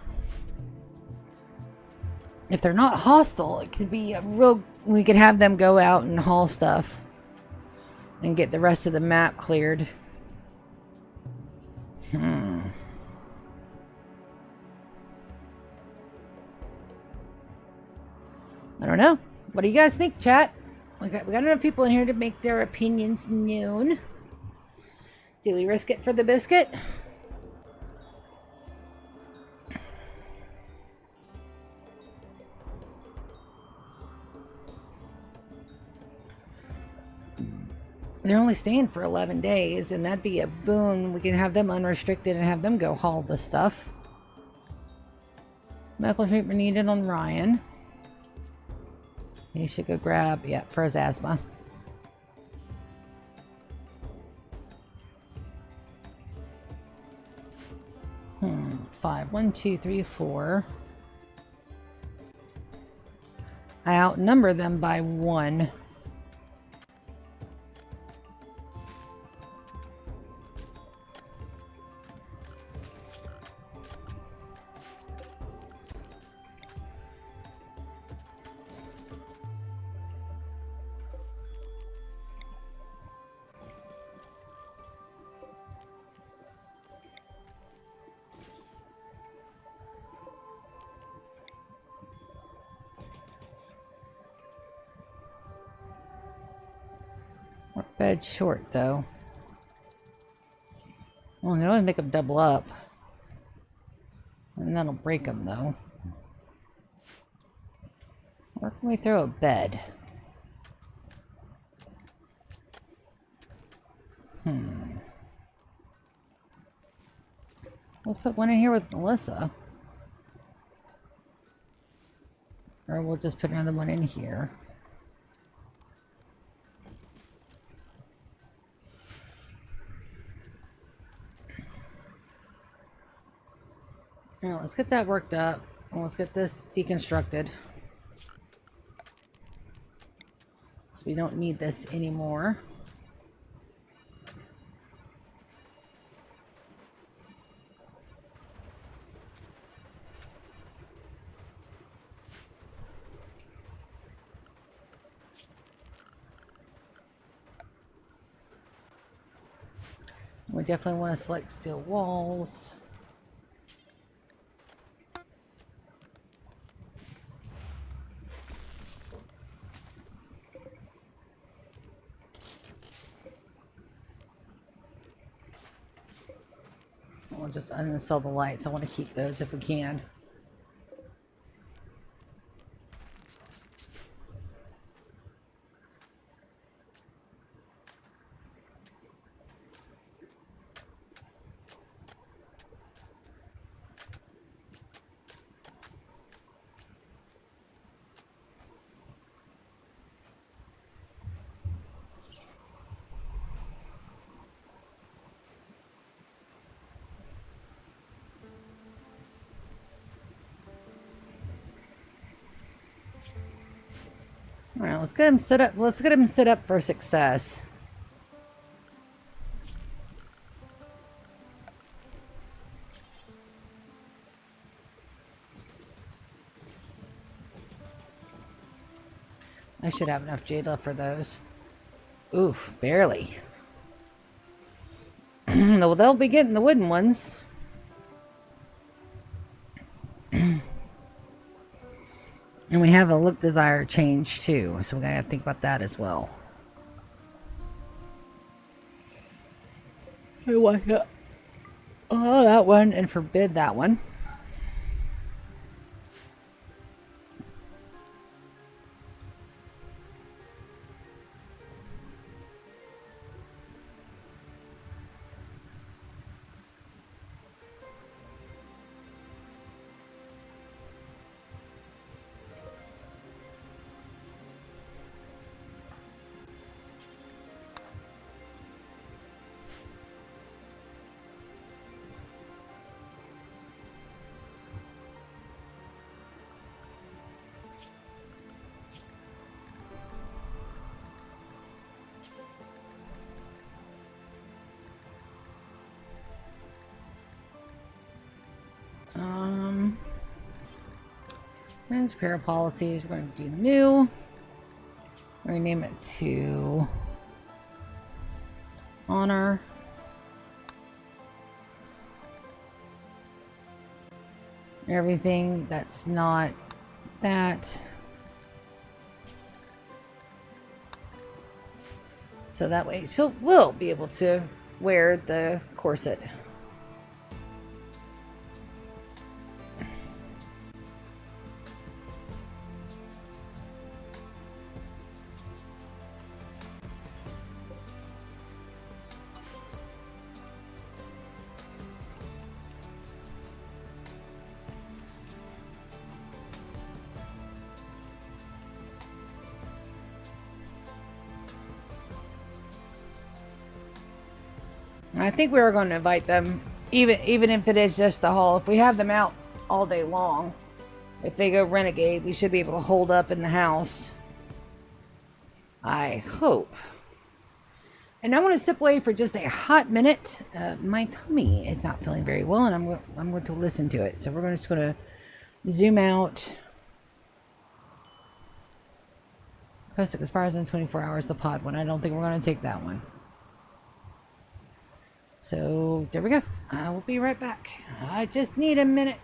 If they're not hostile, it could be a real... We could have them go out and haul stuff. And get the rest of the map cleared. I don't know. What do you guys think, chat? We got enough people in here to make their opinions known. Do we risk it for the biscuit? They're only staying for 11 days, and that'd be a boon. We can have them unrestricted and have them go haul the stuff. Medical treatment needed on Ryan. He should go grab, yeah, for his asthma. Five. 1, 2, 3, 4. I outnumber them by 1. Bed short though. Well, they always make them double up, and that'll break them though. Where can we throw a bed? Let's put one in here with Melissa, or we'll just put another one in here. Now let's get that worked up, and let's get this deconstructed. So we don't need this anymore. We definitely want to select steel walls. We'll just uninstall the lights. I want to keep those if we can. All right, let's get him set up. Let's get him set up for success. I should have enough jade left for those. Oof, barely. Well, they'll be getting the wooden ones. And we have a look desire change too, so we gotta think about that as well. Oh, that one, and forbid that one. Manage repair policies. We're going to do new. Rename it to honor. Everything that's not that. So that way she will be able to wear the corset. I think we are going to invite them, even if it is just a haul. If we have them out all day long, if they go renegade, we should be able to hold up in the house. I hope. And I want to step away for just a hot minute. My tummy is not feeling very well, and I'm going to listen to it. So we're just going to zoom out. Quest expires in 24 hours. The pod one. I don't think we're going to take that one. So there we go. I will be right back. I just need a minute.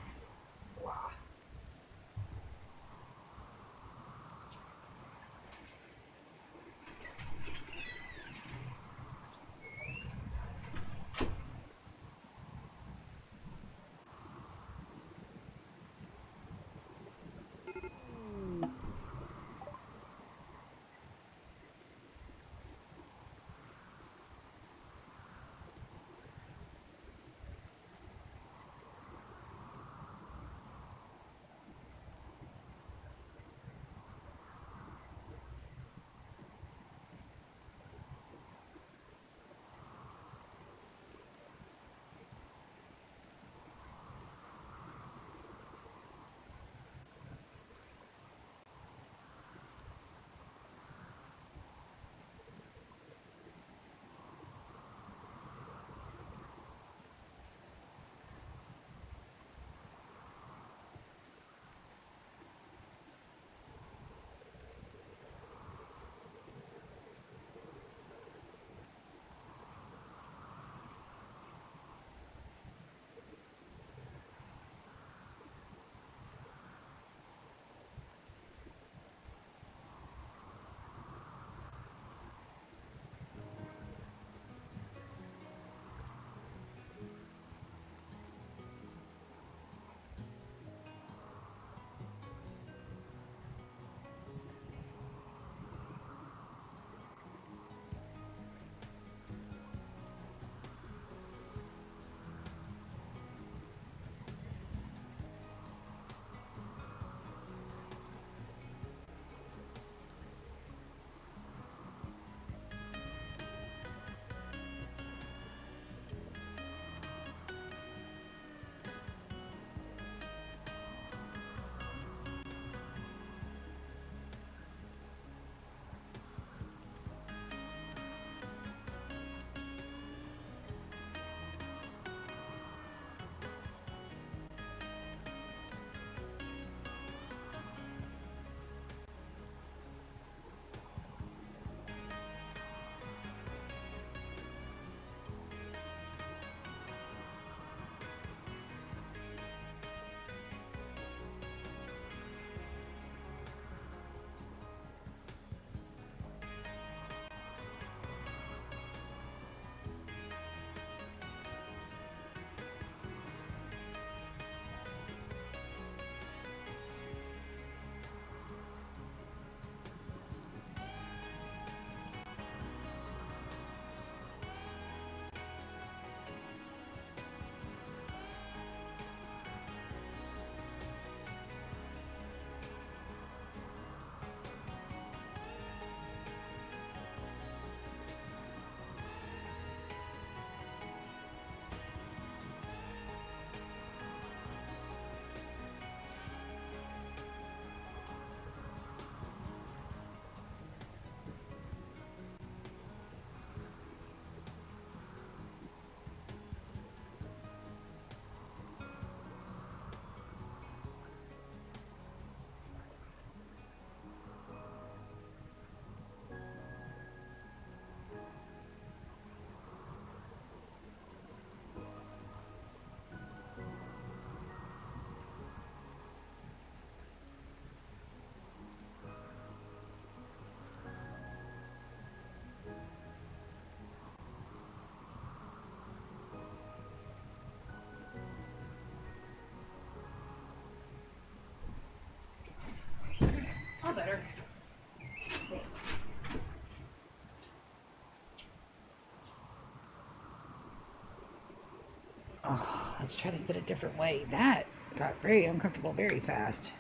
Oh, let's try to sit a different way. That got very uncomfortable very fast.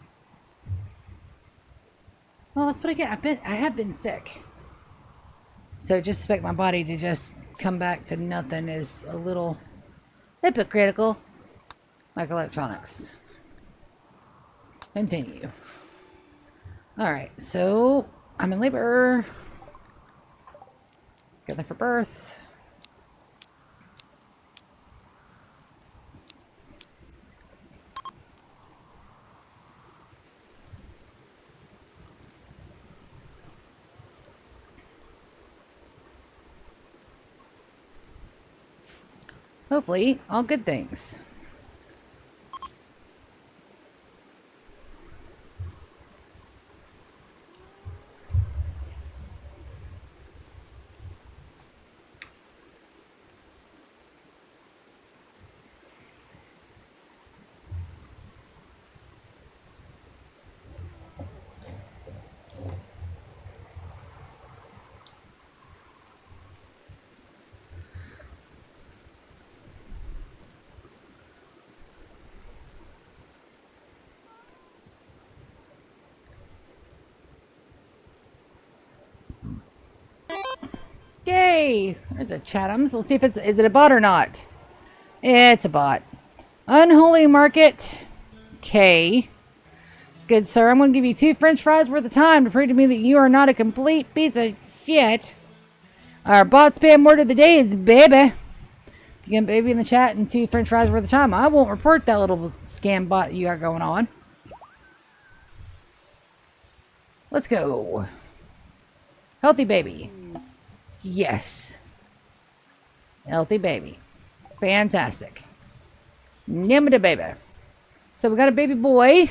Well, that's what I get. I have been sick. So just expect my body to just come back to nothing is a little hypocritical. Like electronics. Continue. Alright, so I'm in labor. Got there for birth. Hopefully, all good things. Yay! There's a Chatham's. Let's see if is it a bot or not. It's a bot. Unholy Market. K. Good sir, I'm going to give you 2 french fries worth of time to prove to me that you are not a complete piece of shit. Our bot spam word of the day is baby. If you get baby in the chat and 2 french fries worth of time, I won't report that little scam bot you got going on. Let's go. Healthy baby. Yes. Healthy baby. Fantastic. Name it a baby. So we got a baby boy.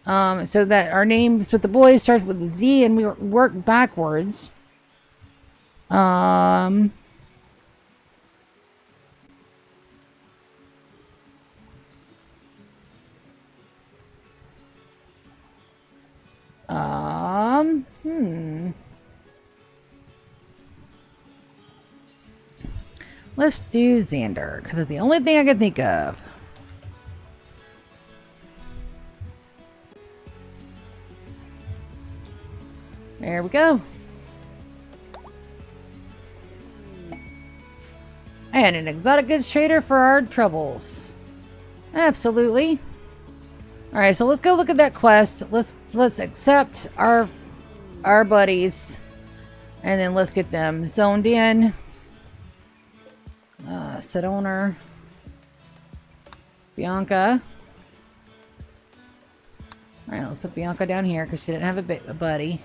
So that our names with the boys starts with a Z and we work backwards. Hmm. Let's do Xander, because it's the only thing I can think of. There we go. And an exotic goods trader for our troubles. Absolutely. Alright, so let's go look at that quest. Let's accept our buddies. And then let's get them zoned in. Set owner. Bianca. Alright, let's put Bianca down here because she didn't have a buddy.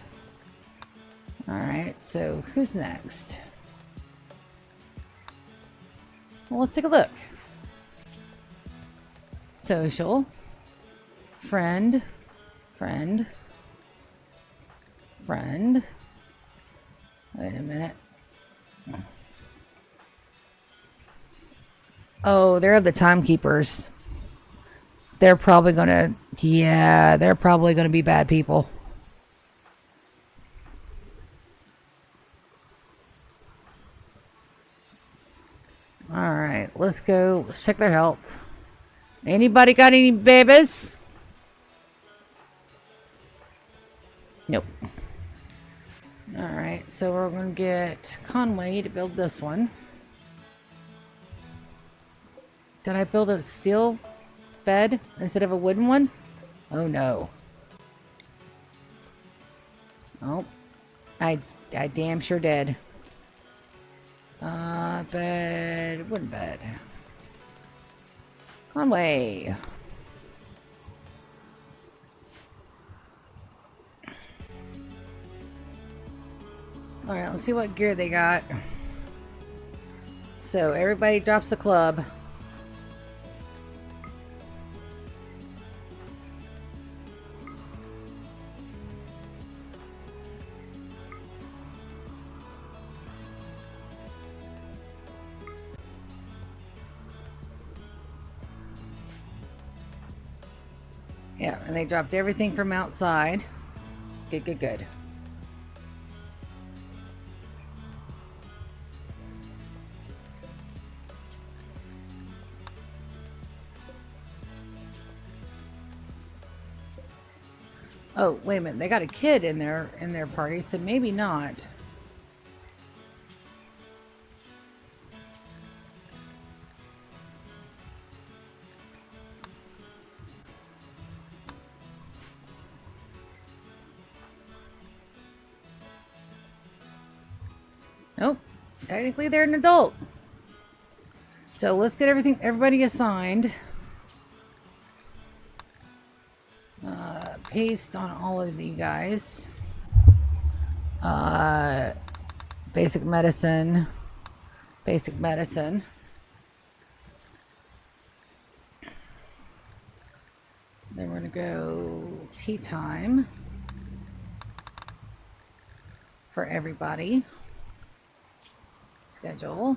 Alright, so who's next? Well, let's take a look. Social. Friend. Friend. Friend. Wait a minute. Oh, they're the timekeepers. They're probably gonna... Yeah, they're probably gonna be bad people. Alright, let's go. Let's check their health. Anybody got any babies? Nope. Alright, so we're going to get Conway to build this one. Did I build a steel bed instead of a wooden one? Oh no. Oh, I damn sure did. Bed, wooden bed. Conway. Alright, let's see what gear they got. So, everybody drops the club. Yeah, and they dropped everything from outside. Good, good, good. Oh, wait a minute. They got a kid in their party, so maybe not. Nope. Technically, they're an adult. So let's get everybody assigned. Paste on all of you guys. Basic medicine. Basic medicine. Then we're going to go tea time for everybody. Schedule.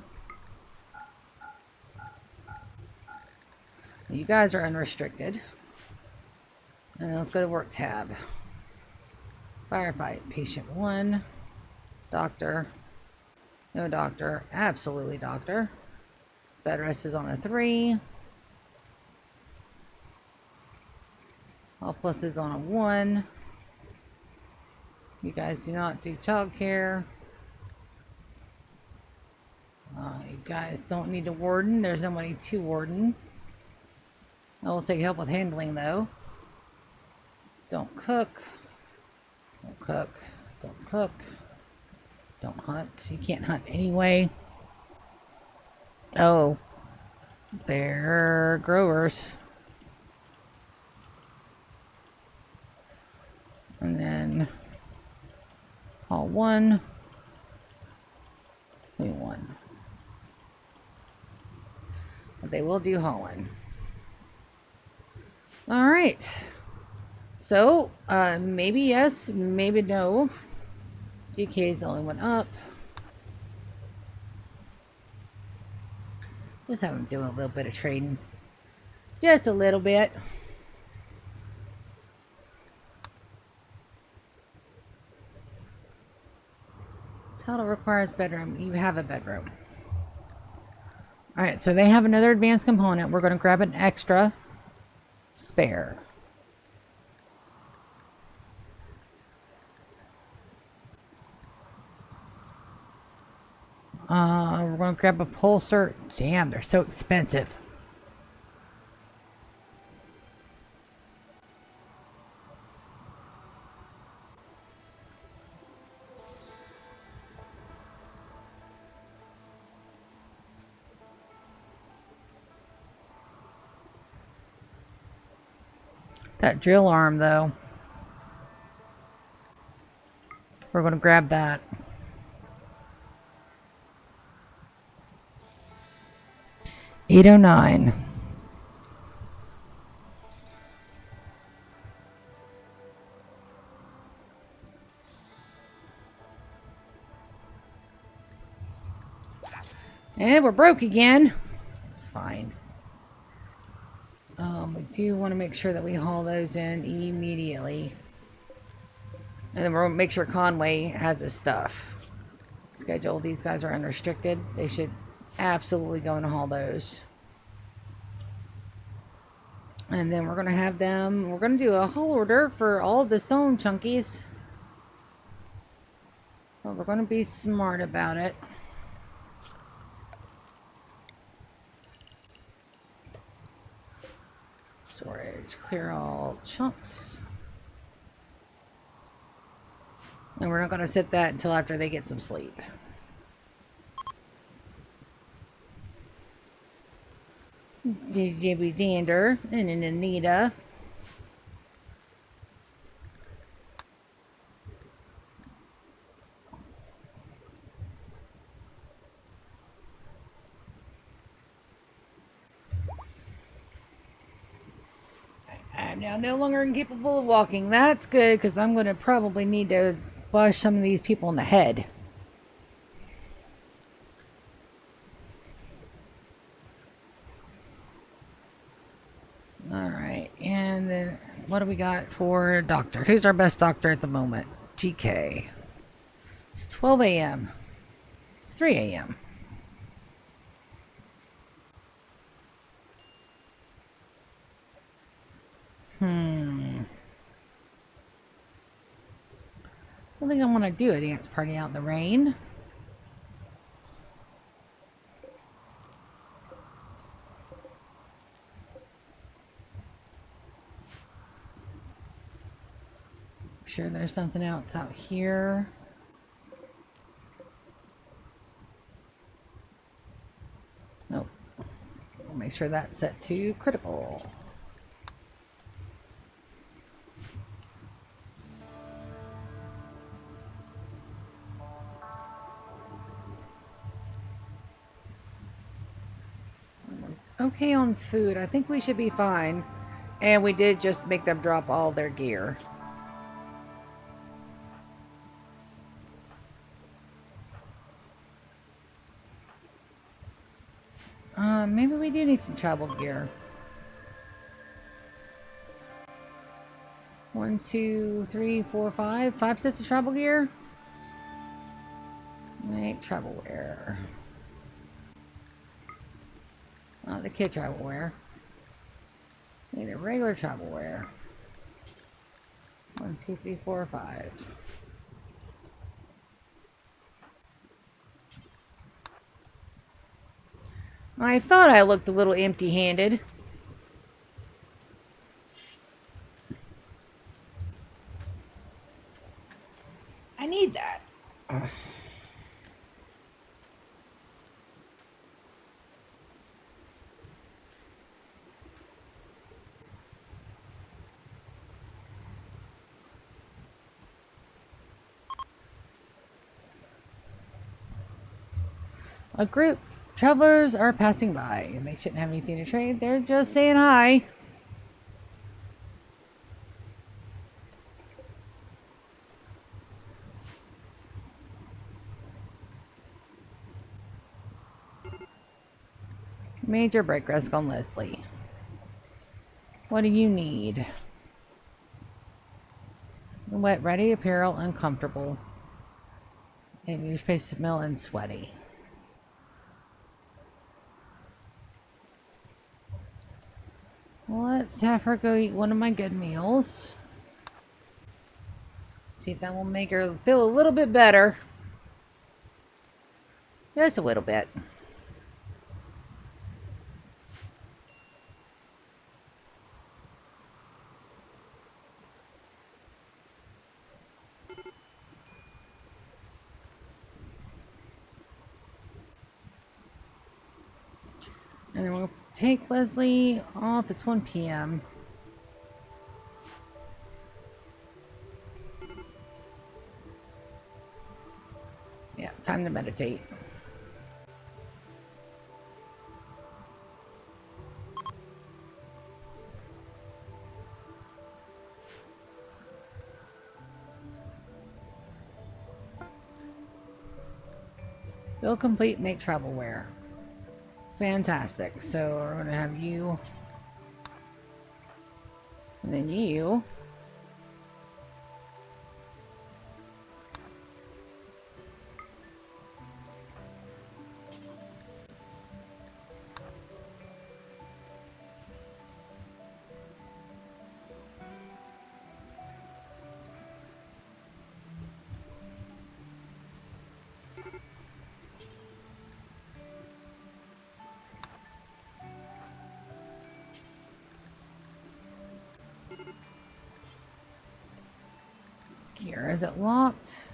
You guys are unrestricted. And then let's go to work tab. Firefight. Patient 1. Doctor. No doctor. Absolutely doctor. Bed rest is on a 3. All plus is on a 1. You guys do not do childcare. You guys don't need a warden. There's nobody to warden. I will take help with handling though. Don't cook. Don't cook. Don't cook. Don't hunt. You can't hunt anyway. Oh. They're growers. And then haul 1. Clean 1. But they will do hauling. All right. So, maybe yes, maybe no. DK is the only one up. Just have them doing a little bit of trading. Just a little bit. Title requires bedroom. You have a bedroom. Alright, so they have another advanced component. We're going to grab an extra spare. We're going to grab a pulsar. Damn, they're so expensive. That drill arm, though. We're going to grab that. $809. And we're broke again. It's fine. We do want to make sure that we haul those in immediately. And then we're going to make sure Conway has his stuff. Schedule. These guys are unrestricted. They should absolutely go and haul those. And then we're going to have them... We're going to do a haul order for all of the stone chunkies. But we're going to be smart about it. Storage. Clear all chunks. And we're not going to set that until after they get some sleep. Jibby Xander and an Anita. I'm now no longer incapable of walking. That's good, because I'm going to probably need to bash some of these people in the head. Alright, and then what do we got for doctor? Who's our best doctor at the moment? GK. It's 12 a.m. It's 3 a.m. don't think I want to do a dance party out in the rain. Make sure there's nothing else out here. Nope. We'll make sure that's set to critical. Okay on food. I think we should be fine. And we did just make them drop all their gear. Maybe we do need some travel gear. 1, 2, 3, 4, 5. 5 sets of travel gear. Make travel wear. The kid travel wear. Need a regular travel wear. 1, 2, 3, 4, 5. I thought I looked a little empty-handed. I need that. A group. Travelers are passing by, and they shouldn't have anything to trade. They're just saying hi. Major break risk on Leslie. What do you need? Wet, ready, apparel, uncomfortable. And your face to smell and sweaty. Let's have her go eat one of my good meals. See if that will make her feel a little bit better. Just a little bit. And then we'll take Leslie off. It's 1 p.m. Yeah, time to meditate. Build complete, make travel wear. Fantastic. So we're going to have you. And then you. Here, is it locked?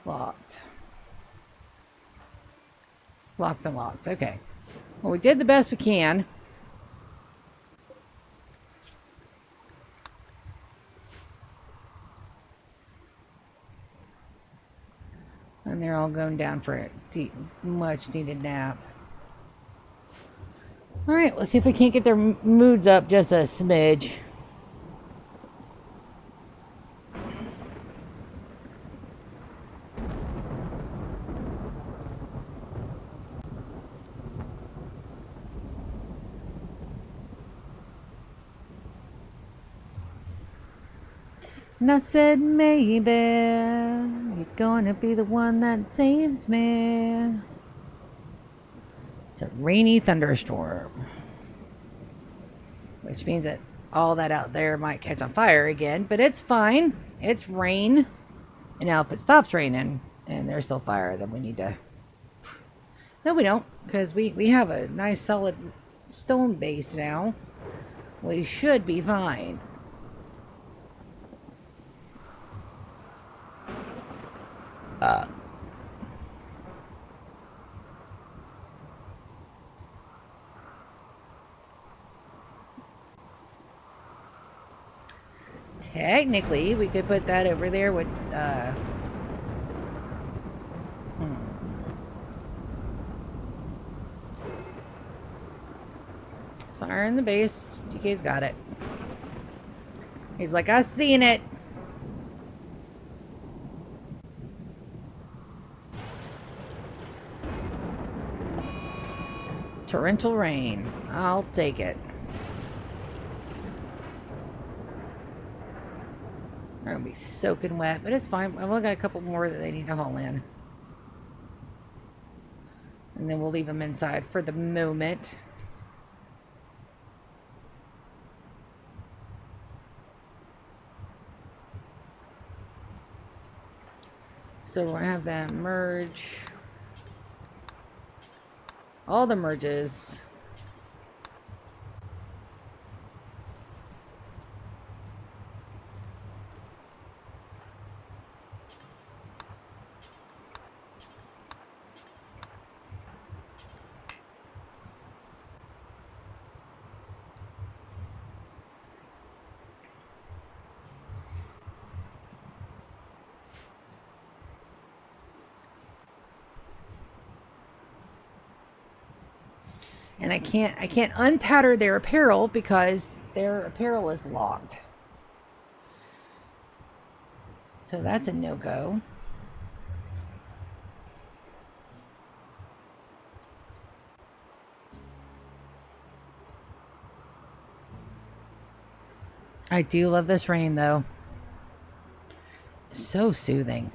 Locked. Locked and locked. Okay. Well, we did the best we can. And they're all going down for a deep, much needed nap. All right, let's see if we can't get their moods up just a smidge. And I said, maybe you're gonna be the one that saves me. It's a rainy thunderstorm. Which means that all that out there might catch on fire again, but it's fine. It's rain. And now if it stops raining and there's still fire, then we need to... No, we don't, because we have a nice solid stone base now. We should be fine. Technically, we could put that over there with, Fire in the base. DK's got it. He's like, I seen it. Torrential rain. I'll take it. They're gonna be soaking wet, but it's fine. I've only got a couple more that they need to haul in. And then we'll leave them inside for the moment. So we're gonna have that merge. All the merges. And I can't untattered their apparel because their apparel is locked. So that's a no-go. I do love this rain though. So soothing.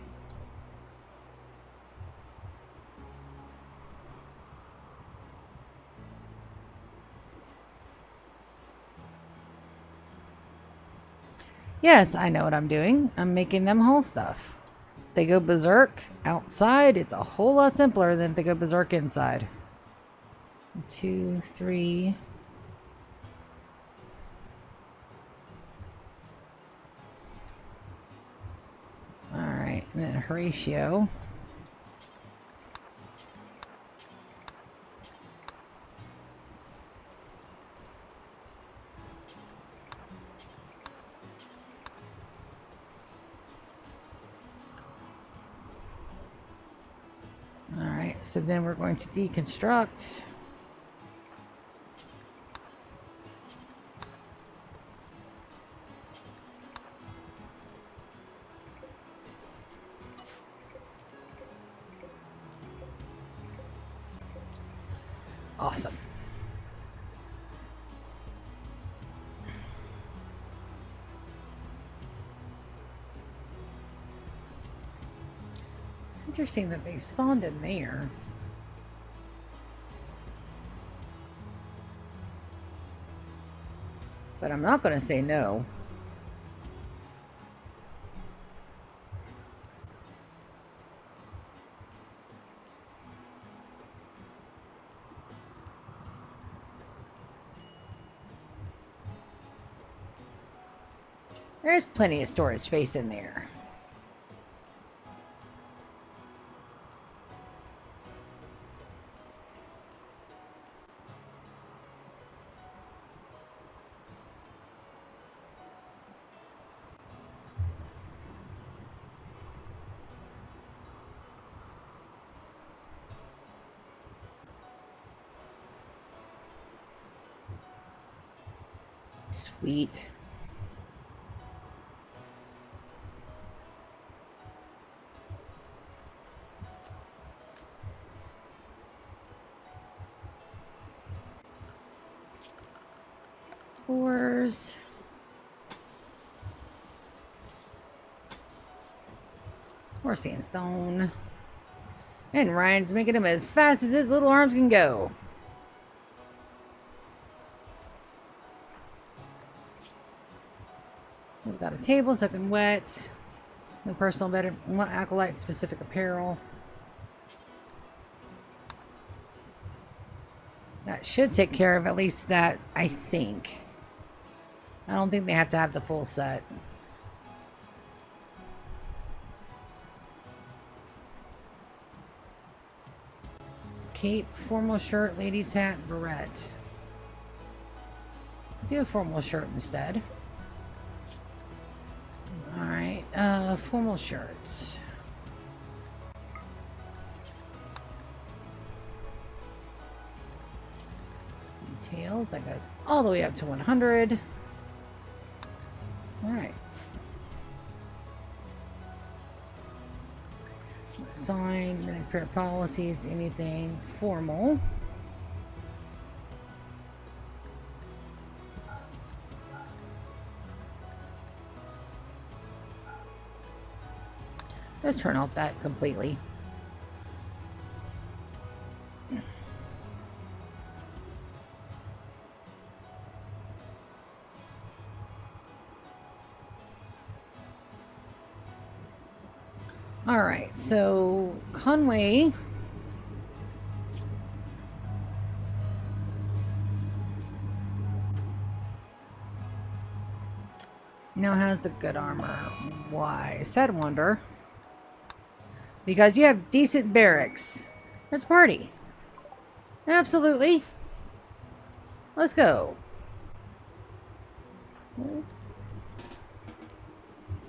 Yes, I know what I'm doing. I'm making them haul stuff. If they go berserk outside, it's a whole lot simpler than if they go berserk inside. 2, 3. Alright, and then Horatio. So then we're going to deconstruct. Awesome. It's interesting that they spawned in there. But I'm not going to say no. There's plenty of storage space in there. Sweet. Fours. Or sandstone. And Ryan's making them as fast as his little arms can go. Without a table, soaking wet. No personal better. Want acolyte specific apparel. That should take care of at least that, I think. I don't think they have to have the full set. Cape, formal shirt, ladies hat, beret. Do a formal shirt instead. Alright, formal shirts. Details, that goes all the way up to 100. Alright. Sign, prepare policies, anything formal. Let's turn off that completely. All right, so Conway now has the good armor. Why? Said wonder. Because you have decent barracks. Let's party. Absolutely. Let's go.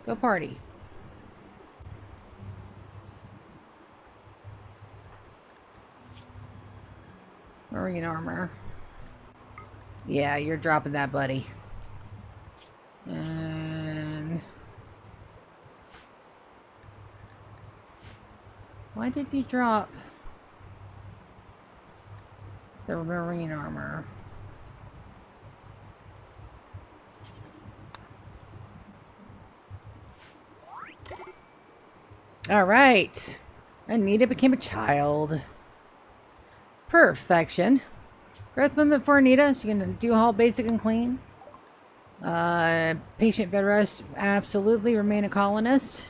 Go party. Marine armor. Yeah, you're dropping that, buddy. And why did you drop the marine armor? All right. Anita became a child. Perfection. Growth movement for Anita. She can do all basic and clean. Patient bed rest. Absolutely. Remain a colonist.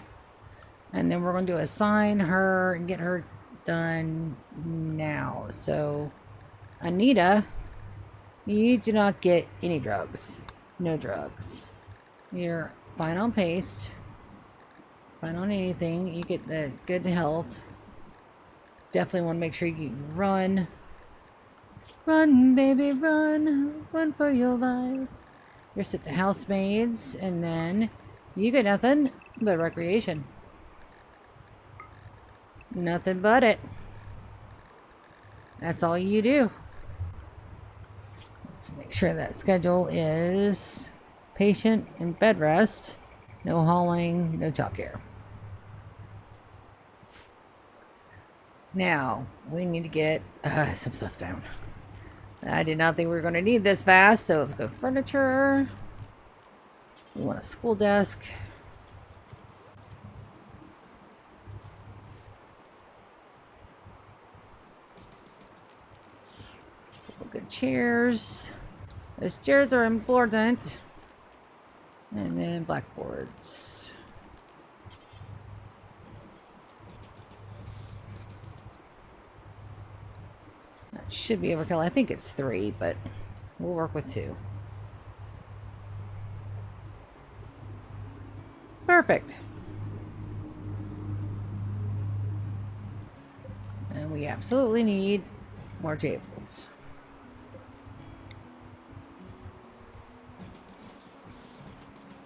And then we're going to assign her and get her done now. So, Anita, you do not get any drugs. No drugs. You're fine on paste. Fine on anything. You get the good health. Definitely want to make sure you run. Run, baby, run. Run for your life. You're set to housemaids, and then you get nothing but recreation. Nothing but it. That's all you do. Let's make sure that schedule is patient and bed rest. No hauling, no childcare. Now, we need to get some stuff down. I did not think we were going to need this fast, so let's go furniture. We want a school desk. Couple good chairs. Those chairs are important. And then blackboards. Should be overkill. I think it's 3, but we'll work with 2. Perfect. And we absolutely need more tables.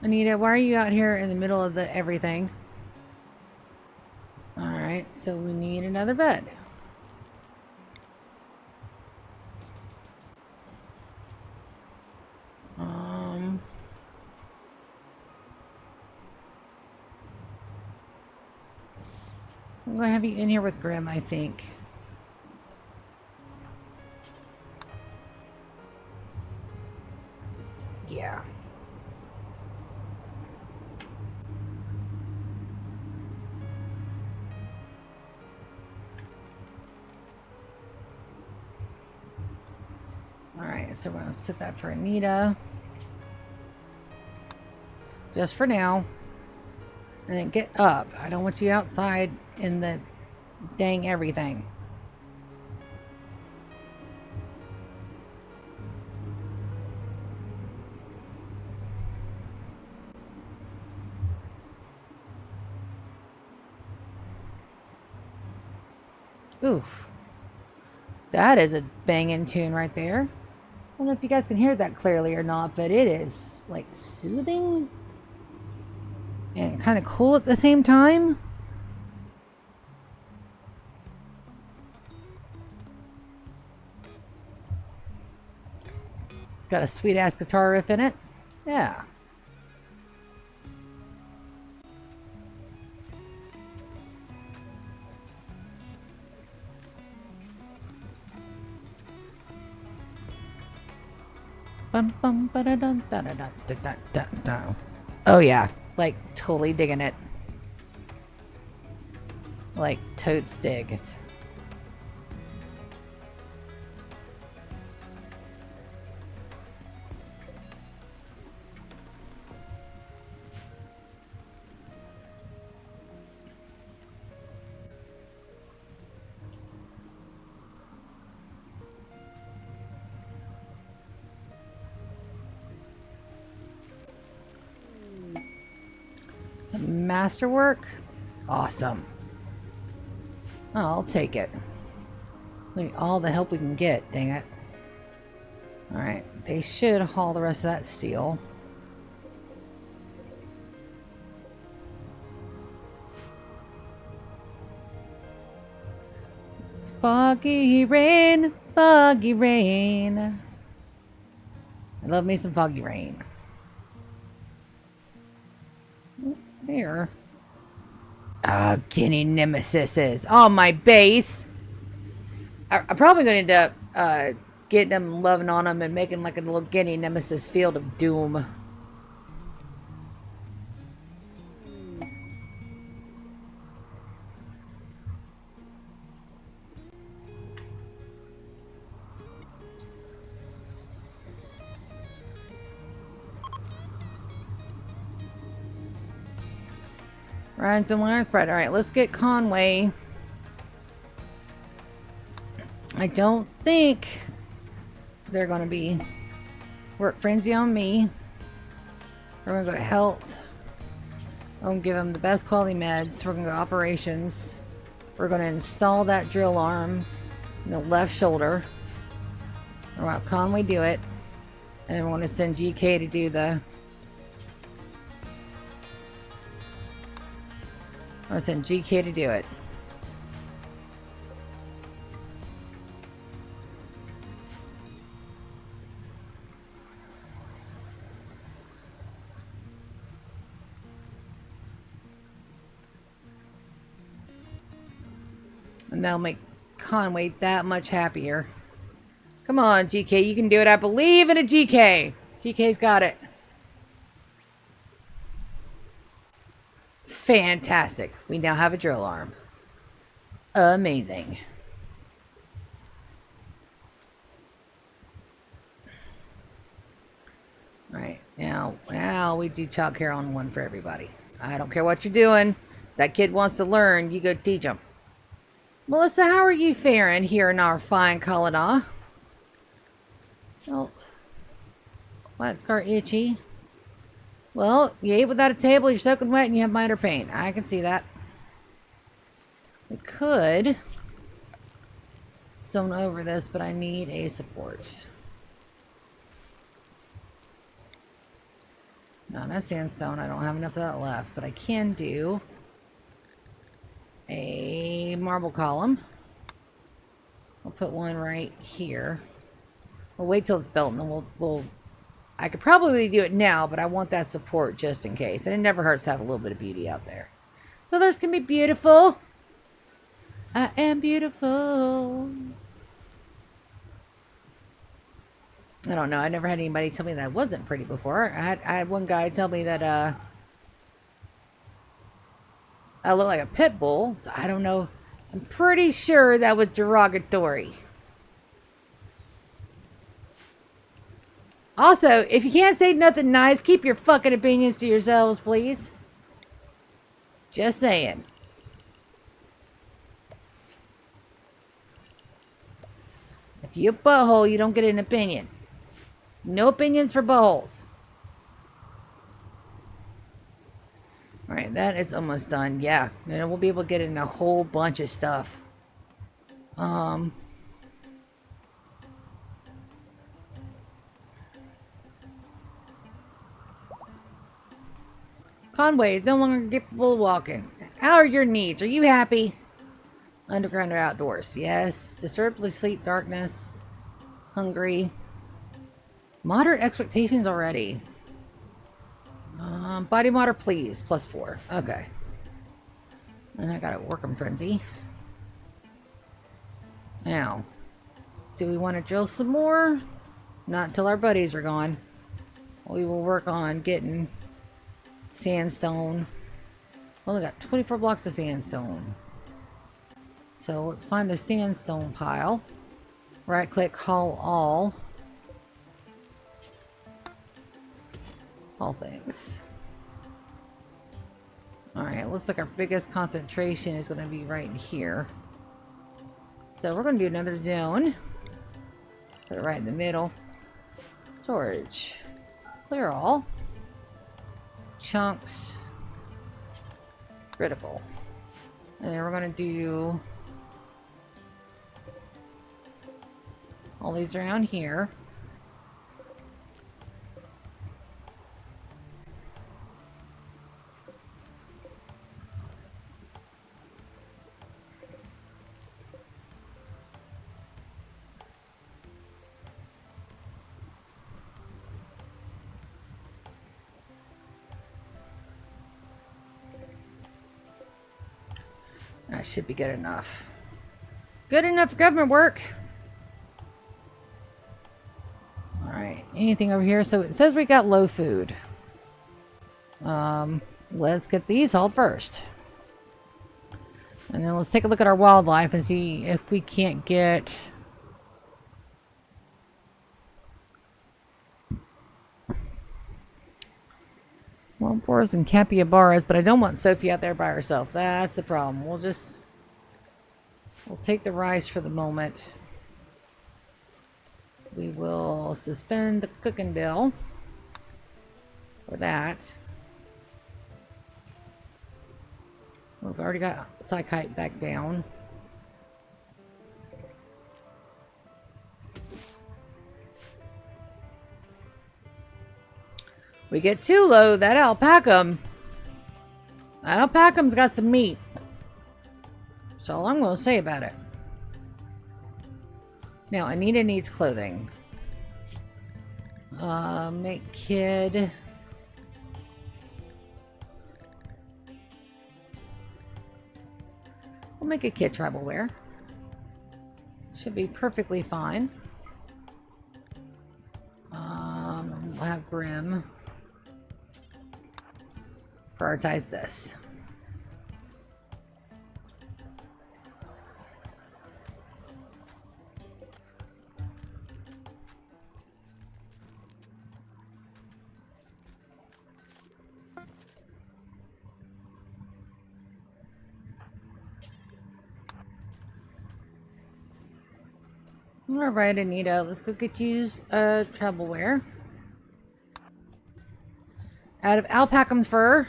Anita, why are you out here in the middle of the everything? Alright, so we need another bed. I'm going to have you in here with Grim, I think. Yeah. Alright, so we're going to set that for Anita. Just for now. And then get up. I don't want you outside in the dang everything. Oof. That is a banging tune right there. I don't know if you guys can hear that clearly or not, but it is like soothing and kind of cool at the same time. Got a sweet ass guitar riff in it. Yeah. Oh yeah, like totally digging it. Like totes dig it. Masterwork? Awesome. Oh, I'll take it. We need all the help we can get, dang it. Alright, they should haul the rest of that steel. It's foggy rain, foggy rain. I love me some foggy rain. There. Guinea nemesises on my base. I'm probably going to end up getting them, loving on them, and making like a little guinea nemesis field of doom. Ryan's and Learn Thread. Alright, let's get Conway. I don't think they're going to be work frenzy on me. We're going to go to health. I'm going to give them the best quality meds. We're going to go operations. We're going to install that drill arm in the left shoulder. We're going to have Conway do it. And then we're going to send GK to do the... I'm going to send GK to do it. And that'll make Conway that much happier. Come on, GK, you can do it. I believe in a GK. GK's got it. Fantastic. We now have a drill arm. Amazing. Right. Now we do child care on one for everybody. I don't care what you're doing. That kid wants to learn. You go teach him. Melissa, how are you faring here in our fine colony? Felt. Why is scar itchy? Well, you ate without a table, you're soaking wet, and you have minor pain. I can see that. We could zone over this, but I need a support. No, that's sandstone. I don't have enough of that left, but I can do a marble column. I'll put one right here. We'll wait till it's built, and then we'll I could probably do it now, but I want that support just in case. And it never hurts to have a little bit of beauty out there. Pillars can be beautiful. I am beautiful. I don't know. I never had anybody tell me that I wasn't pretty before. I had one guy tell me that I look like a pit bull. So I don't know. I'm pretty sure that was derogatory. Also, if you can't say nothing nice, keep your fucking opinions to yourselves, please. Just saying. If you a butthole, you don't get an opinion. No opinions for buttholes. Alright, that is almost done. Yeah, and we'll be able to get in a whole bunch of stuff. Conway is no longer capable of walking. How are your needs? Are you happy? Underground or outdoors? Yes. Disturbedly sleep, darkness, hungry. Moderate expectations already. Body motor, please. +4. Okay. And I got a workum frenzy. Now, do we want to drill some more? Not until our buddies are gone. We will work on getting sandstone. Only got 24 blocks of sandstone. So let's find the sandstone pile. Right click, haul all. All things. Alright, looks like our biggest concentration is going to be right in here. So we're going to do another zone. Put it right in the middle. Storage. Clear all. Chunks. Critical. And then we're going to do all these around here. That should be good enough. Good enough for government work. Alright, anything over here? So it says we got low food. Let's get these hauled first. And then let's take a look at our wildlife and see if we can't get... Wildboars and capybaras, but I don't want Sophie out there by herself. That's the problem. We'll take the rice for the moment. We will suspend the cooking bill for that. We've already got Psychite back down. We get too low, that alpaca'm. That alpaca'm's got some meat. That's all I'm going to say about it. Now, Anita needs clothing. Make kid. We'll make a kid tribal wear. Should be perfectly fine. We'll have Grim prioritize this. All right, Anita, let's go get you travel wear. Out of alpaca'm's fur.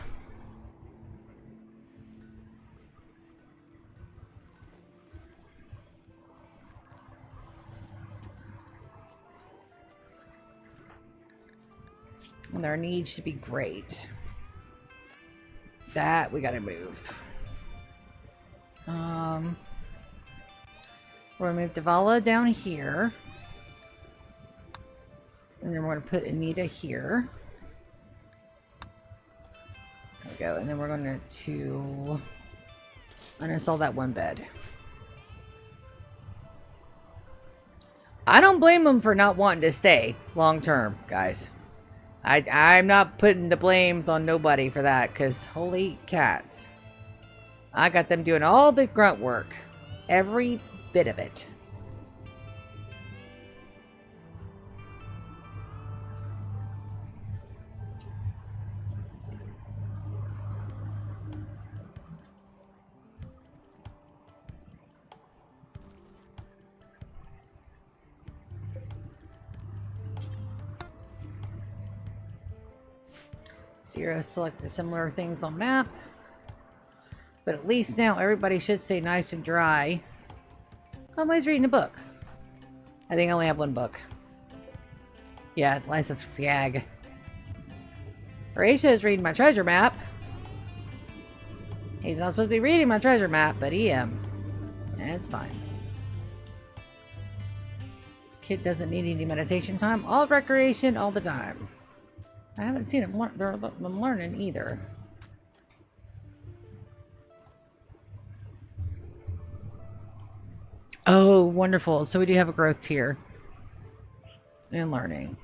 And their needs should be great. That we gotta move. We're gonna move Davala down here. And then we're gonna put Anita here. There we go. And then we're going to uninstall that one bed. I don't blame them for not wanting to stay long term, guys. I'm not putting the blames on nobody for that, because holy cats. I got them doing all the grunt work. Every bit of it. 0 selected similar things on map. But at least now everybody should stay nice and dry. Somebody's reading a book. I think I only have one book. Yeah, Lies of Skag. Horatio is reading my treasure map. He's not supposed to be reading my treasure map, but he am. And it's fine. Kid doesn't need any meditation time. All recreation, all the time. I haven't seen him learning either. Oh, wonderful. So we do have a growth tier in learning.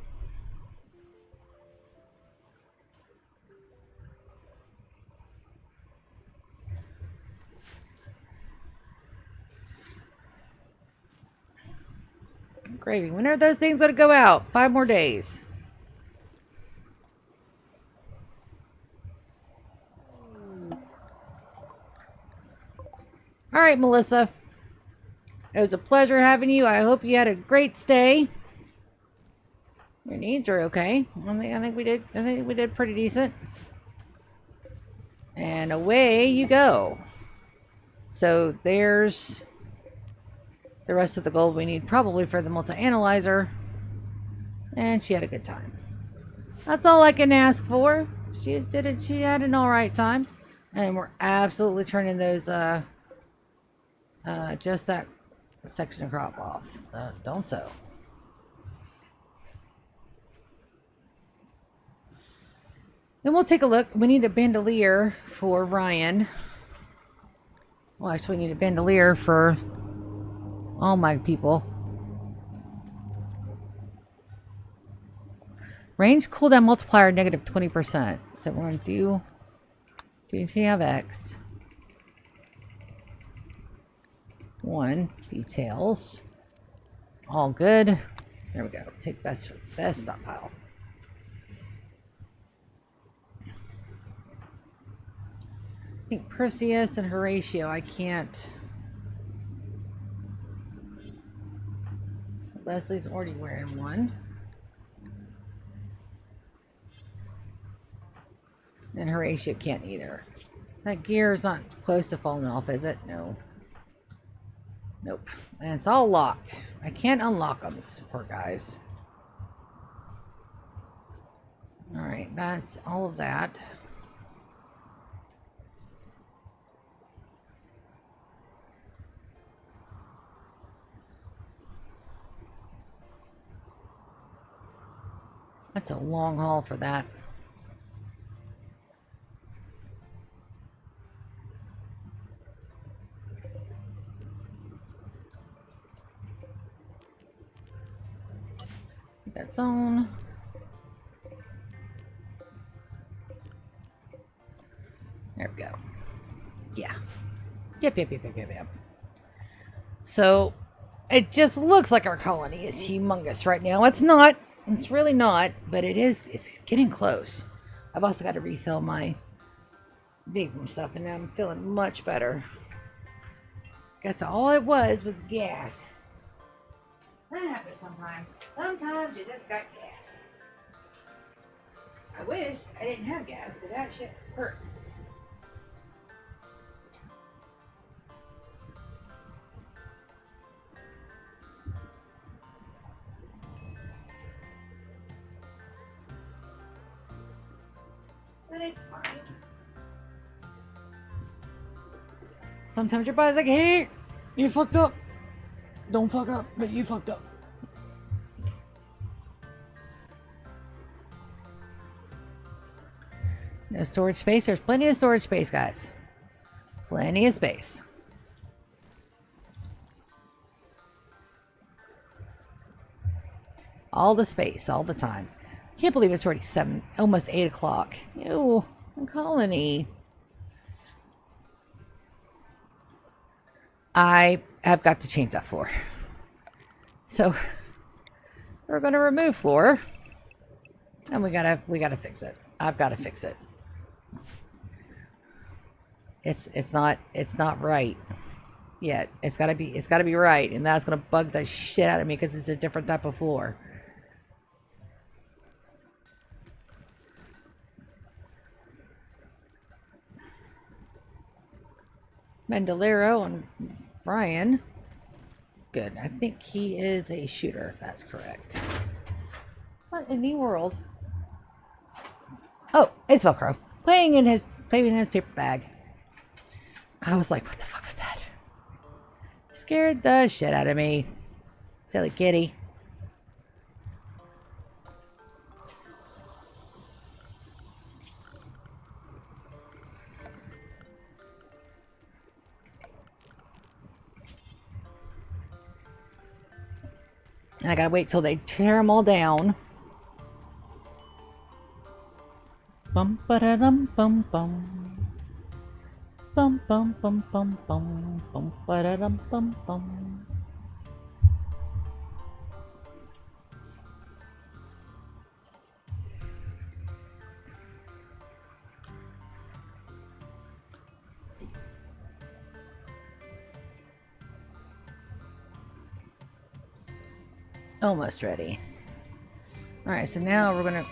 Gravy. When are those things going to go out? 5 more days. All right, Melissa. It was a pleasure having you. I hope you had a great stay. Your needs are okay. I think we did. I think we did pretty decent. And away you go. So there's the rest of the gold we need probably for the multi-analyzer. And she had a good time. That's all I can ask for. She did it. She had an all right time. And we're absolutely turning those just that section of crop off. Don't sow. Then we'll take a look. We need a bandolier for Ryan. Well, actually, we need a bandolier for all my people. Range cooldown multiplier negative 20%. So we're going to do have X. 1 details. All good. There we go. Take best stockpile. I think Perseus and Horatio, I can't. Leslie's already wearing one. And Horatio can't either. That gear is not close to falling off, is it? No. Nope. And it's all locked. I can't unlock them, poor guys. Alright, that's all of that. That's a long haul for that. That's on. There we go. Yeah. Yep. So, it just looks like our colony is humongous right now. It's not. It's really not, but it is. It's getting close. I've also got to refill my big stuff, and now I'm feeling much better. Guess all it was gas. That happens sometimes. Sometimes you just got gas. I wish I didn't have gas, because that shit hurts. But it's fine. Sometimes your body's like, hey, you fucked up. Don't fuck up, but you fucked up. No storage space. There's plenty of storage space, guys. Plenty of space. All the space, all the time. Can't believe it's already 7, almost 8 o'clock. Ew, a colony. I have got to change that floor. So we're going to remove floor, and we gotta fix it. I've got to fix it. It's not right yet. It's got to be right, and that's going to bug the shit out of me because it's a different type of floor. Bandolero on Brian. Good. I think he is a shooter. That's correct. What in the world? Oh, it's Velcro. Playing in his paper bag. I was like, what the fuck was that? Scared the shit out of me. Silly kitty. And I gotta wait till they tear them all down. Bum ba da dum bum bum. Bum bum bum bum bum bum ba da dum bum bum. Almost ready. Alright, so now we're gonna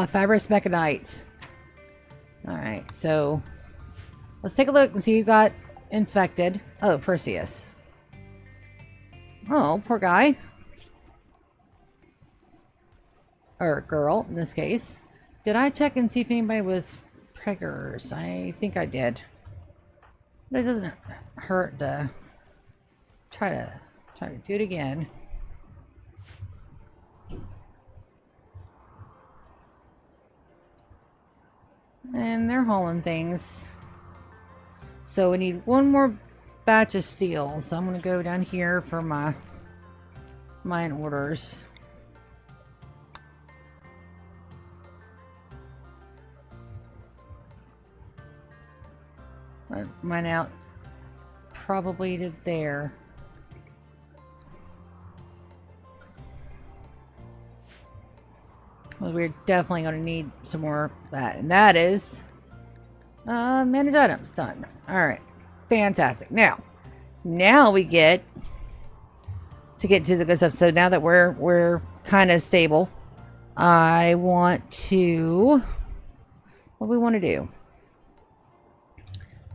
fibrous mechanites. Alright, so let's take a look and see who got infected. Oh, Perseus. Oh, poor guy. Or girl, in this case. Did I check and see if anybody was preggers? I think I did. But it doesn't hurt to try to do it again. And they're hauling things. So we need one more batch of steel. So I'm going to go down here for my mine orders. Mine out probably to there. Well, we're definitely going to need some more of that. And that is manage items done. All right. Fantastic. Now we get to the good stuff. So now that we're kind of stable, I want to, what we want to do,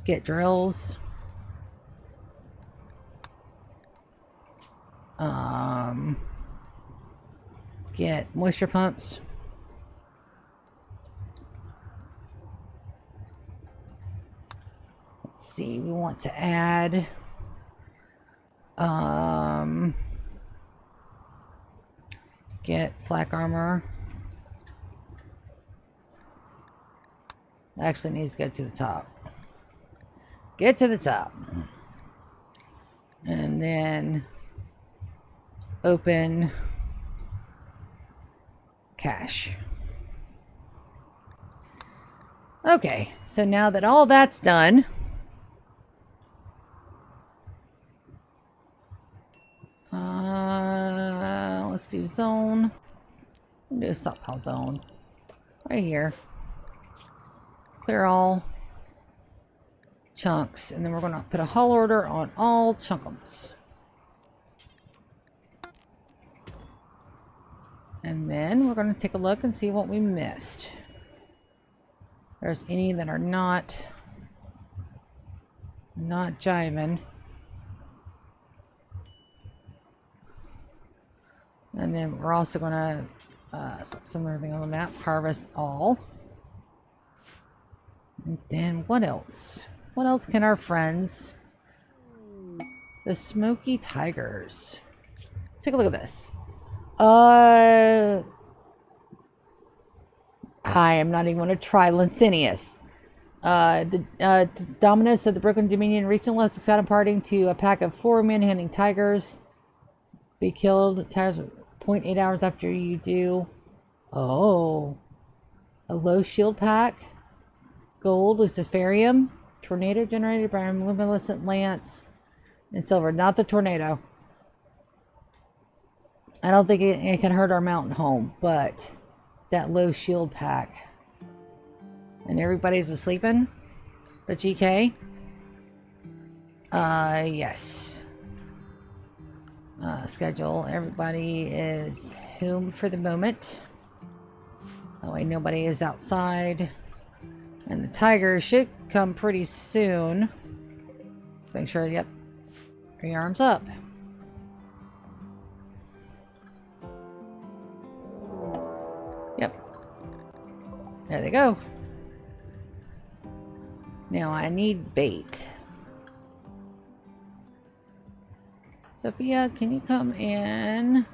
get drills. Get moisture pumps. Let's see, we want to add get flak armor. Actually needs to go to the top. Get to the top. And then open cache. Okay, so now that all that's done, let's do zone. We'll do a stockpile zone right here. Clear all chunks, and then we're going to put a haul order on all chunkums. And then we're going to take a look and see what we missed. There's any that are not jiving. And then we're also going to stop some everything on the map, harvest all. And then what else? What else can our friends, the Smoky Tigers? Let's take a look at this. I am not even going to try Lincinius. The Dominus of the Broken Dominion recently lost exciting parting to a pack of 4 manhandling tigers. Be killed 0.8 hours after you do. Oh. A low shield pack. Gold, Luciferium. Tornado generated by a luminescent lance. And silver. Not the tornado. I don't think it can hurt our mountain home, but that low shield pack. And everybody's asleeping? But GK? Yes. Schedule. Everybody is home for the moment. That way nobody is outside. And the tigers should come pretty soon. Let's make sure, yep. Your arms up. Yep. There they go. Now I need bait. Sophia, can you come in?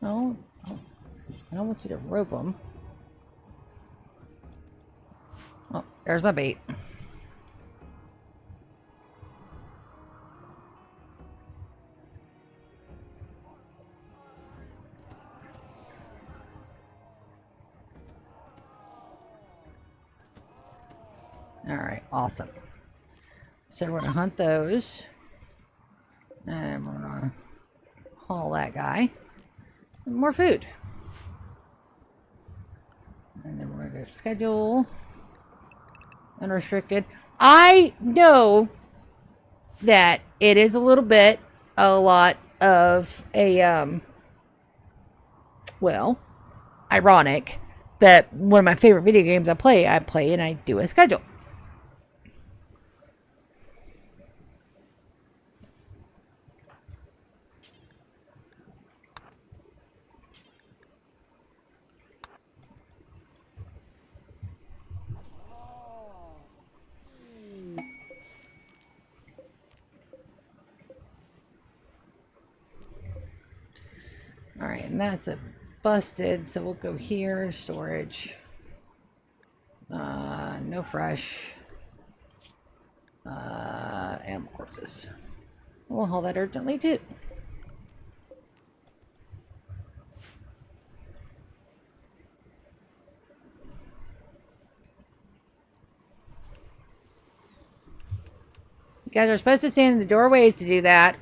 Oh, I don't want you to rope them. Oh, there's my bait. All right, awesome. So we're gonna hunt those, and we're gonna haul that guy. And more food, and then we're gonna schedule unrestricted. I know that it is a lot of a well, ironic that one of my favorite video games I play and I do a schedule. All right, and that's a busted, so we'll go here, storage. No fresh. Animal corpses. We'll haul that urgently too. You guys are supposed to stand in the doorways to do that.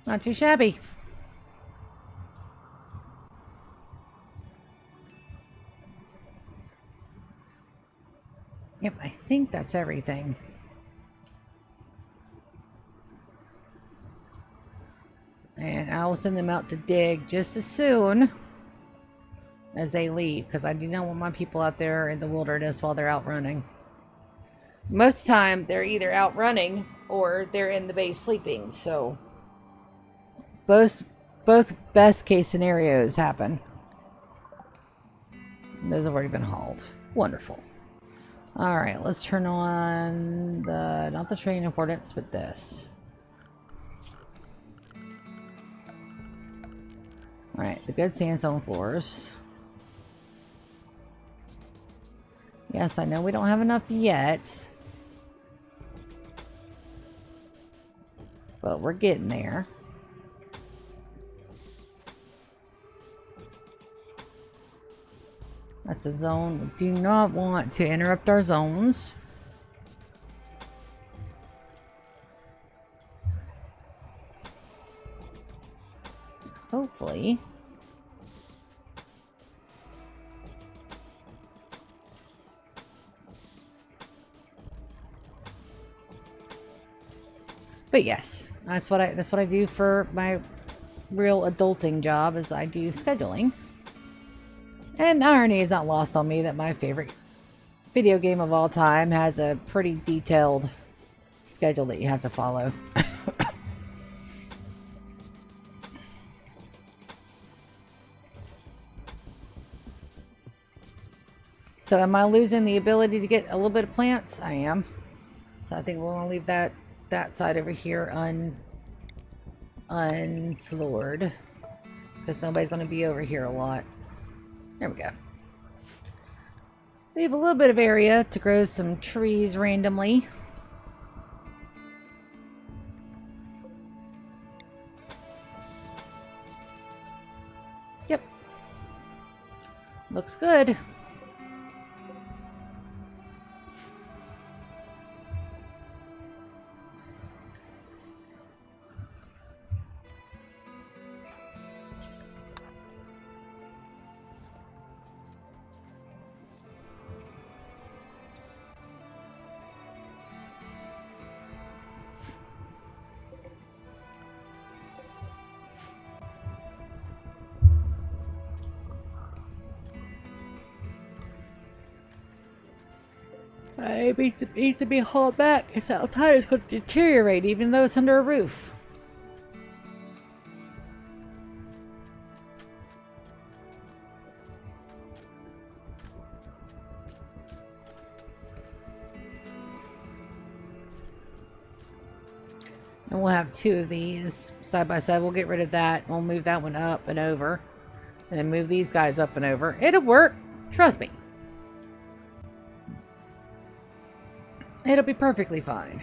Not too shabby. Yep, I think that's everything. And I will send them out to dig just as soon as they leave, because I do not want my people out there in the wilderness while they're out running. Most of the time, they're either out running or they're in the base sleeping, so both best case scenarios happen. Those have already been hauled. Wonderful. All right, let's turn on the, not the train importance, but this. All right, the good sandstone floors. Yes, I know we don't have enough yet, but we're getting there. That's a zone. We do not want to interrupt our zones. Hopefully. But yes, that's what I do for my real adulting job, is I do scheduling. And the irony is not lost on me that my favorite video game of all time has a pretty detailed schedule that you have to follow. So am I losing the ability to get a little bit of plants? I am. So I think we're gonna leave that side over here unfloored, because nobody's gonna be over here a lot. There we go. Leave a little bit of area to grow some trees randomly. Yep. Looks good. It needs to be hauled back. It's outside. It's going to deteriorate even though it's under a roof. And we'll have 2 of these side by side. We'll get rid of that. We'll move that one up and over. And then move these guys up and over. It'll work. Trust me. It'll be perfectly fine.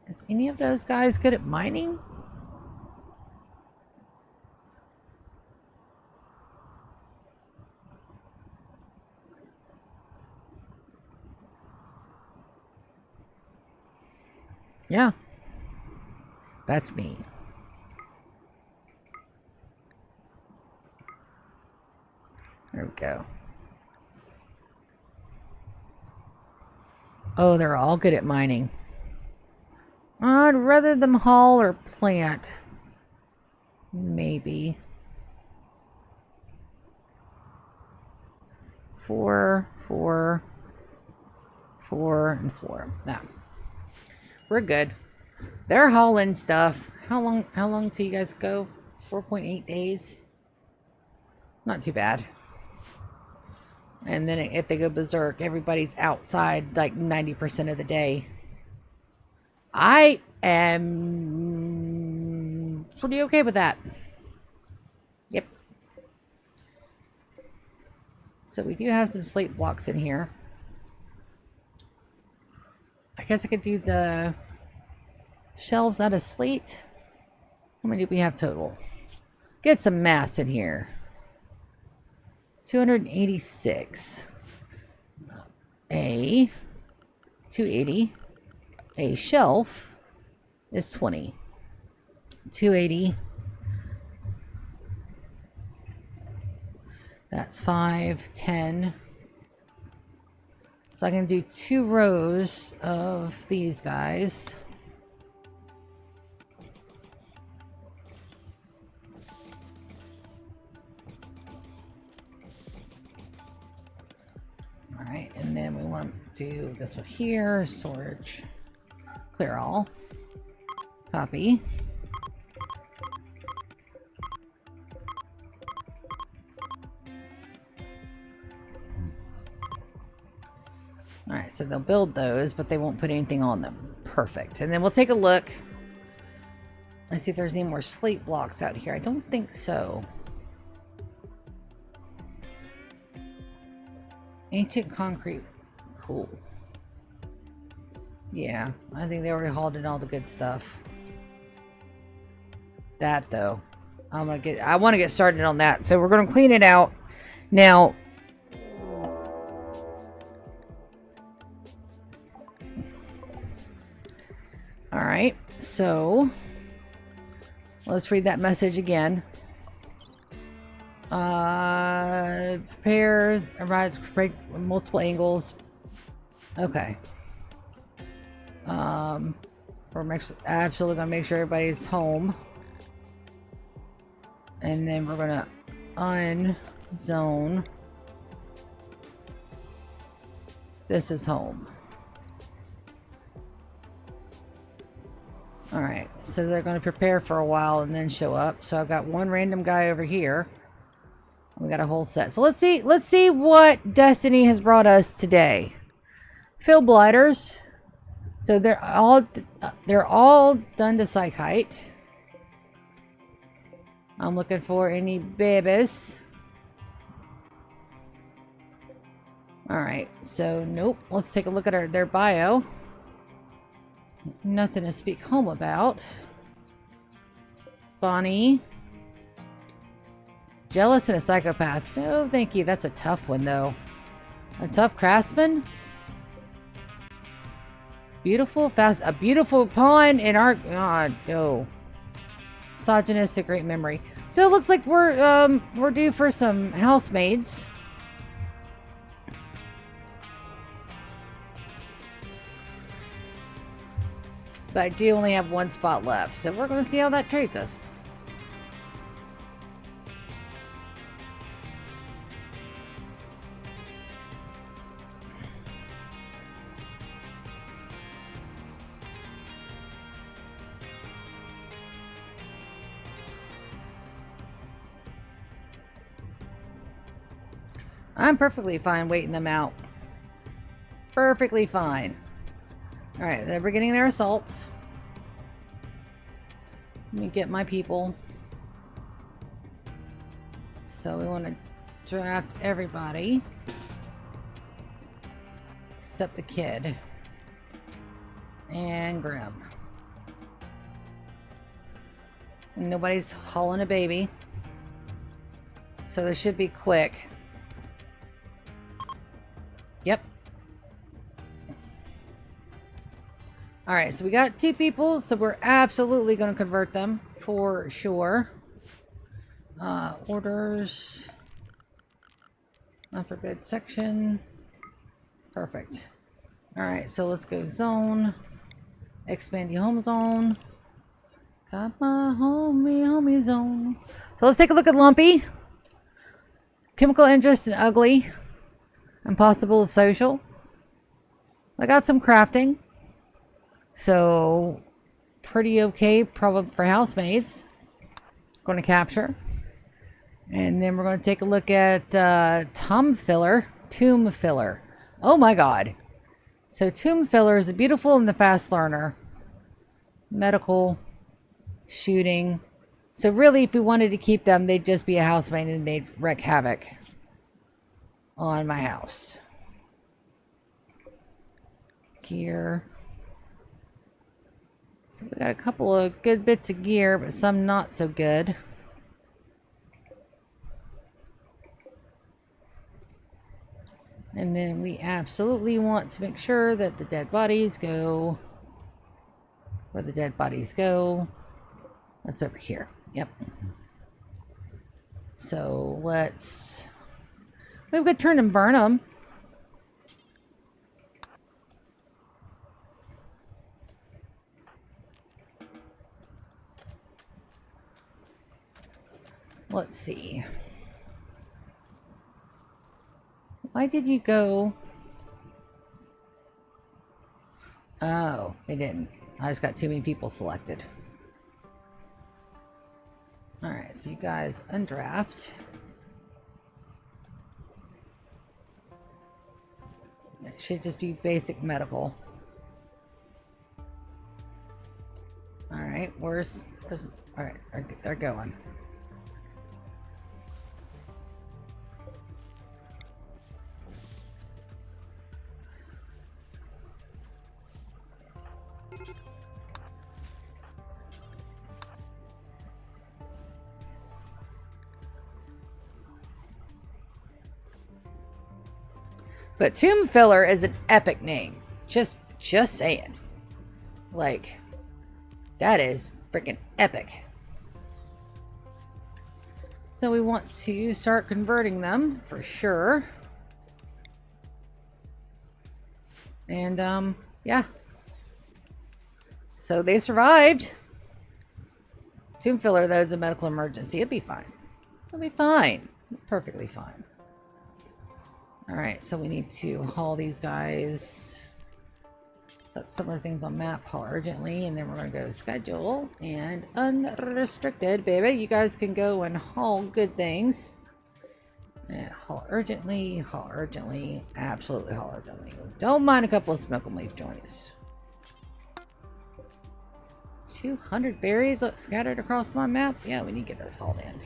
Is any of those guys good at mining? Yeah. That's me. There we go. Oh, they're all good at mining. I'd rather them haul or plant. Maybe. 4, 4, 4, and 4. Now, we're good. They're hauling stuff. How long till you guys go? 4.8 days. Not too bad. And then if they go berserk, everybody's outside like 90% of the day. I am pretty okay with that. Yep. So we do have some slate blocks in here. I guess I could do the shelves out of slate. How many do we have total? Get some mass in here. 286. A 280. A shelf is 20. 280. That's 5, 10. So I can do 2 rows of these guys. Alright, and then we want to do this one here, storage, clear all, copy. Alright, so they'll build those, but they won't put anything on them. Perfect. And then we'll take a look. Let's see if there's any more slate blocks out here. I don't think so. Ancient concrete. Cool. Yeah, I think they already hauled in all the good stuff. That though, I want to get started on that. So we're going to clean it out. Now, all right. So let's read that message again. Prepare, arrives, break multiple angles. Okay. We're absolutely gonna make sure everybody's home, and then we're gonna unzone. This is home. All right. It says they're gonna prepare for a while and then show up. So I've got one random guy over here. We got a whole set. So let's see what Destiny has brought us today. Field blighters. So they're all done to psych height. I'm looking for any babies. All right. So nope. Let's take a look at their bio. Nothing to speak home about. Bonnie. Jealous and a psychopath. No, thank you. That's a tough one, though. A tough craftsman? Beautiful, fast, a beautiful pawn in our... God, no. Misogynist, a great memory. So it looks like we're due for some housemaids. But I do only have one spot left, so we're going to see how that treats us. I'm perfectly fine waiting them out. Perfectly fine. Alright, they're beginning their assaults. Let me get my people. So we want to draft everybody. Except the kid. And Grim. And nobody's hauling a baby. So this should be quick. Yep. Alright, so we got 2 people, so we're absolutely going to convert them for sure. Orders. Unforbid section. Perfect. Alright, so let's go zone. Expand the home zone. Got my homie zone. So let's take a look at Lumpy. Chemical interest and ugly. Impossible social. I got some crafting. So, pretty okay, probably for housemaids. Going to capture. And then we're going to take a look at tomb filler. Oh my god. So, tomb filler is a beautiful and the fast learner. Medical. Shooting. So, really, if we wanted to keep them, they'd just be a housemaid and they'd wreak havoc on my house. Gear. So we got a couple of good bits of gear, but some not so good. And then we absolutely want to make sure that the dead bodies go where the dead bodies go. That's over here. Yep. So let's... Maybe we could turn and burn them. Let's see. Why did you go? Oh, they didn't. I just got too many people selected. Alright, so you guys undraft. It should just be basic medical. Alright, where's alright, they're going. But Tomb Filler is an epic name. Just saying. Like, that is freaking epic. So we want to start converting them for sure. And, yeah. So they survived. Tomb Filler, though, is a medical emergency. It'll be fine. It'll be fine. Perfectly fine. Alright, so we need to haul these guys. Set some of the things on map, haul urgently, and then we're going to go schedule and unrestricted, baby. You guys can go and haul good things. And haul urgently, absolutely haul urgently. Don't mind a couple of smoke and leaf joints. 200 berries scattered across my map? Yeah, we need to get those hauled in.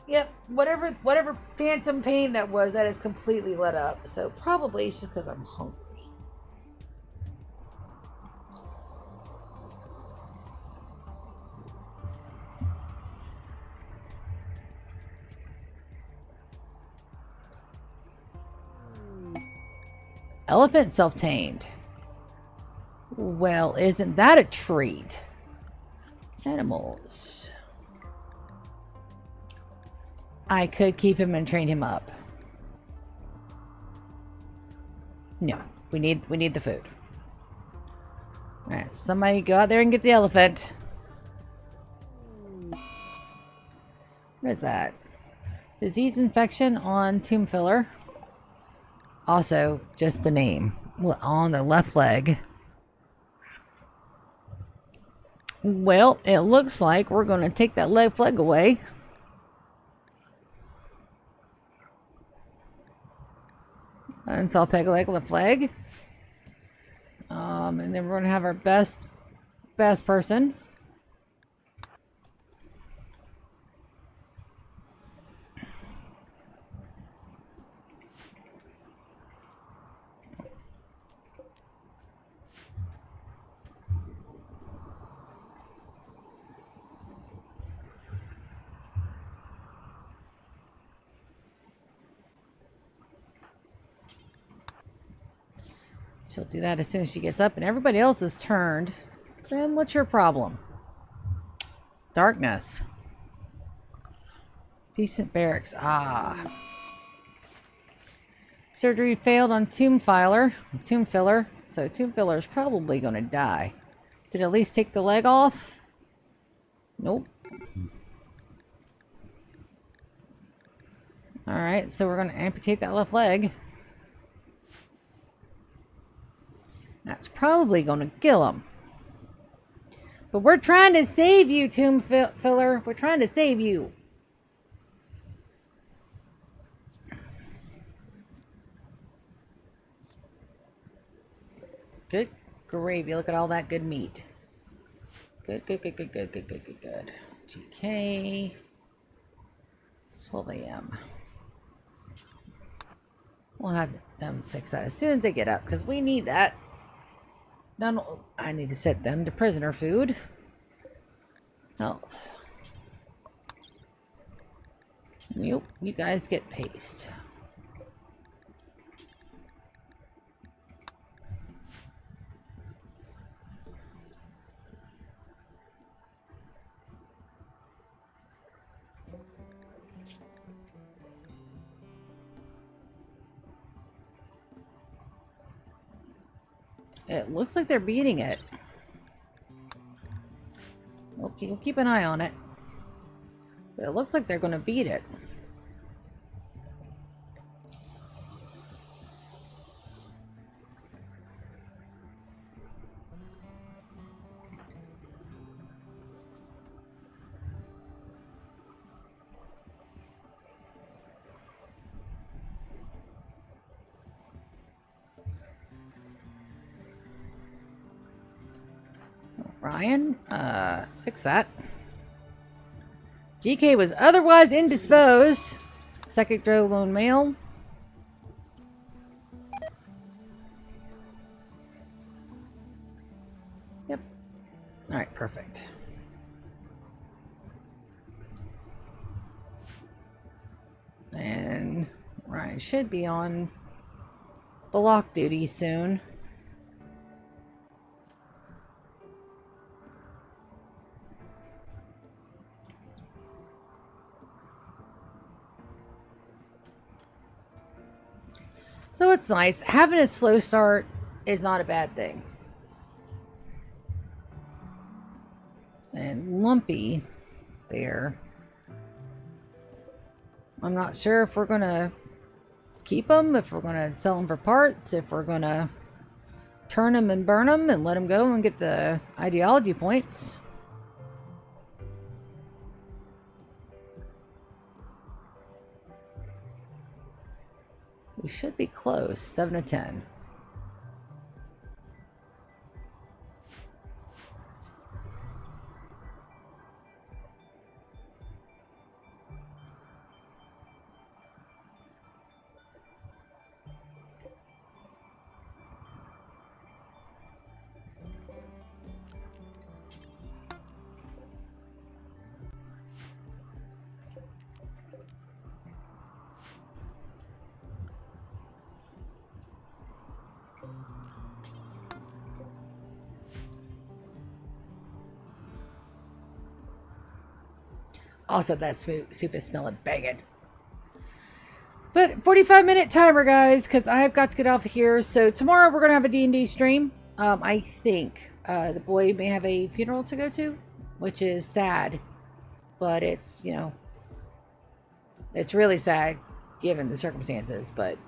Yep, whatever phantom pain that was, that is completely lit up. So probably it's just because I'm hungry. Elephant self-tamed. Well, isn't that a treat? Animals. I could keep him and train him up. No, we need the food. All right, somebody go out there and get the elephant. What is that? Disease infection on tomb filler. Also, just the name on the left leg. Well, it looks like we're going to take that left leg away. And so I'll peg leg, left leg. And then we're going to have our best person. She'll do that as soon as she gets up, and everybody else is turned. Grim, what's your problem? Darkness. Decent barracks. Ah. Surgery failed on tomb filler. So tomb filler is probably going to die. Did it at least take the leg off? Nope. Alright, so we're going to amputate that left leg. That's probably going to kill him. But we're trying to save you, tomb filler. We're trying to save you. Good gravy. Look at all that good meat. Good. GK. It's 12 a.m. We'll have them fix that as soon as they get up, because we need that. I need to set them to prisoner food. Health. You guys get paste. It looks like they're beating it. Okay, we'll keep an eye on it. But it looks like they're going to beat it. Ryan, fix that. GK was otherwise indisposed. Second row lone male. Yep. Alright, perfect. And Ryan should be on block duty soon. So it's nice. Having a slow start is not a bad thing. And Lumpy there. I'm not sure if we're going to keep them, if we're going to sell them for parts, if we're going to turn them and burn them and let them go and get the ideology points. We should be close. 7 to 10. Also, that soup is smelling banging. But 45-minute timer, guys, because I've got to get off of here. So tomorrow we're going to have a D&D stream. I think the boy may have a funeral to go to, which is sad. But it's, you know, it's really sad given the circumstances. But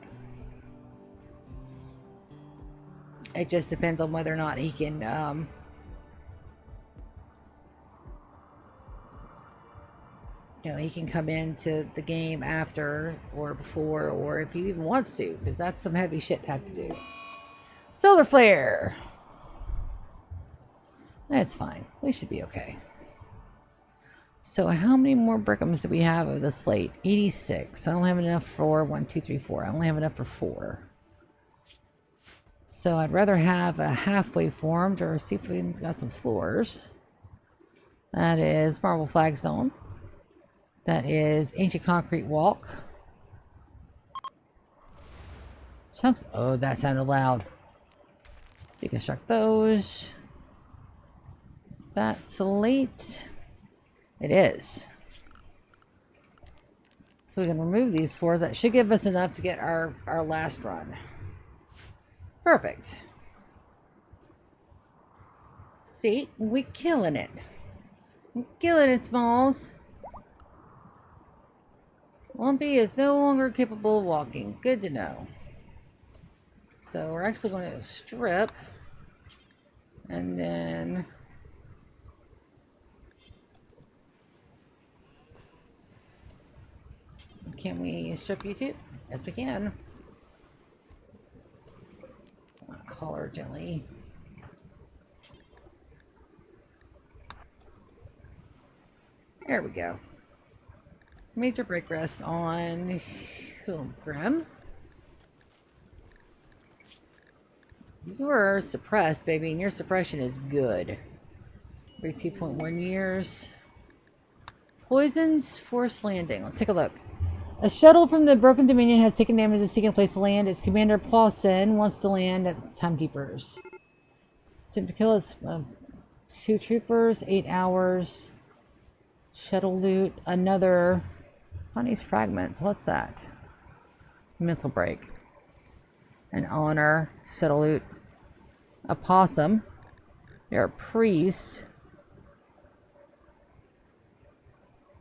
it just depends on whether or not he can... you know, he can come into the game after or before, or if he even wants to, because that's some heavy shit to have to do. Solar flare. That's fine. We should be okay. So how many more brickums do we have of the slate? 86. I don't have enough for 1, 2, 3, 4. I only have enough for 4. So I'd rather have a halfway formed, or see if we got some floors. That is marble flagstone. That is ancient concrete walk. Chunks. Oh, that sounded loud. Deconstruct those. That's slate. It is. So we can remove these floors. That should give us enough to get our last run. Perfect. See, we're killing it. We're killing it, Smalls. Lumpy is no longer capable of walking. Good to know. So we're actually going to strip. And then... can we strip you too? Yes, we can. Holler gently. There we go. Major break risk on Grim. You're suppressed, baby, and your suppression is good. 32.1 years. Poisons, forced landing. Let's take a look. A shuttle from the Broken Dominion has taken damage and seeking a place to land. Its commander, Paulson, wants to land at the Timekeepers. Attempt to kill its 2 troopers, 8 hours. Shuttle loot, another... Honey's fragments. What's that? Mental break. An honor. Shuttle loot. A possum. You're a priest.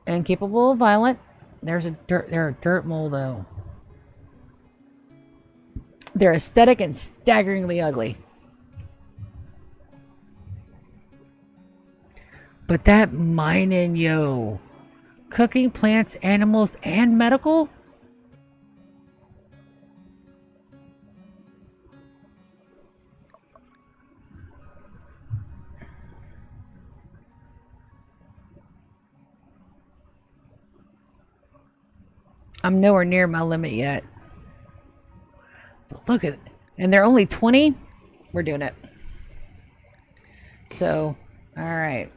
Incapable of violent. They're a dirt mole though. They're aesthetic and staggeringly ugly. But that mining, yo. Cooking, plants, animals, and medical? I'm nowhere near my limit yet. But look at it. And they're only 20? We're doing it. So, alright.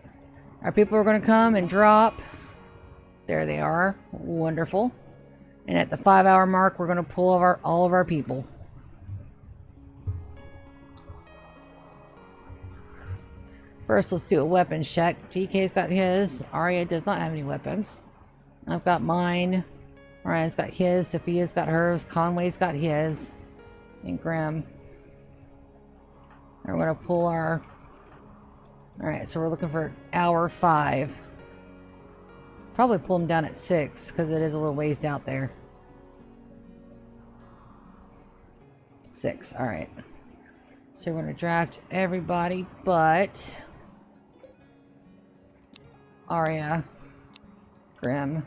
Our people are going to come and drop. There they are. Wonderful. And at the 5-hour mark, we're going to pull all of our people. First, let's do a weapons check. GK's got his. Arya does not have any weapons. I've got mine. Ryan's got his. Sophia's got hers. Conway's got his. And Grim. And we're going to pull our... Alright, so we're looking for hour 5. Probably pull them down at 6 because it is a little ways out there. 6, alright. So we're going to draft everybody but Arya, Grim,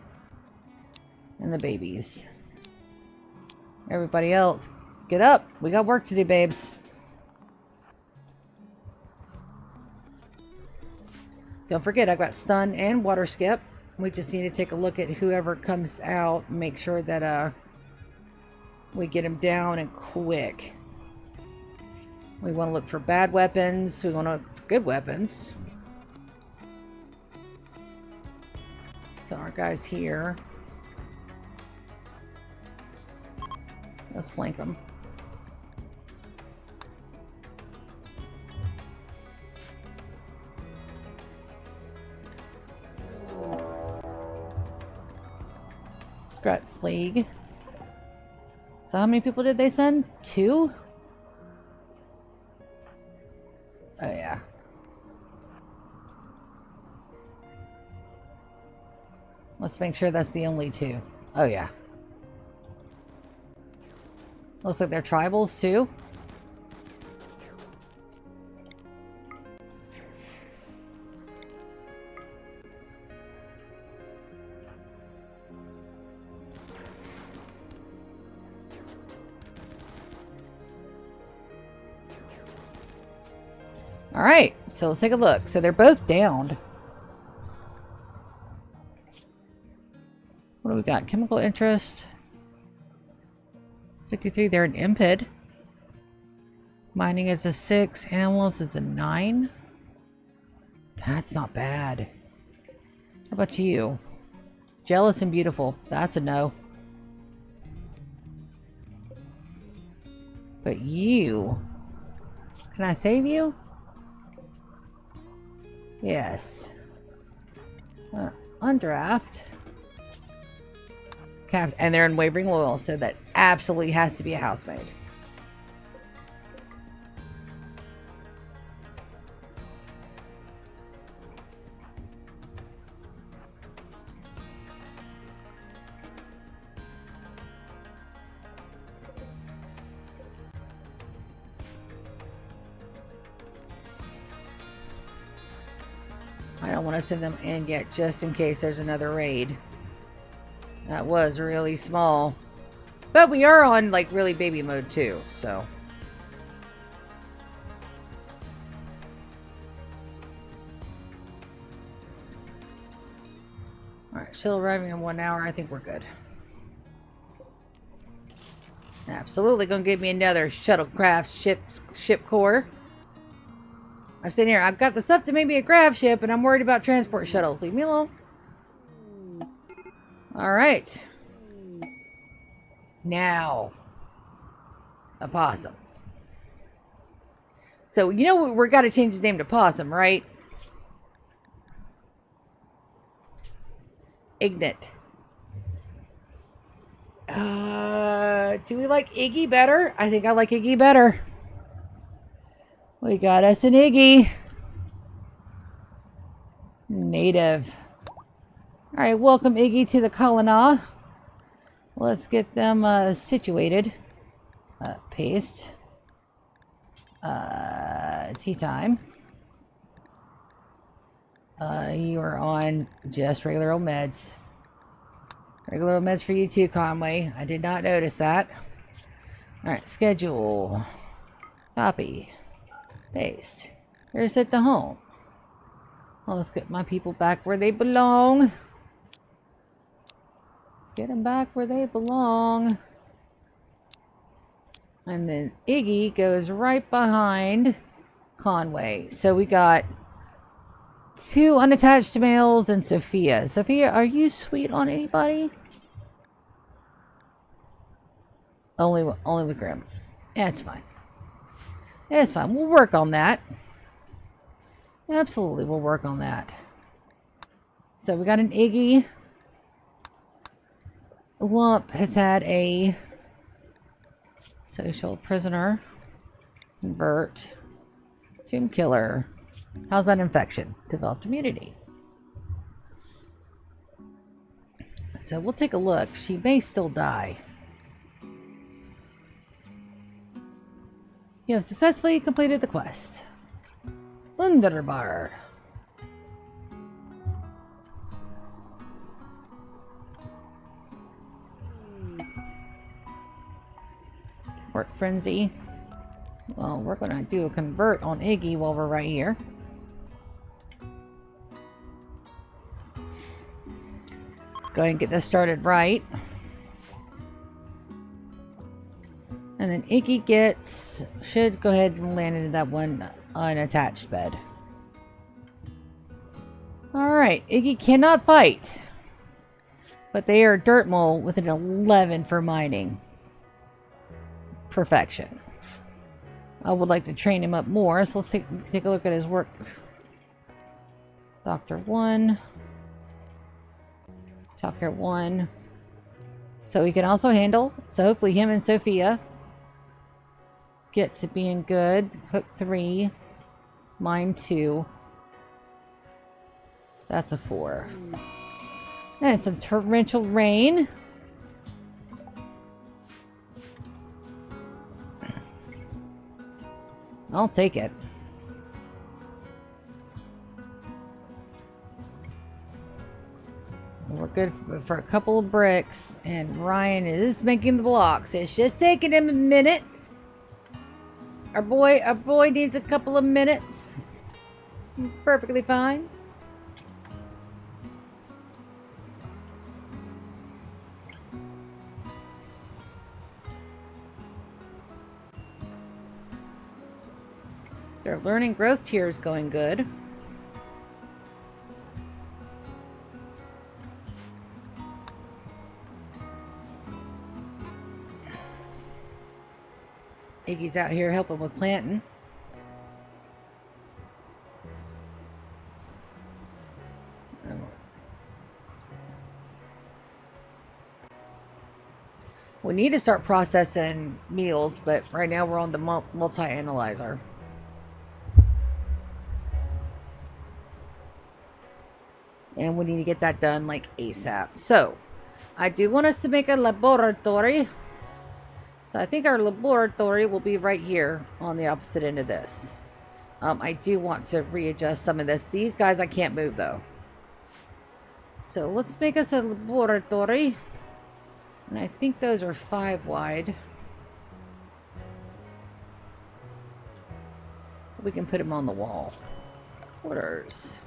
and the babies. Everybody else, get up. We got work to do, babes. Don't forget, I've got stun and water skip. We just need to take a look at whoever comes out and make sure that we get them down and quick. We want to look for bad weapons. We want to look for good weapons. So our guys here. Let's link them. Struts League. So how many people did they send? 2? Oh yeah. Let's make sure that's the only 2. Oh yeah. Looks like they're tribals too. All right, so let's take a look. So they're both downed. What do we got? Chemical interest. 53, they're an impid. Mining is a 6. Animals is a 9. That's not bad. How about you? Jealous and beautiful. That's a no. But you... Can I save you? Yes. Undraft. And they're in Wavering Loyal, so that absolutely has to be a housemaid. I don't want to send them in yet, just in case there's another raid. That was really small. But we are on, like, really baby mode, too, so. Alright, still arriving in 1 hour. I think we're good. Absolutely gonna give me another shuttlecraft ship core. I'm sitting here. I've got the stuff to make me a craft ship, and I'm worried about transport shuttles. Leave me alone. Alright. Now. A possum. So, you know, we're got to change his name to Possum, right? Ignite. Do we like Iggy better? I think I like Iggy better. We got us an Iggy. Native. Alright, welcome Iggy to the colony. Let's get them situated. Paste. Tea time. You are on just regular old meds. Regular old meds for you too, Conway. I did not notice that. Alright, schedule. Copy. Paste. Here's at the home. Well, let's get my people back where they belong. Get them back where they belong. And then Iggy goes right behind Conway. So we got 2 unattached males and Sophia. Sophia, are you sweet on anybody? Only with Grim. Yeah, it's fine. Yeah, it's fine. We'll work on that. Absolutely, we'll work on that. So we got an Iggy. Lump has had a social prisoner. Convert. Tomb killer. How's that infection? Developed immunity. So we'll take a look. She may still die. You have successfully completed the quest. Wunderbar. Work frenzy. Well, we're gonna do a convert on Iggy while we're right here. Go ahead and get this started right. And then Iggy should go ahead and land into that one unattached bed. Alright, Iggy cannot fight. But they are dirt mole with an 11 for mining. Perfection. I would like to train him up more, so let's take a look at his work. Doctor 1. Talker 1. So we can also handle. So hopefully him and Sophia get to being good. Hook 3. Mine 2. That's a 4. And some torrential rain. I'll take it. We're good for a couple of bricks. And Ryan is making the blocks. It's just taking him a minute. Our boy needs a couple of minutes. Perfectly fine. Their learning growth tier is going good. Iggy's out here helping with planting. We need to start processing meals, but right now we're on the multi-analyzer. And we need to get that done like ASAP. So, I do want us to make a laboratory. So I think our laboratory will be right here on the opposite end of this. I do want to readjust some of this. These guys I can't move though. So let's make us a laboratory. And I think those are 5 wide. We can put them on the wall. Quarters.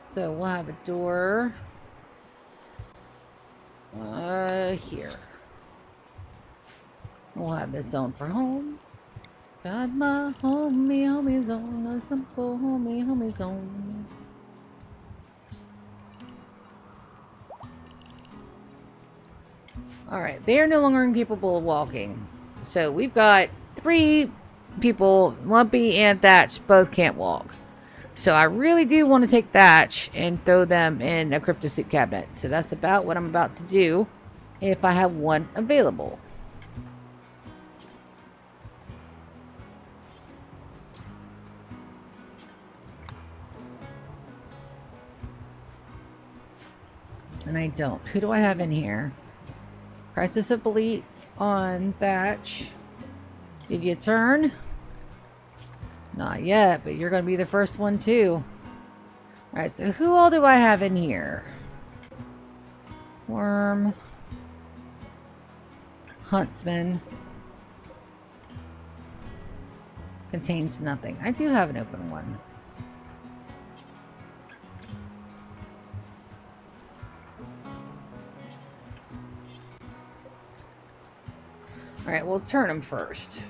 So we'll have a door. Here. We'll have this zone for home. Got my homie zone. A simple homie zone. Alright, they are no longer incapable of walking. So we've got 3 people, Lumpy and Thatch, both can't walk. So I really do want to take Thatch and throw them in a crypto soup cabinet. So that's about what I'm about to do if I have one available. And I don't. Who do I have in here? Crisis of Belief on Thatch. Did you turn? Not yet, but you're going to be the first one too. Alright, so who all do I have in here? Worm. Huntsman. Contains nothing. I do have an open one. Alright, we'll turn them first.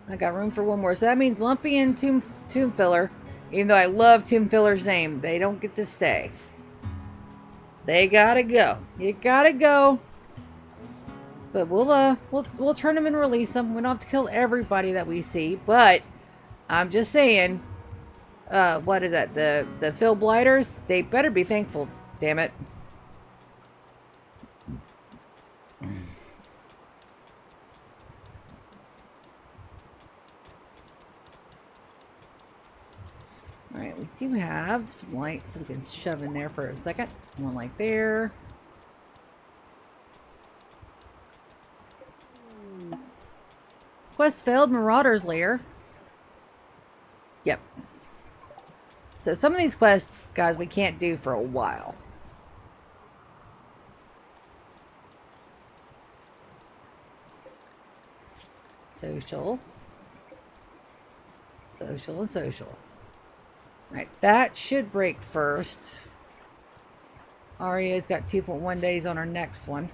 I got room for one more. So that means Lumpy and Tomb Filler. Even though I love Tomb Filler's name, they don't get to stay. They gotta go. You gotta go. But we'll turn them and release them. We don't have to kill everybody that we see. But I'm just saying, what is that? The Phil Blighters? They better be thankful. Damn it. Alright, we do have some light, so we can shove in there for a second. One like there. Quest failed, Marauder's Lair. Yep. So some of these quests, guys, we can't do for a while. Social. Social and social. Right, that should break first. Aria's got 2.1 days on our next one.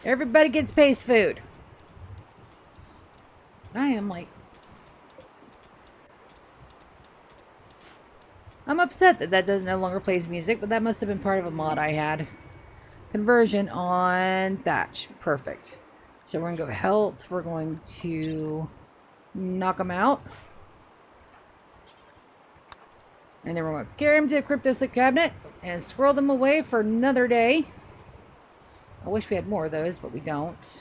Everybody gets paste food. I am like upset that that doesn't no longer plays music, but that must have been part of a mod I had. Conversion on thatch. Perfect. So we're going to go health. We're going to knock them out. And then we're going to carry them to the crypto sleep cabinet and squirrel them away for another day. I wish we had more of those, but we don't.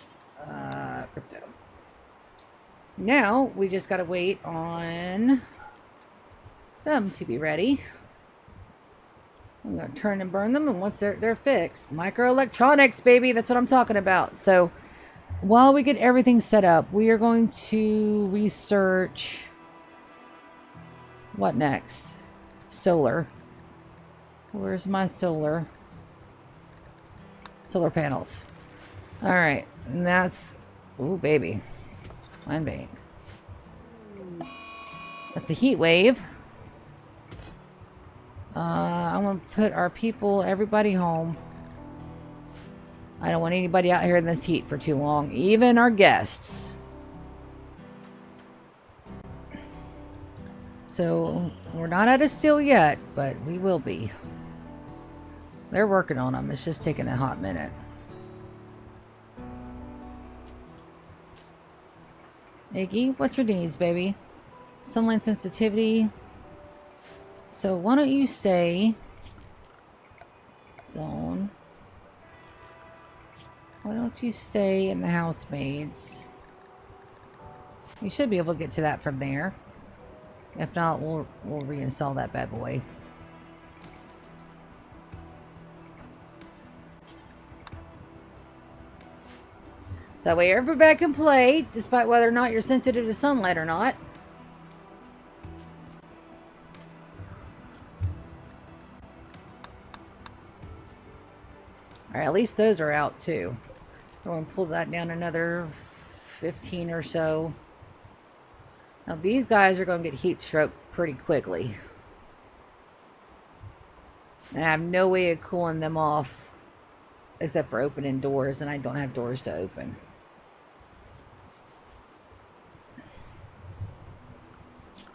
Crypto. Now we just got to wait on them to be ready. I'm going to turn and burn them, and once they're fixed, microelectronics, baby, that's what I'm talking about. So while we get everything set up, we are going to research what next? Solar. Where's my solar? Solar panels. All right, and that's, ooh, baby, fine bait. That's a heat wave. I'm gonna put our people, everybody home. I don't want anybody out here in this heat for too long, even our guests. So we're not out of steel yet, but we will be. They're working on them. It's just taking a hot minute. Iggy, what's your needs, baby? Sunlight sensitivity. So why don't you say zone? Why don't you stay in the housemaids? You should be able to get to that from there. If not, we'll reinstall that bad boy. So that way everybody can play, despite whether or not you're sensitive to sunlight or not. Alright, at least those are out too. I'm going to pull that down another 15 or so. Now these guys are going to get heat stroke pretty quickly. And I have no way of cooling them off except for opening doors, and I don't have doors to open.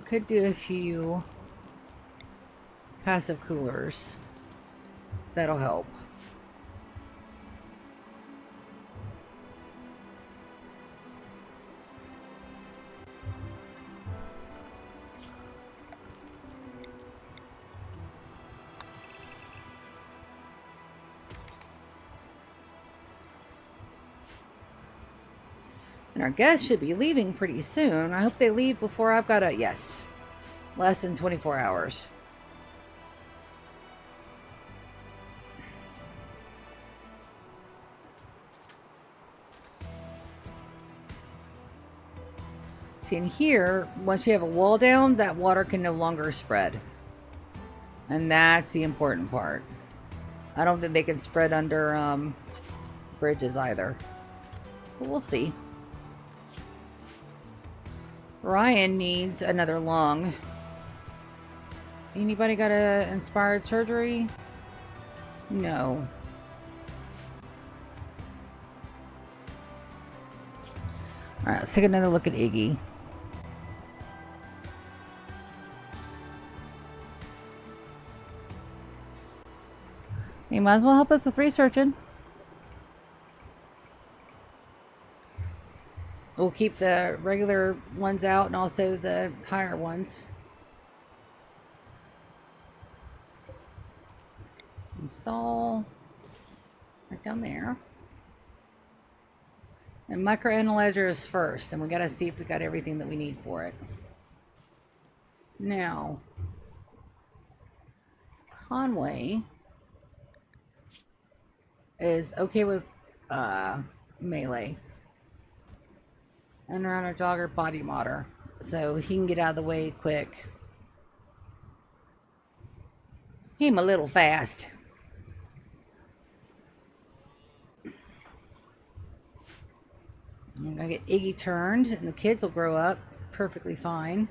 Could do a few passive coolers. That'll help. And our guests should be leaving pretty soon. I hope they leave before I've got a... Yes. Less than 24 hours. See, in here, once you have a wall down, that water can no longer spread. And that's the important part. I don't think they can spread under bridges either. But we'll see. Ryan needs another lung. Anybody got a inspired surgery? No. Alright, let's take another look at Iggy. You might as well help us with researching. We'll keep the regular ones out and also the higher ones. Install right down there. And microanalyzer is first, and we gotta see if we got everything that we need for it. Now, Conway is okay with melee. And around our jogger body modder, so he can get out of the way quick. Came a little fast. I'm gonna get Iggy turned, and the kids will grow up perfectly fine.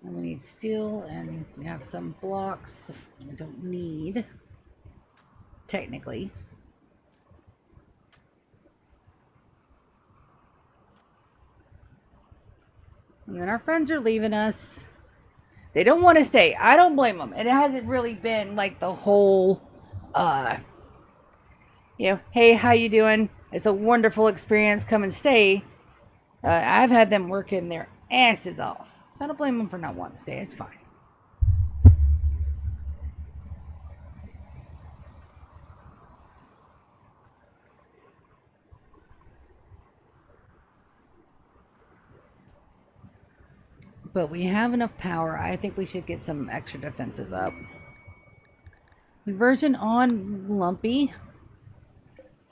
And we need steel, and we have some blocks we don't need, technically. And then our friends are leaving us. They don't want to stay. I don't blame them. And it hasn't really been like the whole, hey, how you doing? It's a wonderful experience. Come and stay. I've had them working their asses off. So I don't blame them for not wanting to stay. It's fine. But we have enough power. I think we should get some extra defenses up. Conversion on Lumpy.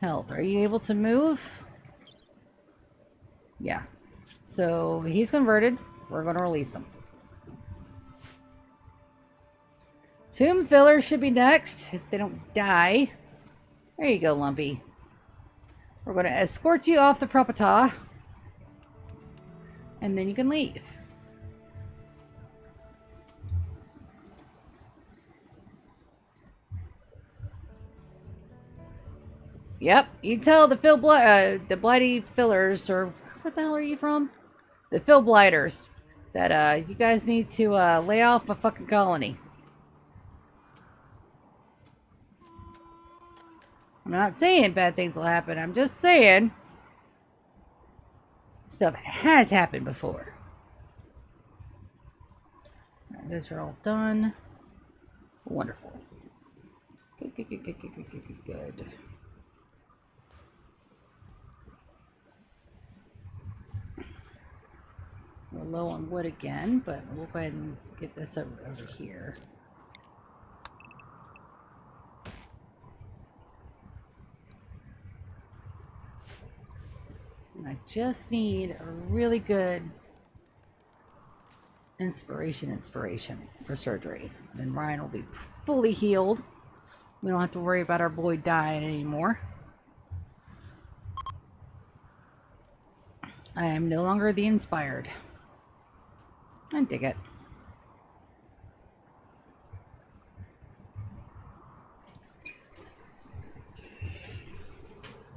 Health. Are you able to move? Yeah. So he's converted. We're going to release him. Tomb fillers should be next. If they don't die. There you go, Lumpy. We're going to escort you off the property. And then you can leave. Yep, you tell the the blighty fillers, or what the hell are you from? The Phil blighters, that you guys need to lay off a fucking colony. I'm not saying bad things will happen. I'm just saying stuff has happened before. Right, those are all done. Wonderful. Good. We're low on wood again, but we'll go ahead and get this over here. And I just need a really good inspiration for surgery. Then Ryan will be fully healed. We don't have to worry about our boy dying anymore. I am no longer the inspired. I dig it.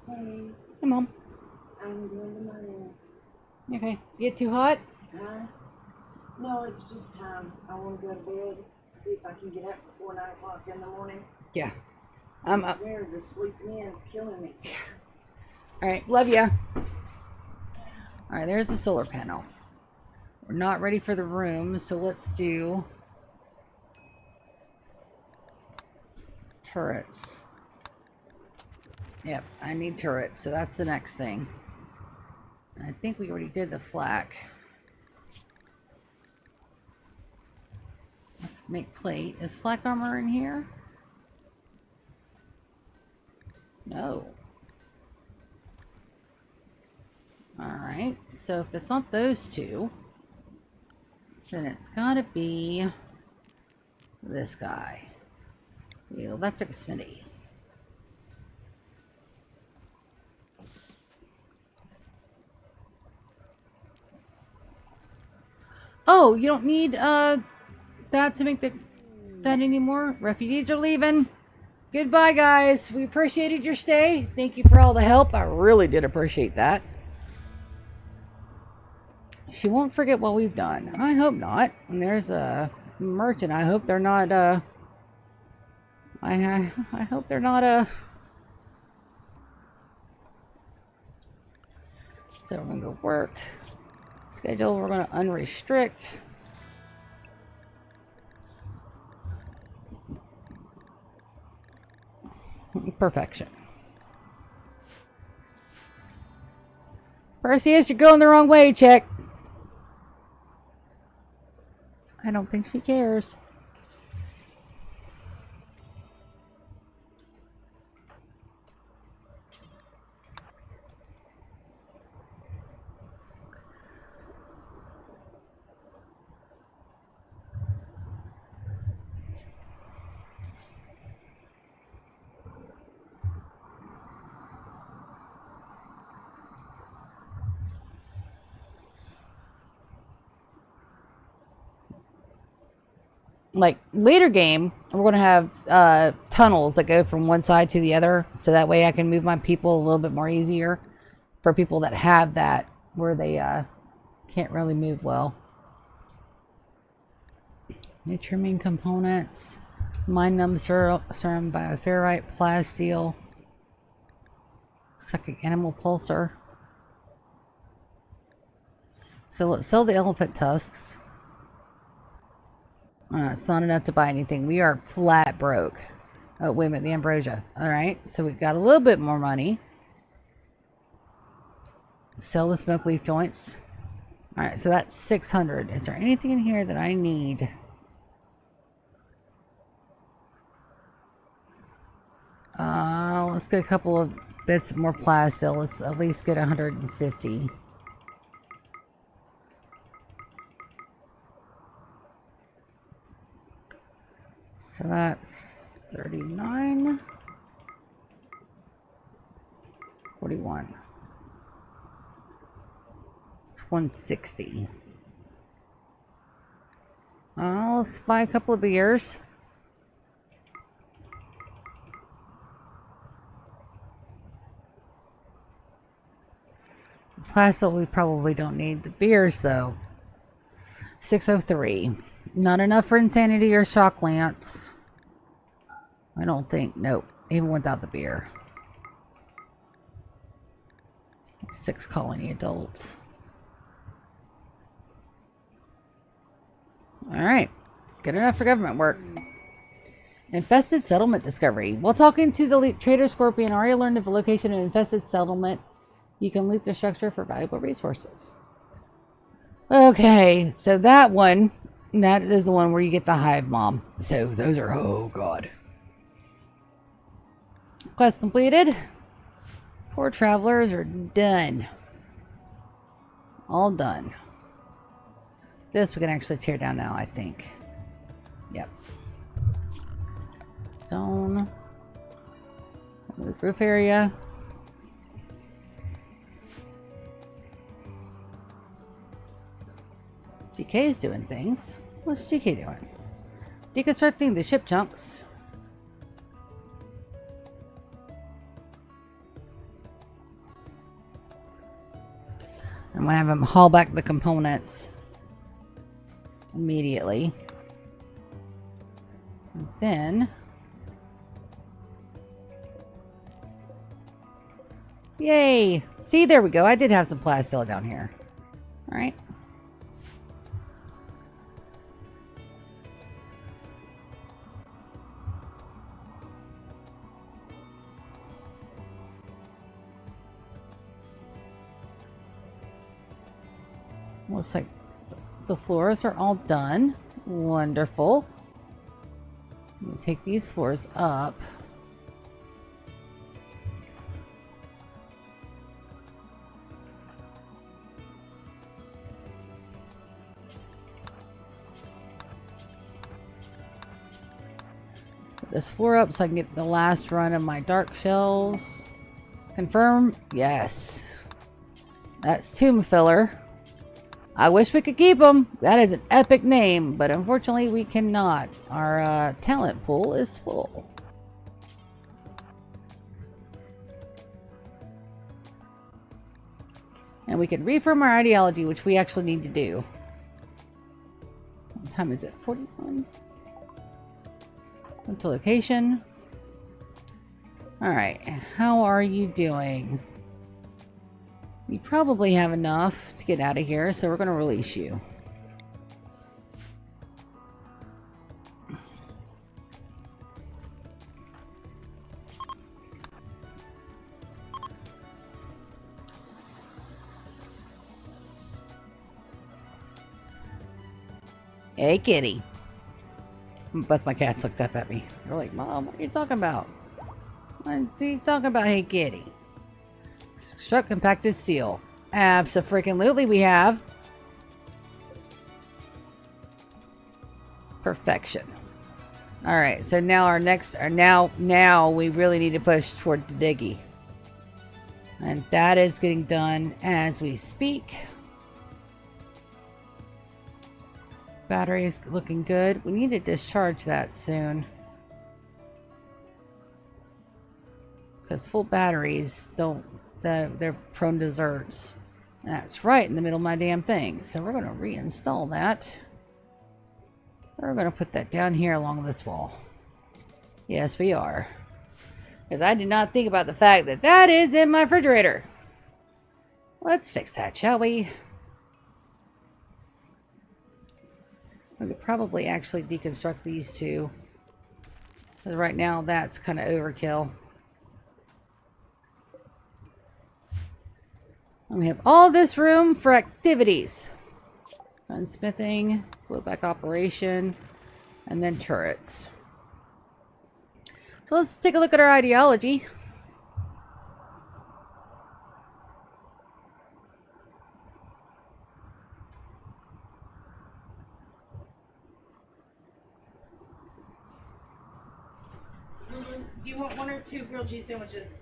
Hey. Hey, Mom. I'm doing the money. Okay. Get too hot? No, it's just time. I want to go to bed, see if I can get up before 9 o'clock in the morning. Yeah. I'm I up. swear the sleeping in's killing me. Alright, love ya. Alright, there's the solar panel. We're not ready for the room, so let's do turrets. Yep, I need turrets, so that's the next thing. I think we already did the flak. Let's make plate. Is flak armor in here? No. Alright, so if it's not those two, then it's gotta be this guy. The electric smithy. Oh, you don't need that to make that anymore? Refugees are leaving. Goodbye, guys. We appreciated your stay. Thank you for all the help. I really did appreciate that. She won't forget what we've done. I hope not. And there's a merchant. I hope they're not, I hope they're not, So we're going to go work. Schedule. We're going to unrestrict. Perfection. Perseus, you're going the wrong way, check. I don't think she cares. Like later game, we're going to have tunnels that go from one side to the other, so that way I can move my people a little bit more easier for people that have that where they can't really move well. Nutrimine components. Mind numb serum, bioferrite, plasteel. Psychic animal pulsar. So let's sell the elephant tusks. It's not enough to buy anything. We are flat broke. Oh, wait a minute, the ambrosia. Alright, so we've got a little bit more money. Sell the smoke leaf joints. Alright, so that's 600. Is there anything in here that I need? Let's get a couple of bits more plasteel. Let's at least get 150. So that's 39. 41. It's 160. Let's buy a couple of beers. Plasteel we probably don't need. The beers though. 603. Not enough for insanity or shock lance. I don't think. Nope. Even without the beer. 6 colony adults. Alright. Good enough for government work. Infested settlement discovery. While talking to the trader Scorpion, Arya learned of the location of an infested settlement. You can loot the structure for valuable resources. Okay, so that one, that is the one where you get the hive mom. So those are, oh god. Quest completed. Poor travelers are done. All done. This we can actually tear down now, I think. Yep. Stone. Roof area. GK is doing things. What's GK doing? Deconstructing the ship chunks. I'm gonna have him haul back the components immediately. And then, yay! See, there we go. I did have some plasteel down here. All right. Looks like the floors are all done. Wonderful. Let me take these floors up. Put this floor up so I can get the last run of my dark shells. Confirm? Yes. That's tomb filler. I wish we could keep them. That is an epic name, but unfortunately we cannot. Our talent pool is full. And we can reaffirm our ideology, which we actually need to do. What time is it? 41? Come to location. Alright, how are you doing? You probably have enough to get out of here, so we're going to release you. Hey, kitty. Both my cats looked up at me. They're like, Mom, what are you talking about? What are you talking about, hey, kitty? Struck compacted seal. Abso-freaking-lutely we have. Perfection. Alright, so now our next, now we really need to push toward the diggy. And that is getting done as we speak. Battery's looking good. We need to discharge that soon. Because full batteries don't, they're prone to zerts. That's right in the middle of my damn thing. So we're going to reinstall that. We're going to put that down here along this wall. Yes, we are. Because I did not think about the fact that that is in my refrigerator. Let's fix that, shall we? We could probably actually deconstruct these two. Because right now that's kind of overkill. And we have all this room for activities. Gunsmithing, blowback operation, and then turrets. So let's take a look at our ideology. Do you want 1 or 2 grilled cheese sandwiches?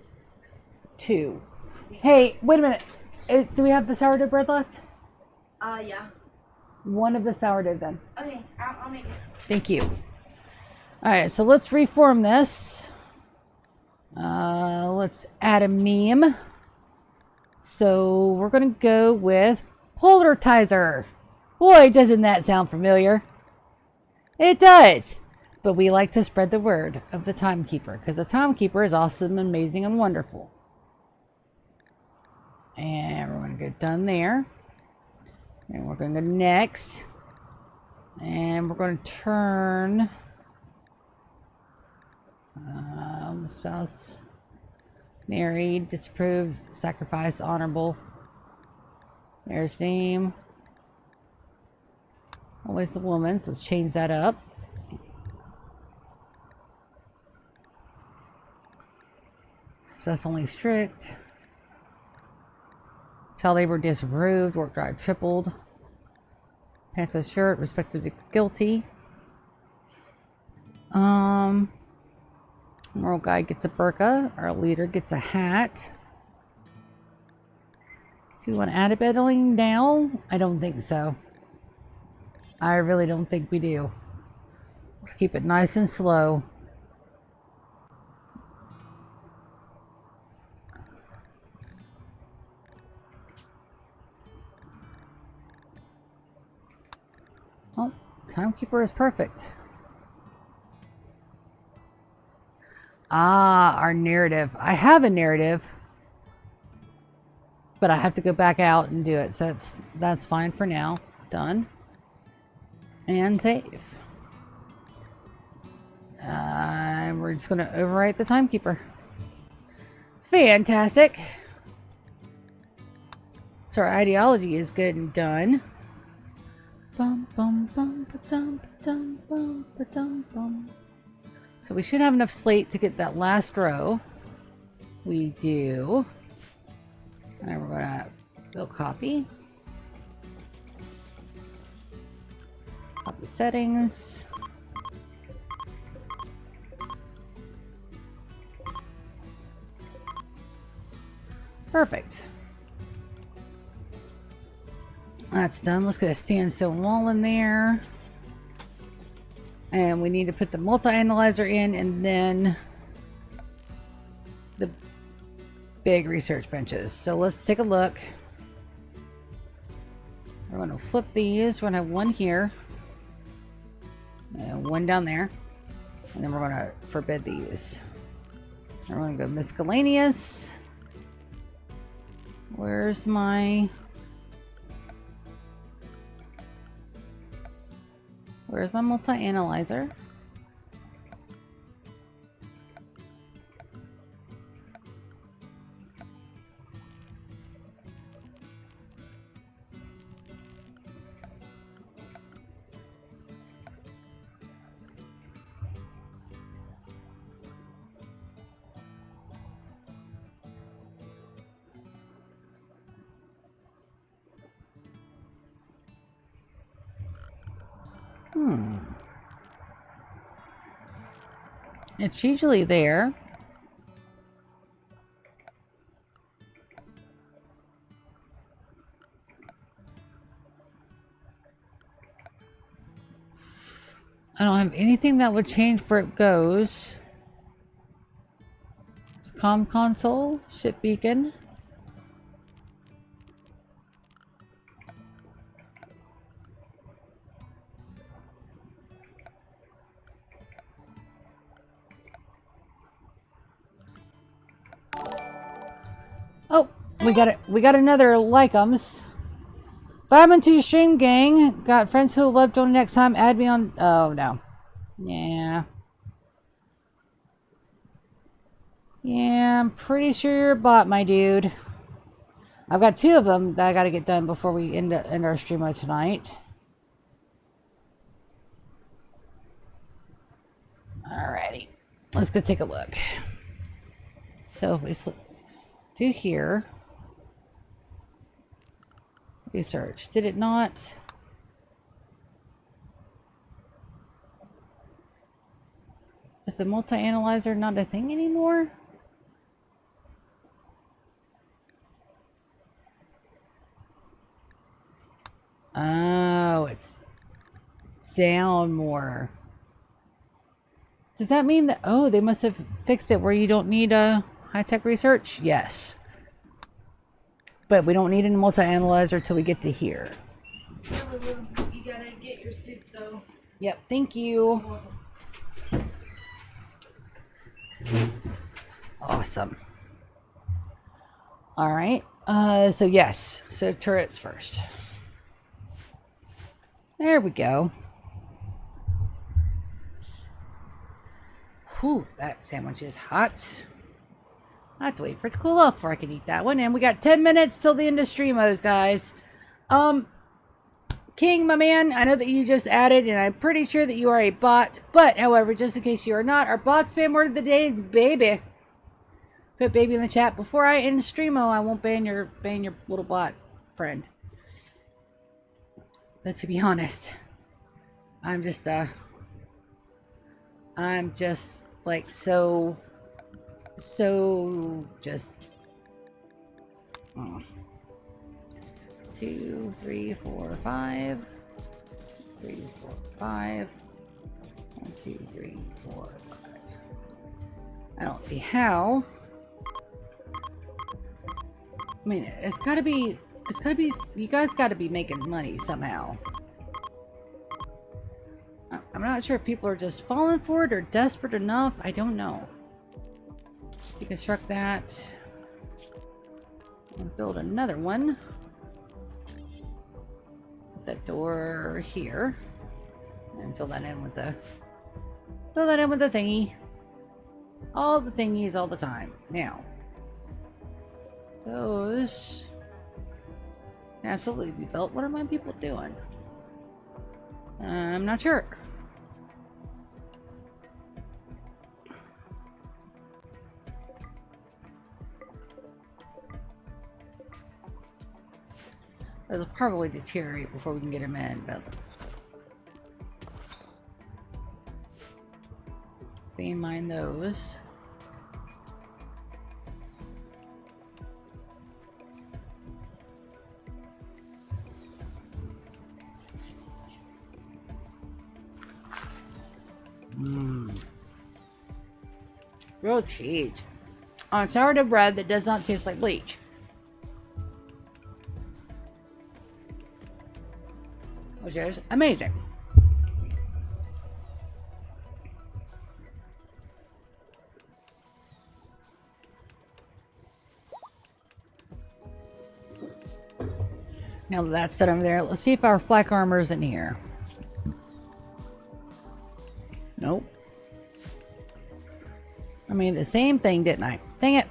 2. Hey, wait a minute. Do we have the sourdough bread left? Yeah. 1 of the sourdough then. Okay, I'll make it. Thank you. Alright, so let's reform this. Let's add a meme. So we're going to go with Polarizer. Boy, doesn't that sound familiar. It does. But we like to spread the word of the Timekeeper, because the Timekeeper is awesome, amazing, and wonderful. And we're going to get done there. And we're going to go next. And we're going to turn spouse, married, disapproved, sacrifice, honorable. Marriage name. Always the woman's. Let's change that up. Spouse only strict. Child labor disapproved. Work drive tripled. Pants and shirt respectively guilty. Moral guy gets a burqa. Our leader gets a hat. Do you want to add a bedding now? I don't think so. I really don't think we do. Let's keep it nice and slow. Oh, Timekeeper is perfect. Ah, our narrative. I have a narrative, but I have to go back out and do it. So that's fine for now. Done. And save. We're just going to overwrite the Timekeeper. Fantastic. So our ideology is good and done. Bum, bum, bum, ba-dum, ba-dum, bum, ba-dum, bum. So we should have enough slate to get that last row. We do. And we're going to build copy. Copy settings. Perfect. That's done. Let's get a sandstone wall in there. And we need to put the multi-analyzer in and then the big research benches. So let's take a look. We're going to flip these. We're going to have one here. And one down there. And then we're going to forbid these. And we're going to go miscellaneous. Where's my multi-analyzer? It's usually there. I don't have anything that would change where it goes. Comm console, ship beacon. We got another likeums. 5-2 stream gang. Got friends who love joining next time. Add me on. Oh no. Yeah. Yeah, I'm pretty sure you're a bot, my dude. I've got 2 of them that I gotta get done before we end our stream mode tonight. Alrighty. Let's go take a look. So if we do here. Research. Did it not? Is the multi-analyzer not a thing anymore? Oh, it's down more. Does that mean that, oh, they must have fixed it where you don't need a high-tech research? Yes. But we don't need a multi-analyzer till we get to here. You gotta get your soup though. Yep, thank you. Awesome. All right. So yes. So turrets first. There we go. Whew, that sandwich is hot. I have to wait for it to cool off before I can eat that one. And we got 10 minutes till the end of stream modes, guys. King, my man, I know that you just added, and I'm pretty sure that you are a bot. But, however, just in case you are not, our bot spam word of the day is baby. Put baby in the chat. Before I end stream mode, I won't ban your little bot friend. But to be honest, I'm just like so just 2, 3, 4, 5, 3, 4, 5, 1, 2, 3, 4, 5. I don't see how. I mean, it's gotta be, you guys gotta be making money somehow. I'm not sure if people are just falling for it or desperate enough. I don't know. Deconstruct that. And build another one. Put that door here. And fill that in with the thingy. All the thingies all the time. Now. Those can absolutely be built. What are my people doing? I'm not sure. It'll probably deteriorate before we can get him in, but let's vein mine those. Real cheese on sourdough bread that does not taste like bleach. Which is amazing. Now that that's done over there, let's see if our flak armor is in here. Nope. I mean the same thing, didn't I? Dang it.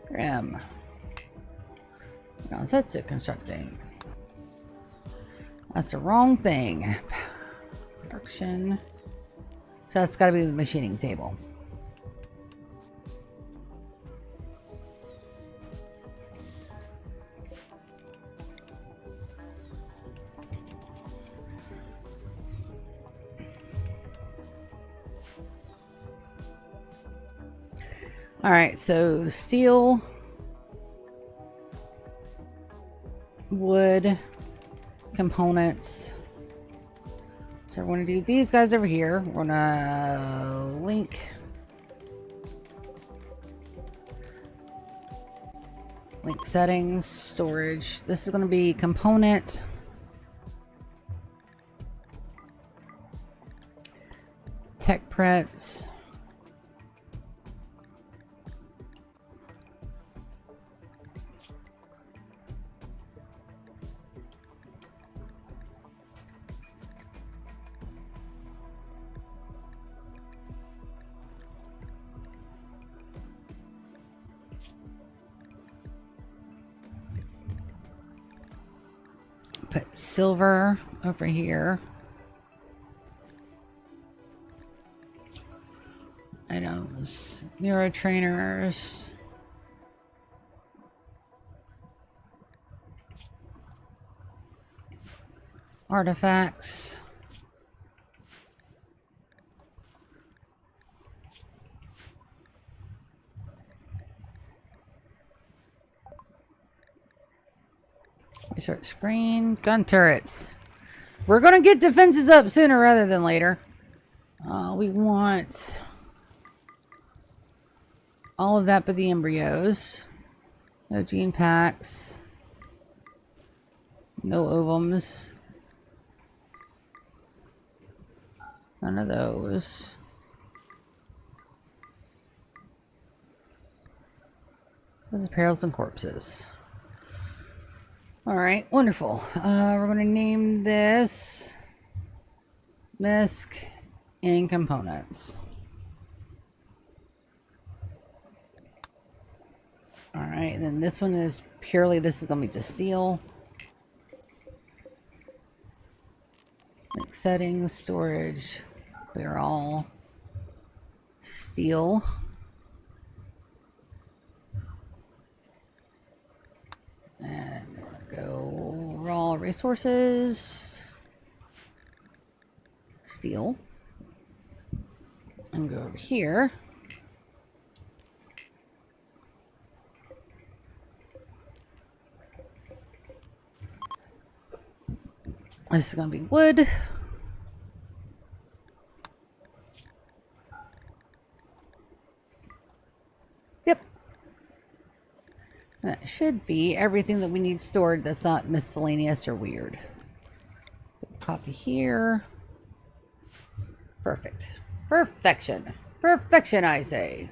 Grim. Now that's it, constructing. That's the wrong thing. Production. So that's gotta be the machining table. All right, so steel, wood, components. So we're going to do these guys over here. We're going to link settings, storage. This is going to be component. Tech prets. Put silver over here. Items. Neurotrainers. Artifacts. Research screen. Gun turrets. We're going to get defenses up sooner rather than later. We want all of that but the embryos. No gene packs. No ovums. None of those. Those are perils and corpses. Alright, wonderful. We're going to name this MISC and components. Alright, and then this one is purely, this is going to be just steel. Like settings, storage, clear all, steel. And go raw resources, steel, and go over here. This is going to be wood. Yep. That should be everything that we need stored that's not miscellaneous or weird. Copy here. Perfect. Perfection. Perfection, I say.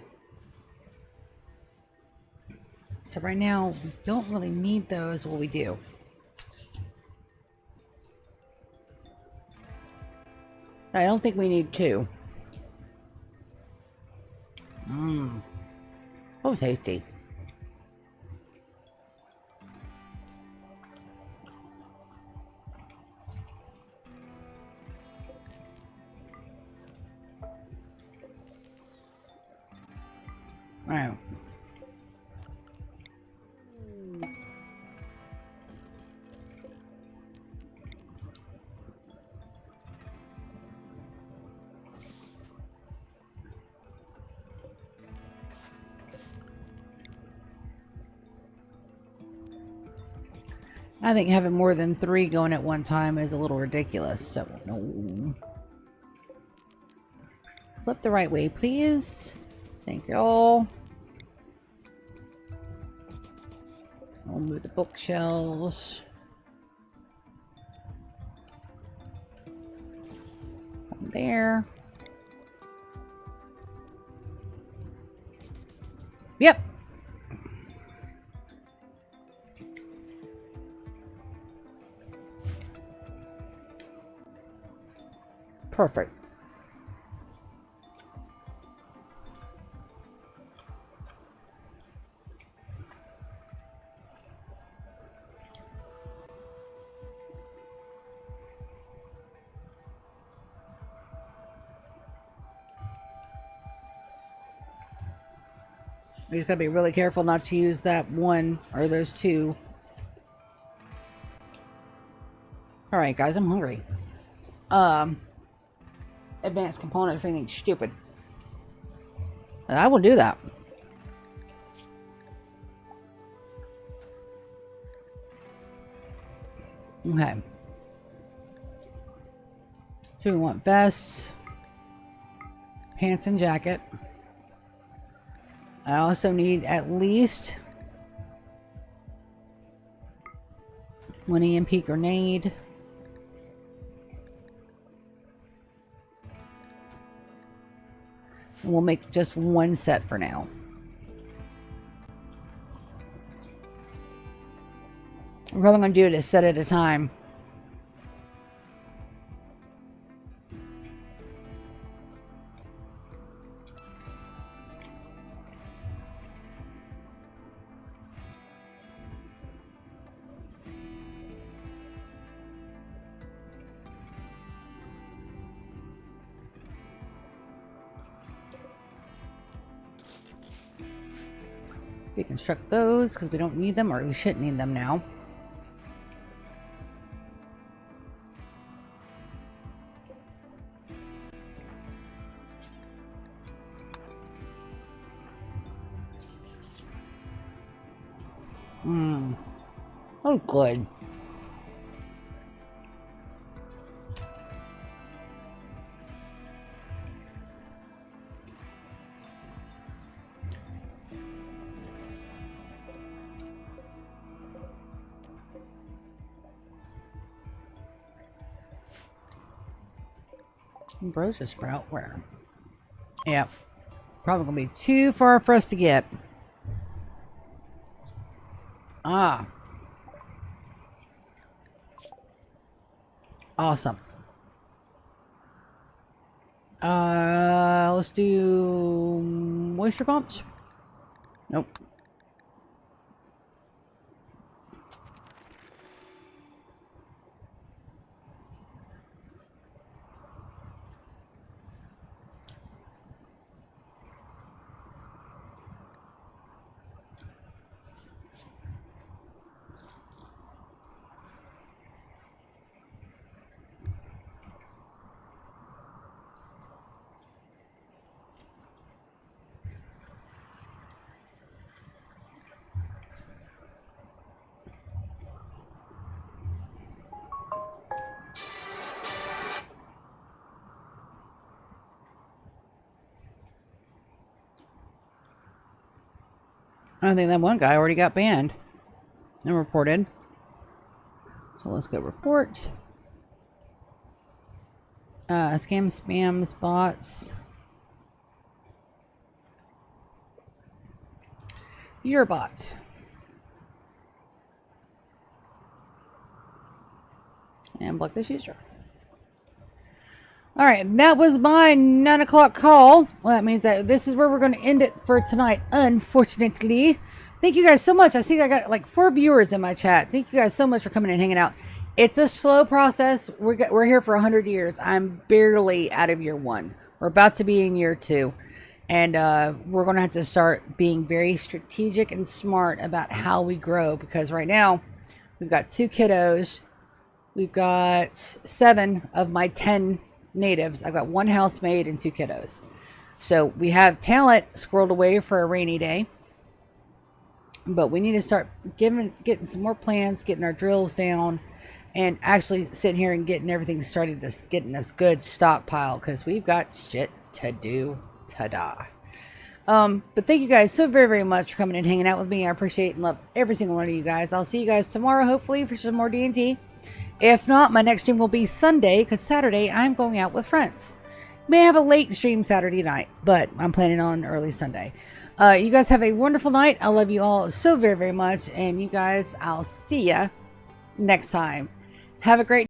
So right now, we don't really need those. Well, we do. I don't think we need two. Mmm. Oh, tasty. Wow. I think having more than 3 going at one time is a little ridiculous, so no. Flip the right way, please. Thank you all. I'll move the bookshelves. There. Yep. Perfect. We just gotta be really careful not to use that one or those two. Alright guys, I'm hungry. Advanced components for anything stupid. I will do that. Okay. So we want vest, pants and jacket. I also need at least 1 EMP grenade. And we'll make just 1 set for now. We're probably going to do it a set at a time. Deconstruct those because we don't need them, or we shouldn't need them now. Oh, good. Ambrosia sprout, where? Yeah. Probably gonna be too far for us to get. Ah. Awesome. Let's do moisture pumps. Nope. I think that one guy already got banned and reported. So let's go report. Scam, spams, bots. Your bot. And block this user. All right, that was my 9 o'clock call. Well, that means that this is where we're going to end it for tonight, unfortunately. Thank you guys so much. I see I got like 4 viewers in my chat. Thank you guys so much for coming and hanging out. It's a slow process. We're here for 100 years. I'm barely out of year 1. We're about to be in year 2. And we're going to have to start being very strategic and smart about how we grow. Because right now, we've got 2 kiddos. We've got 7 of my 10 natives. I've got 1 housemaid and 2 kiddos. So we have talent squirreled away for a rainy day. But we need to start getting some more plans, getting our drills down, and actually sitting here and getting everything started, getting this good stockpile, because we've got shit to do. Ta-da. But thank you guys so very, very much for coming and hanging out with me. I appreciate and love every single one of you guys. I'll see you guys tomorrow, hopefully, for some more D&D. If not, my next stream will be Sunday, because Saturday I'm going out with friends. May have a late stream Saturday night, but I'm planning on early Sunday. You guys have a wonderful night. I love you all so very, very much. And you guys, I'll see ya next time. Have a great